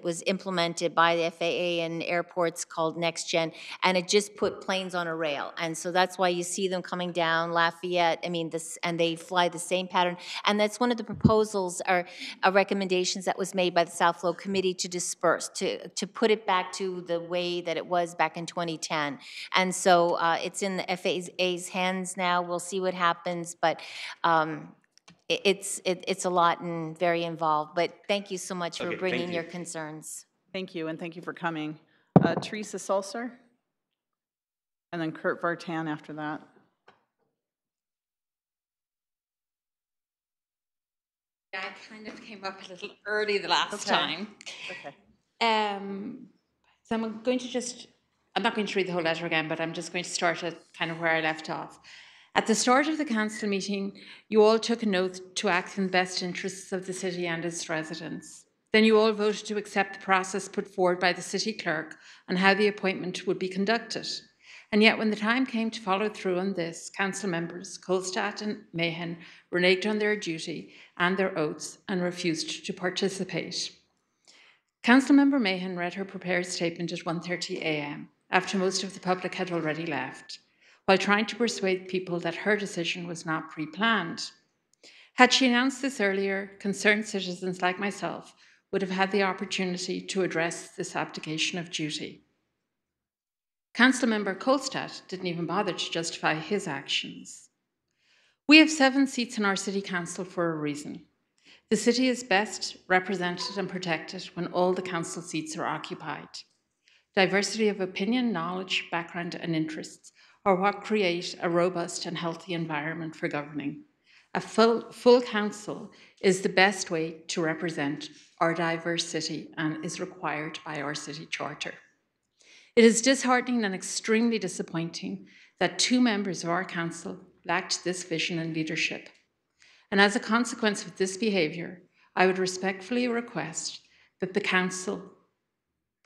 was implemented by the FAA and airports called next gen, and it just put planes on a rail. And so that's why you see them coming down Lafayette, I mean, and they fly the same pattern. And that's one of the proposals or recommendations that was made by the South Flow Committee to disperse, to put it back to the way that it was back in 2010. And so it's in the FAA's hands now. We'll see what happens, but it's a lot and very involved. But thank you so much for bringing your concerns. Thank you, and thank you for coming. Teresa Sulser, and then Kurt Vartan after that. I kind of came up a little early the last time. Okay. So I'm going to I'm not going to read the whole letter again, but I'm just going to start at kind of where I left off. At the start of the council meeting, you all took an oath to act in the best interests of the city and its residents. Then you all voted to accept the process put forward by the city clerk on how the appointment would be conducted. And yet when the time came to follow through on this, council members Kolstad and Mahan reneged on their duty and their oaths and refused to participate. Councilmember Mahan read her prepared statement at 1:30 a.m. after most of the public had already left, while trying to persuade people that her decision was not pre-planned. Had she announced this earlier, concerned citizens like myself would have had the opportunity to address this abdication of duty. Councilmember Kolstad didn't even bother to justify his actions. We have 7 seats in our city council for a reason. The city is best represented and protected when all the council seats are occupied. Diversity of opinion, knowledge, background, and interests are what create a robust and healthy environment for governing. A full council is the best way to represent our diverse city and is required by our city charter. It is disheartening and extremely disappointing that 2 members of our council lacked this vision and leadership. And as a consequence of this behaviour, I would respectfully request that the council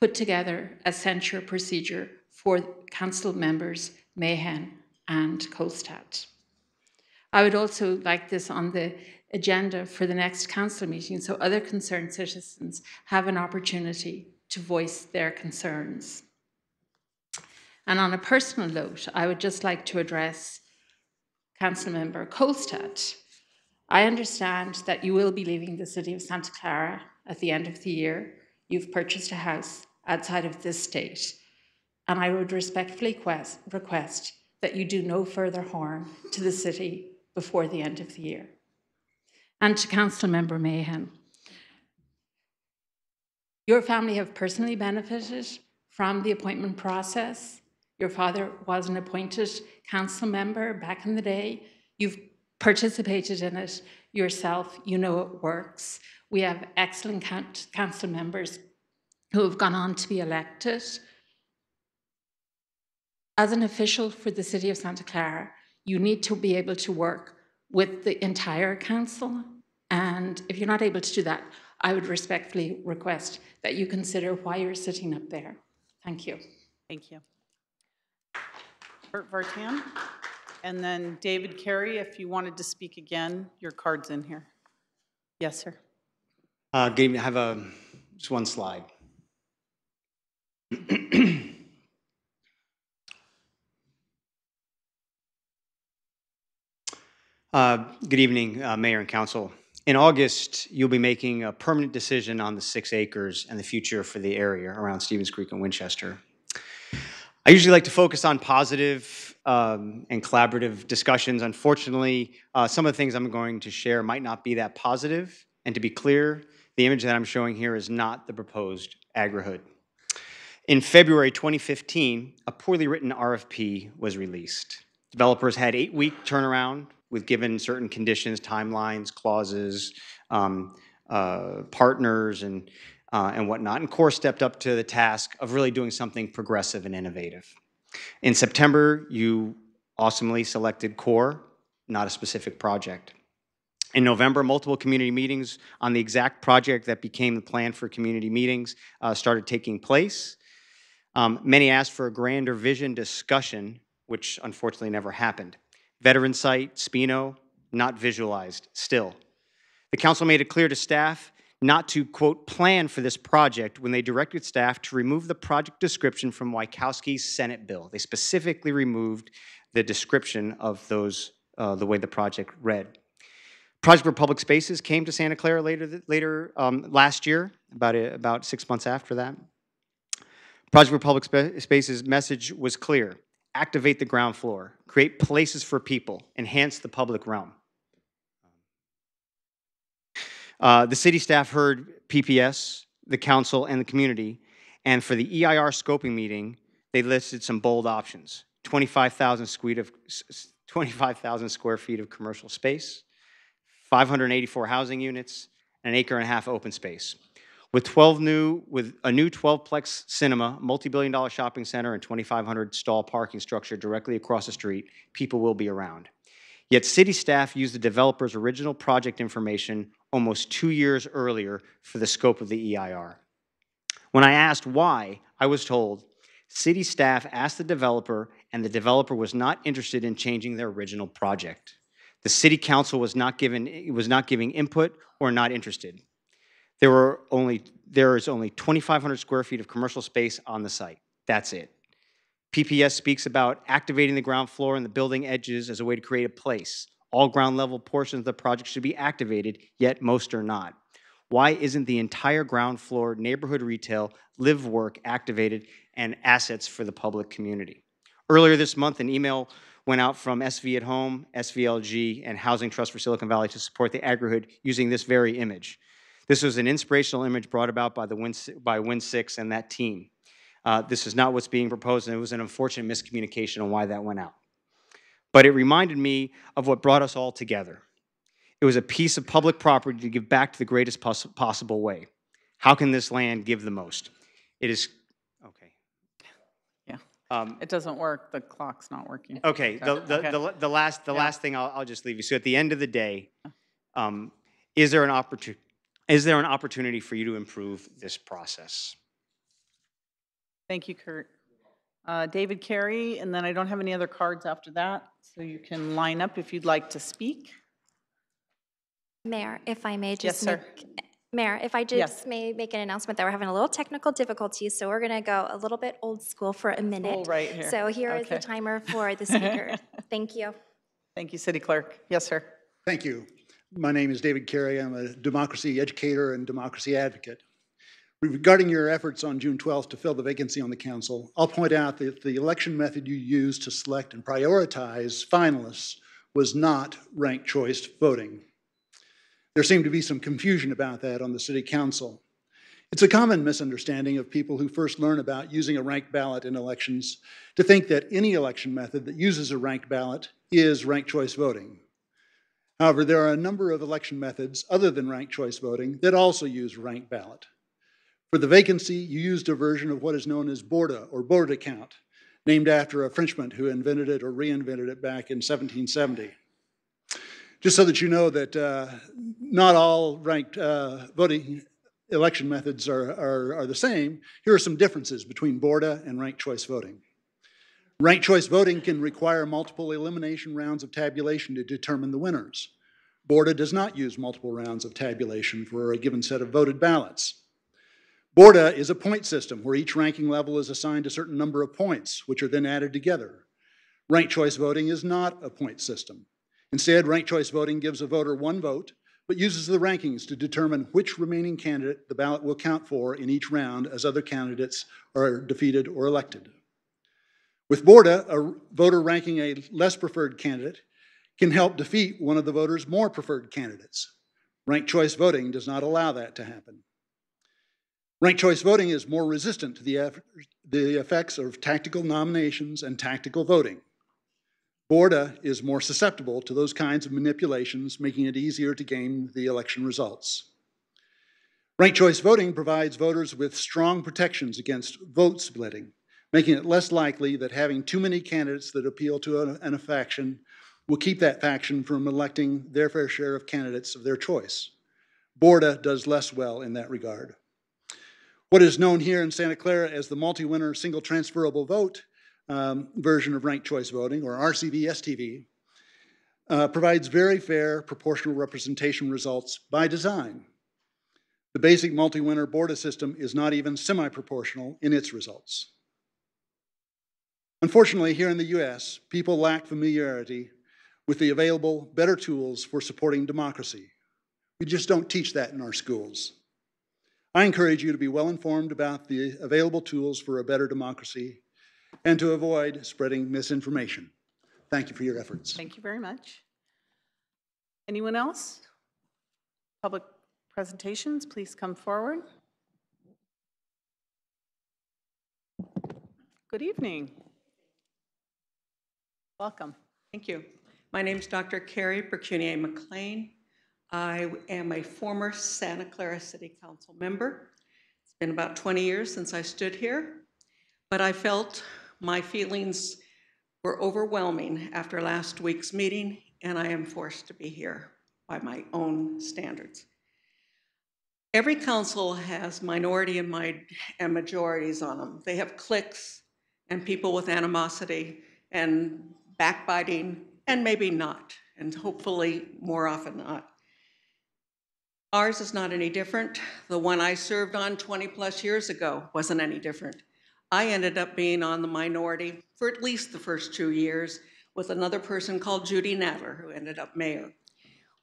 put together a censure procedure for council members Mahan and Kolstad. I would also like this on the agenda for the next council meeting so other concerned citizens have an opportunity to voice their concerns. And on a personal note, I would just like to address Councilmember Kolstad. I understand that you will be leaving the city of Santa Clara at the end of the year. You've purchased a house outside of this state, and I would respectfully request that you do no further harm to the city before the end of the year. And to Councilmember Mahan, your family have personally benefited from the appointment process. Your father was an appointed council member back in the day. You've participated in it yourself. You know it works. We have excellent council members who have gone on to be elected. As an official for the city of Santa Clara, you need to be able to work with the entire council. And if you're not able to do that, I would respectfully request that you consider why you're sitting up there. Thank you. Thank you. Kurt Vartan, and then David Carey, if you wanted to speak again, your card's in here. Yes, sir. Good evening. I have just one slide. Good evening, Mayor and Council. In August, you'll be making a permanent decision on the 6 acres and the future for the area around Stevens Creek and Winchester. I usually like to focus on positive and collaborative discussions. Unfortunately, some of the things I'm going to share might not be that positive. And to be clear, the image that I'm showing here is not the proposed agri-hood. In February 2015, a poorly written RFP was released. Developers had 8-week turnaround with given certain conditions, timelines, clauses, partners, and whatnot. And CORE stepped up to the task of really doing something progressive and innovative. In September, you awesomely selected CORE, not a specific project. In November, multiple community meetings on the exact project that became the plan for community meetings started taking place. Many asked for a grander vision discussion, which unfortunately never happened. Veteran site, Spino, not visualized still. The council made it clear to staff not to, quote, plan for this project when they directed staff to remove the project description from Wykowski's Senate bill. They specifically removed the description of those, the way the project read. Project for Public Spaces came to Santa Clara later last year, about 6 months after that. Project for Public Spaces' message was clear. Activate the ground floor, create places for people, enhance the public realm. The city staff heard PPS, the council, and the community, and for the EIR scoping meeting, they listed some bold options. 25,000 square feet of commercial space, 584 housing units, and an 1.5 acre open space. With a new 12-plex cinema, multi-billion-dollar shopping center, and 2,500 stall parking structure directly across the street, people will be around. Yet city staff used the developer's original project information almost 2 years earlier for the scope of the EIR. When I asked why, I was told city staff asked the developer, and the developer was not interested in changing their original project. The city council was not giving input or not interested. There is only 2,500 square feet of commercial space on the site. That's it. PPS speaks about activating the ground floor and the building edges as a way to create a place. All ground level portions of the project should be activated, yet most are not. Why isn't the entire ground floor, neighborhood retail, live work activated and assets for the public community? Earlier this month, an email went out from SV at Home, SVLG, and Housing Trust for Silicon Valley to support the agri-hood using this very image. This was an inspirational image brought about by Win6 and that team. This is not what's being proposed, and it was an unfortunate miscommunication on why that went out. But it reminded me of what brought us all together. It was a piece of public property to give back to the greatest possible way. How can this land give the most? It is, okay. Yeah, it doesn't work, the clock's not working. Okay, the last thing I'll just leave you. So at the end of the day, is there an opportunity for you to improve this process? Thank you, Kurt. David Carey, and then I don't have any other cards after that, so you can line up if you'd like to speak. Mayor, if I may just Yes, sir. Mayor, if I just may make an announcement that we're having a little technical difficulties, so we're going to go a little bit old school for a minute. Right here. So here is the timer for the speaker. Thank you. Thank you, City Clerk. Yes, sir. Thank you. My name is David Carey. I'm a democracy educator and democracy advocate. Regarding your efforts on June 12th to fill the vacancy on the council, I'll point out that the election method you used to select and prioritize finalists was not ranked choice voting. There seemed to be some confusion about that on the city council. It's a common misunderstanding of people who first learn about using a ranked ballot in elections to think that any election method that uses a ranked ballot is ranked choice voting. However, there are a number of election methods other than ranked choice voting that also use ranked ballot. For the vacancy, you used a version of what is known as Borda, or board account, named after a Frenchman who invented it or reinvented it back in 1770. Just so that you know that not all ranked voting election methods are the same, here are some differences between Borda and ranked choice voting. Ranked choice voting can require multiple elimination rounds of tabulation to determine the winners. Borda does not use multiple rounds of tabulation for a given set of voted ballots. Borda is a point system where each ranking level is assigned a certain number of points, which are then added together. Ranked choice voting is not a point system. Instead, ranked choice voting gives a voter one vote, but uses the rankings to determine which remaining candidate the ballot will count for in each round as other candidates are defeated or elected. With Borda, a voter ranking a less preferred candidate can help defeat one of the voter's more preferred candidates. Ranked choice voting does not allow that to happen. Ranked choice voting is more resistant to the effects of tactical nominations and tactical voting. Borda is more susceptible to those kinds of manipulations, making it easier to game the election results. Ranked choice voting provides voters with strong protections against vote splitting, making it less likely that having too many candidates that appeal to a faction will keep that faction from electing their fair share of candidates of their choice. Borda does less well in that regard. What is known here in Santa Clara as the multi-winner single transferable vote version of ranked choice voting, or RCV-STV, provides very fair proportional representation results by design. The basic multi-winner Borda system is not even semi-proportional in its results. Unfortunately, here in the US, people lack familiarity with the available better tools for supporting democracy. We just don't teach that in our schools. I encourage you to be well informed about the available tools for a better democracy and to avoid spreading misinformation. Thank you for your efforts. Thank you very much. Anyone else? Public presentations, please come forward. Good evening. Welcome. Thank you. My name is Dr. Carrie Bercunier McLean. I am a former Santa Clara City Council member. It's been about 20 years since I stood here, but I felt my feelings were overwhelming after last week's meeting, and I am forced to be here by my own standards. Every council has minority and majorities on them. They have cliques and people with animosity and backbiting, and maybe not, and hopefully more often not. Ours is not any different. The one I served on 20 plus years ago wasn't any different. I ended up being on the minority for at least the first 2 years with another person called Judy Nadler, who ended up mayor.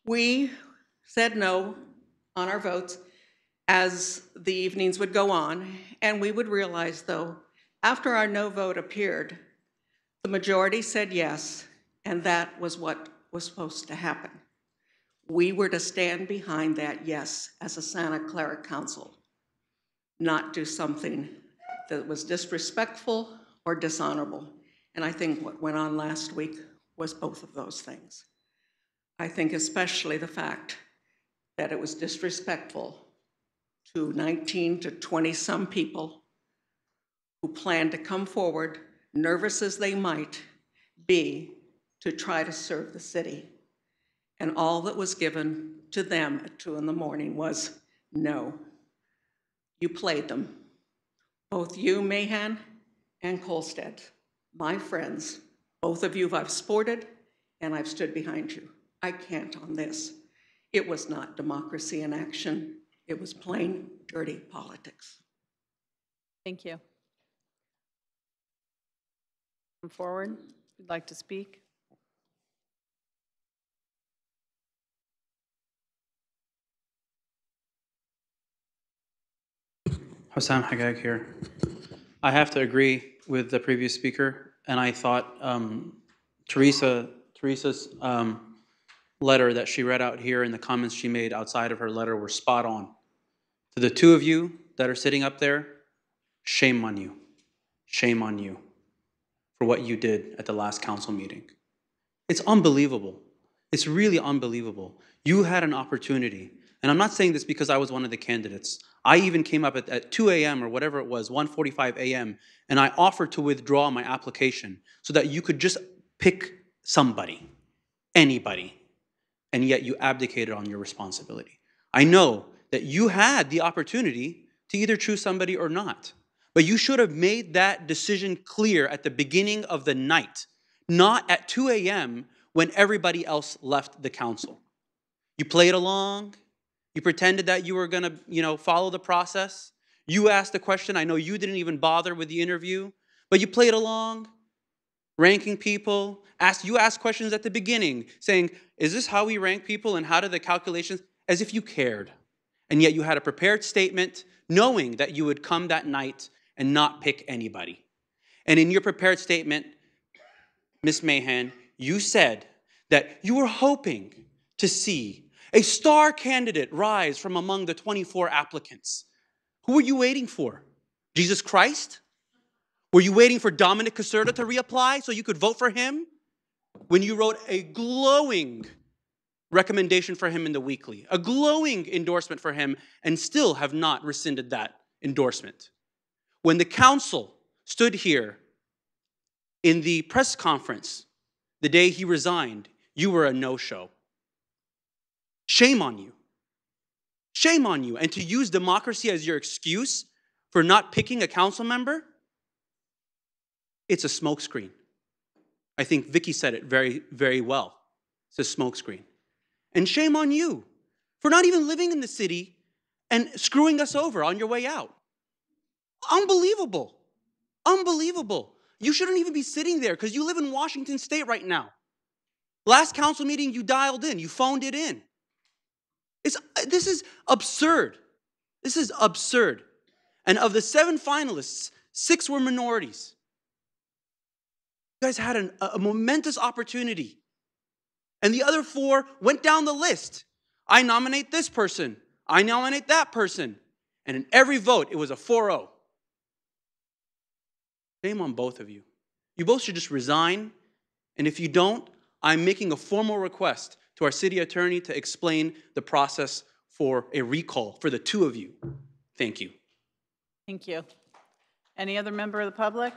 We said no on our votes as the evenings would go on, and we would realize, though, after our no vote appeared, the majority said yes, and that was what was supposed to happen. We were to stand behind that yes as a Santa Clara council, not do something that was disrespectful or dishonorable. And I think what went on last week was both of those things. I think especially the fact that it was disrespectful to 19 to 20 some people who planned to come forward, nervous as they might be, to try to serve the city. And all that was given to them at 2 in the morning was no. You played them. Both you, Mahan, and Kolstad, my friends, both of you I've supported, and I've stood behind you. I can't on this. It was not democracy in action. It was plain, dirty politics. Thank you. Come forward, if you'd like to speak. Hossam Hagag here. I have to agree with the previous speaker, and I thought Teresa's letter that she read out here and the comments she made outside of her letter were spot on. To the two of you that are sitting up there, shame on you. Shame on you for what you did at the last council meeting. It's unbelievable. It's really unbelievable. You had an opportunity, and I'm not saying this because I was one of the candidates. I even came up at 2 a.m. or whatever it was, 1:45 a.m., and I offered to withdraw my application so that you could just pick somebody, anybody, and yet you abdicated on your responsibility. I know that you had the opportunity to either choose somebody or not, but you should have made that decision clear at the beginning of the night, not at 2 a.m. when everybody else left the council. You played along. You pretended that you were going to, follow the process. You asked a question. I know you didn't even bother with the interview, but you played along, ranking people. You asked questions at the beginning, saying, is this how we rank people and how do the calculations, as if you cared. And yet you had a prepared statement knowing that you would come that night and not pick anybody. And in your prepared statement, Ms. Mahan, you said that you were hoping to see a star candidate rise from among the 24 applicants. Who were you waiting for? Jesus Christ? Were you waiting for Dominic Caserta to reapply so you could vote for him? When you wrote a glowing recommendation for him in the weekly, a glowing endorsement for him, and still have not rescinded that endorsement. When the council stood here in the press conference the day he resigned, you were a no-show. Shame on you. Shame on you. And to use democracy as your excuse for not picking a council member, it's a smokescreen. I think Vicky said it very, very well. It's a smokescreen. And shame on you for not even living in the city and screwing us over on your way out. Unbelievable. Unbelievable. You shouldn't even be sitting there because you live in Washington State right now. Last council meeting, you dialed in. You phoned it in. This is absurd. This is absurd. And of the 7 finalists, 6 were minorities. You guys had a momentous opportunity. And the other 4 went down the list. I nominate this person. I nominate that person. And in every vote, it was a 4-0. Shame on both of you. You both should just resign. And if you don't, I'm making a formal request to our city attorney to explain the process for a recall for the 2 of you. Thank you. Thank you. Any other member of the public?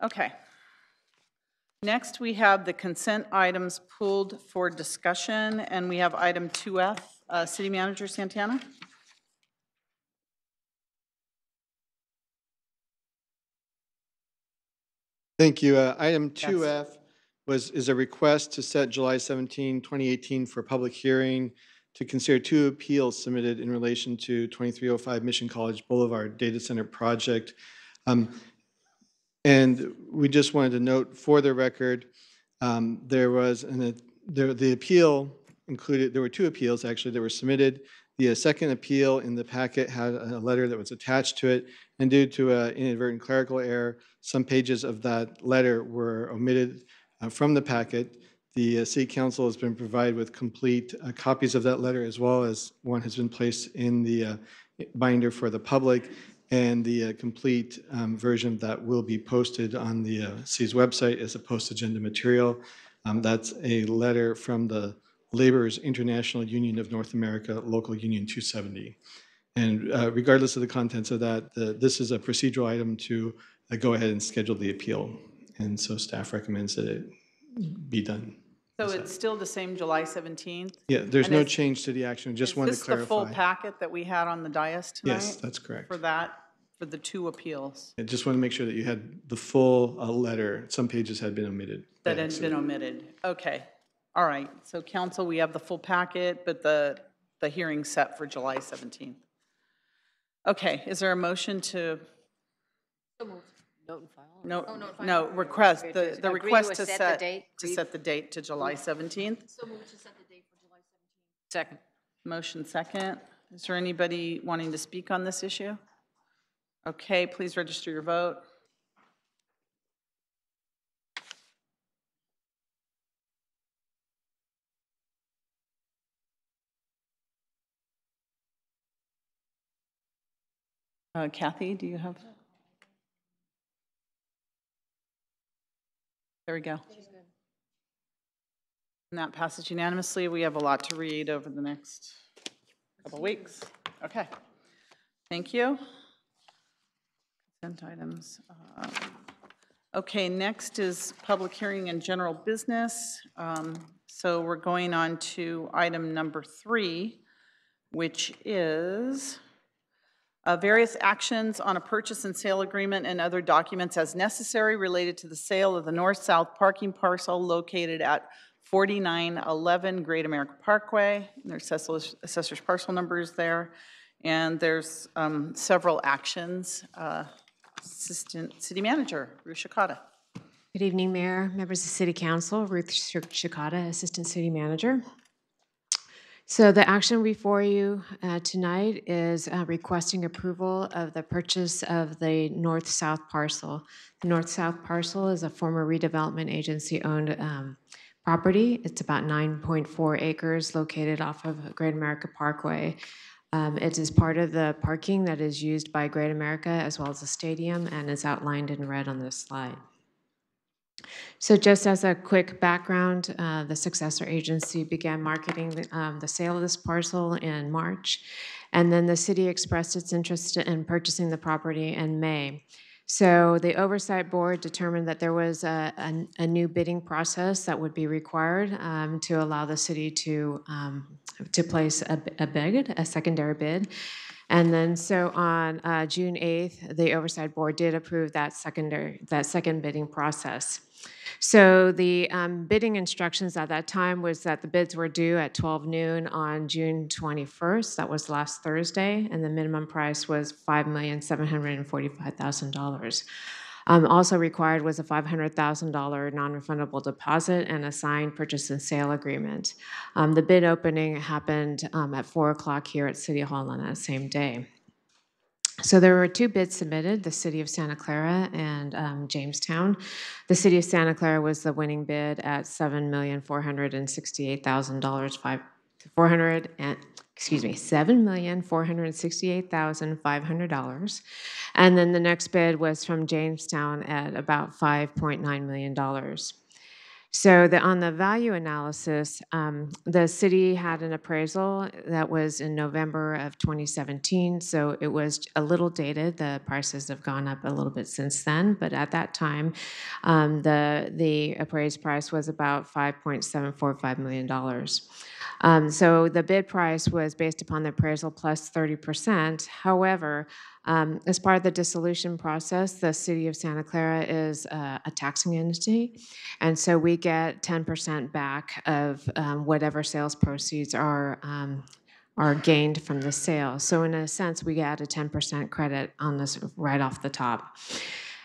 Okay. Next, we have the consent items pulled for discussion, and we have item 2F. City Manager Santana? Thank you. Item 2F is a request to set July 17, 2018 for a public hearing to consider 2 appeals submitted in relation to 2305 Mission College Boulevard data center project. And we just wanted to note for the record, there was the appeal included, there were 2 appeals actually that were submitted. The second appeal in the packet had a letter that was attached to it, and due to an inadvertent clerical error, some pages of that letter were omitted from the packet. The City Council has been provided with complete copies of that letter, as well as one has been placed in the binder for the public, and the complete version that will be posted on the city's website as a post-agenda material. That's a letter from the Laborers International Union of North America, Local Union 270. And regardless of the contents of that, this is a procedural item to go ahead and schedule the appeal. And so staff recommends that it be done. So it's still the same July 17th? Yeah, there's no change to the action. Just wanted to clarify. Is this the full packet that we had on the dais tonight? Yes, that's correct. For the 2 appeals? I just want to make sure that you had the full letter. Some pages had been omitted. That had been omitted. Okay. All right. So council, we have the full packet, but the hearing set for July 17th. Okay. Is there a motion to? Note and file? No, request, the request to set the date to July 17th. So move to set the date for July 17th. Second. Motion second. Is there anybody wanting to speak on this issue? Okay, please register your vote. Kathy, do you have? There we go. And that passes unanimously. We have a lot to read over the next couple weeks. Okay. Thank you. Consent items. Okay, next is public hearing and general business. So we're going on to item number 3, which is various actions on a purchase and sale agreement and other documents as necessary related to the sale of the north-south parking parcel located at 4911 Great America Parkway. There's assessor's parcel numbers there. And there's several actions. Assistant City Manager, Ruth Shikata. Good evening, Mayor, members of City Council. Ruth Shikata, Assistant City Manager. So the action before you tonight is requesting approval of the purchase of the north-south parcel. The north-south parcel is a former redevelopment agency-owned property. It's about 9.4 acres located off of Great America Parkway. It is part of the parking that is used by Great America as well as the stadium, and is outlined in red on this slide. So just as a quick background, the successor agency began marketing the sale of this parcel in March, and then the city expressed its interest in purchasing the property in May. So the oversight board determined that there was a new bidding process that would be required to allow the city to place a bid, a secondary bid. And then so on June 8th, the Oversight Board did approve that second bidding process. So the bidding instructions at that time was that the bids were due at 12 noon on June 21st. That was last Thursday, and the minimum price was $5,745,000. Also required was a $500,000 non-refundable deposit and a signed purchase and sale agreement. The bid opening happened at 4 o'clock here at City Hall on that same day. So there were two bids submitted, the City of Santa Clara and Jamestown. The City of Santa Clara was the winning bid at $7,468,500. $7,468,500. And then the next bid was from Jamestown at about $5.9 million. So on the value analysis, the city had an appraisal that was in November of 2017, so it was a little dated. The prices have gone up a little bit since then, but at that time, the appraised price was about $5.745 million. So the bid price was based upon the appraisal plus 30%. However, as part of the dissolution process, the City of Santa Clara is a taxing entity, and so we get 10% back of whatever sales proceeds are gained from the sale. So in a sense, we get a 10% credit on this right off the top.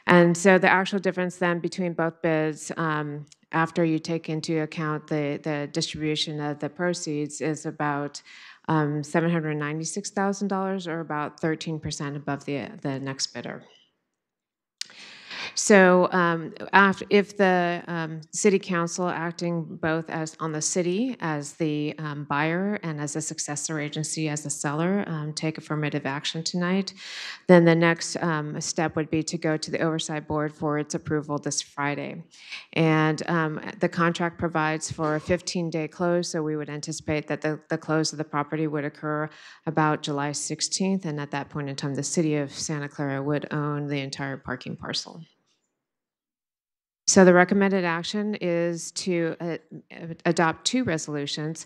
And so the actual difference then between both bids, after you take into account the distribution of the proceeds, is about $796,000, or about 13% above the next bidder. So if the city council, acting both as on the city as the buyer and as a successor agency as the seller, take affirmative action tonight, then the next step would be to go to the Oversight Board for its approval this Friday. And the contract provides for a 15-day close, so we would anticipate that the close of the property would occur about July 16th, and at that point in time, the City of Santa Clara would own the entire parking parcel. So the recommended action is to adopt two resolutions.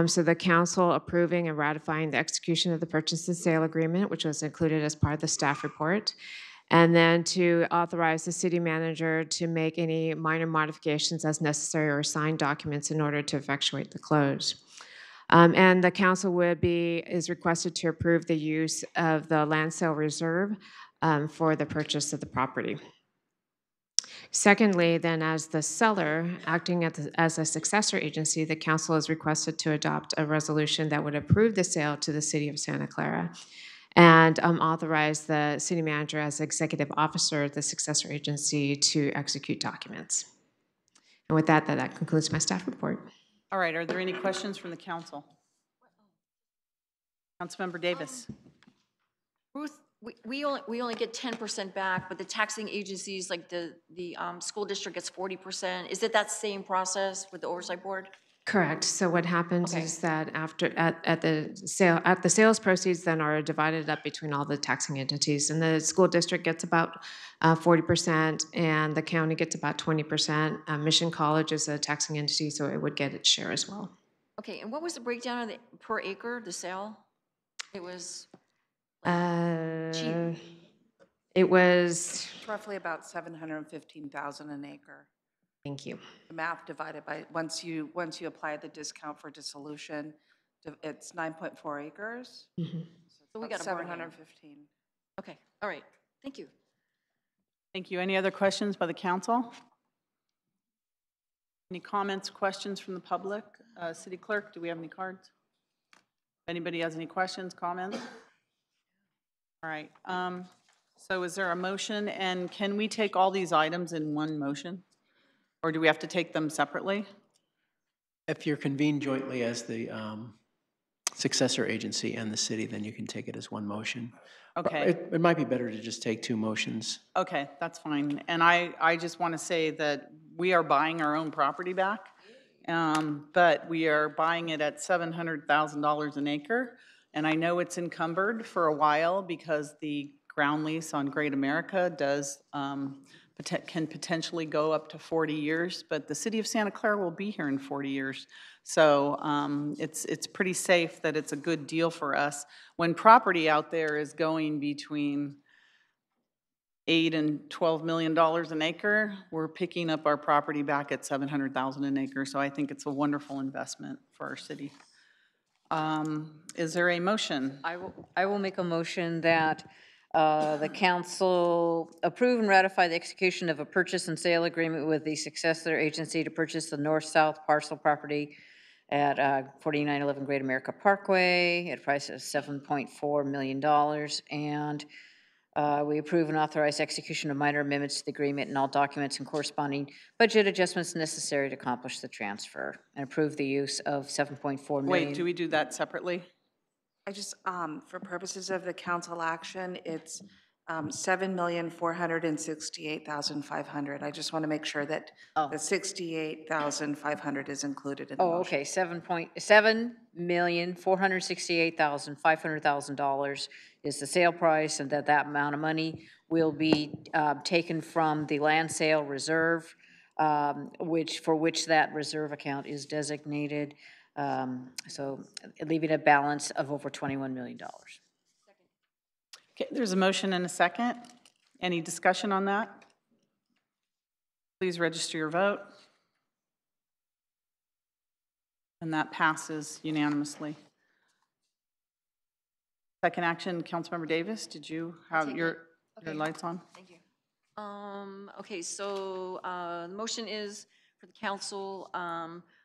So the council approving and ratifying the execution of the purchase and sale agreement, which was included as part of the staff report, and then to authorize the city manager to make any minor modifications as necessary or sign documents in order to effectuate the close. And the council is requested to approve the use of the land sale reserve for the purchase of the property. Secondly, then, as the seller, acting as a successor agency, the council is requested to adopt a resolution that would approve the sale to the City of Santa Clara and authorize the city manager as executive officer of the successor agency to execute documents. And with that concludes my staff report. All right, are there any questions from the council? Councilmember Davis. Ruth, we only get 10% back, but the taxing agencies, like the school district, gets 40%. Is it that same process with the Oversight Board? Correct. So what happens is that at the sales proceeds then are divided up between all the taxing entities, and the school district gets about 40%, and the county gets about 20%. Mission College is a taxing entity, so it would get its share as well. Okay, and what was the breakdown of the per acre, the sale? It was cheap. It was roughly about $715,000 an acre. Thank you. The math divided by once you apply the discount for dissolution, it's 9.4 acres. Mm-hmm. So we got 715. Okay, all right. Thank you. Thank you. Any other questions by the council? Any comments, questions from the public? City Clerk, do we have any cards? If anybody has any questions, comments? All right. So is there a motion, and can we take all these items in one motion? Or do we have to take them separately? If you're convened jointly as the successor agency and the city, then you can take it as one motion. Okay. It might be better to just take two motions. Okay, that's fine. And I just want to say that we are buying our own property back, but we are buying it at $700,000 an acre. And I know it's encumbered for a while because the ground lease on Great America does can potentially go up to 40 years, but the city of Santa Clara will be here in 40 years. So it's pretty safe that it's a good deal for us. When property out there is going between $8 and $12 million an acre, we're picking up our property back at $700,000 an acre. So I think it's a wonderful investment for our city. Is there a motion? I will make a motion that the council approve and ratify the execution of a purchase and sale agreement with the successor agency to purchase the north-south parcel property at 4911 Great America Parkway at a price of $7.4 million. And we approve and authorize execution of minor amendments to the agreement and all documents and corresponding budget adjustments necessary to accomplish the transfer, and approve the use of $7.4 million. Wait, do we do that separately? I just, for purposes of the council action, it's $7,468,500. I just want to make sure that the $68,500 is included in the motion. Okay, $7,468,500 is the sale price, and that amount of money will be taken from the land sale reserve, for which that reserve account is designated. So leaving a balance of over $21 million. Okay, there's a motion and a second. Any discussion on that? Please register your vote. And that passes unanimously. Second action, Councilmember Davis, did you have your lights on? Thank you. Okay, so the motion is for the council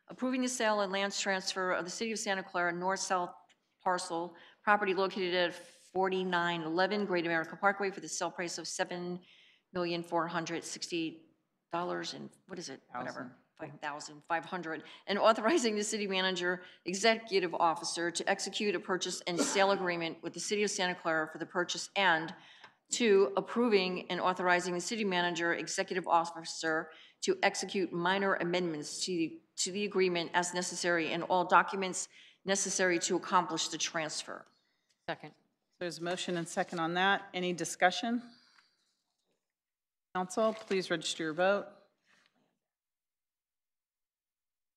approving the sale and land transfer of the City of Santa Clara north-south parcel property located at 4911 Great America Parkway for the sale price of $7,468 and what is it? Whatever. 5,500, and authorizing the city manager, executive officer to execute a purchase and sale agreement with the City of Santa Clara for the purchase, and 2, approving and authorizing the city manager, executive officer to execute minor amendments to the agreement as necessary and all documents necessary to accomplish the transfer. Second. There's a motion and second on that. Any discussion? Council, please register your vote.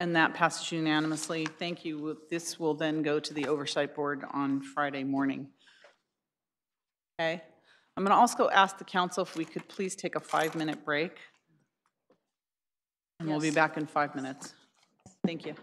And that passes unanimously. Thank you. This will then go to the Oversight Board on Friday morning. Okay. I'm going to also ask the council if we could please take a 5-minute break. And we'll be back in 5 minutes. Thank you.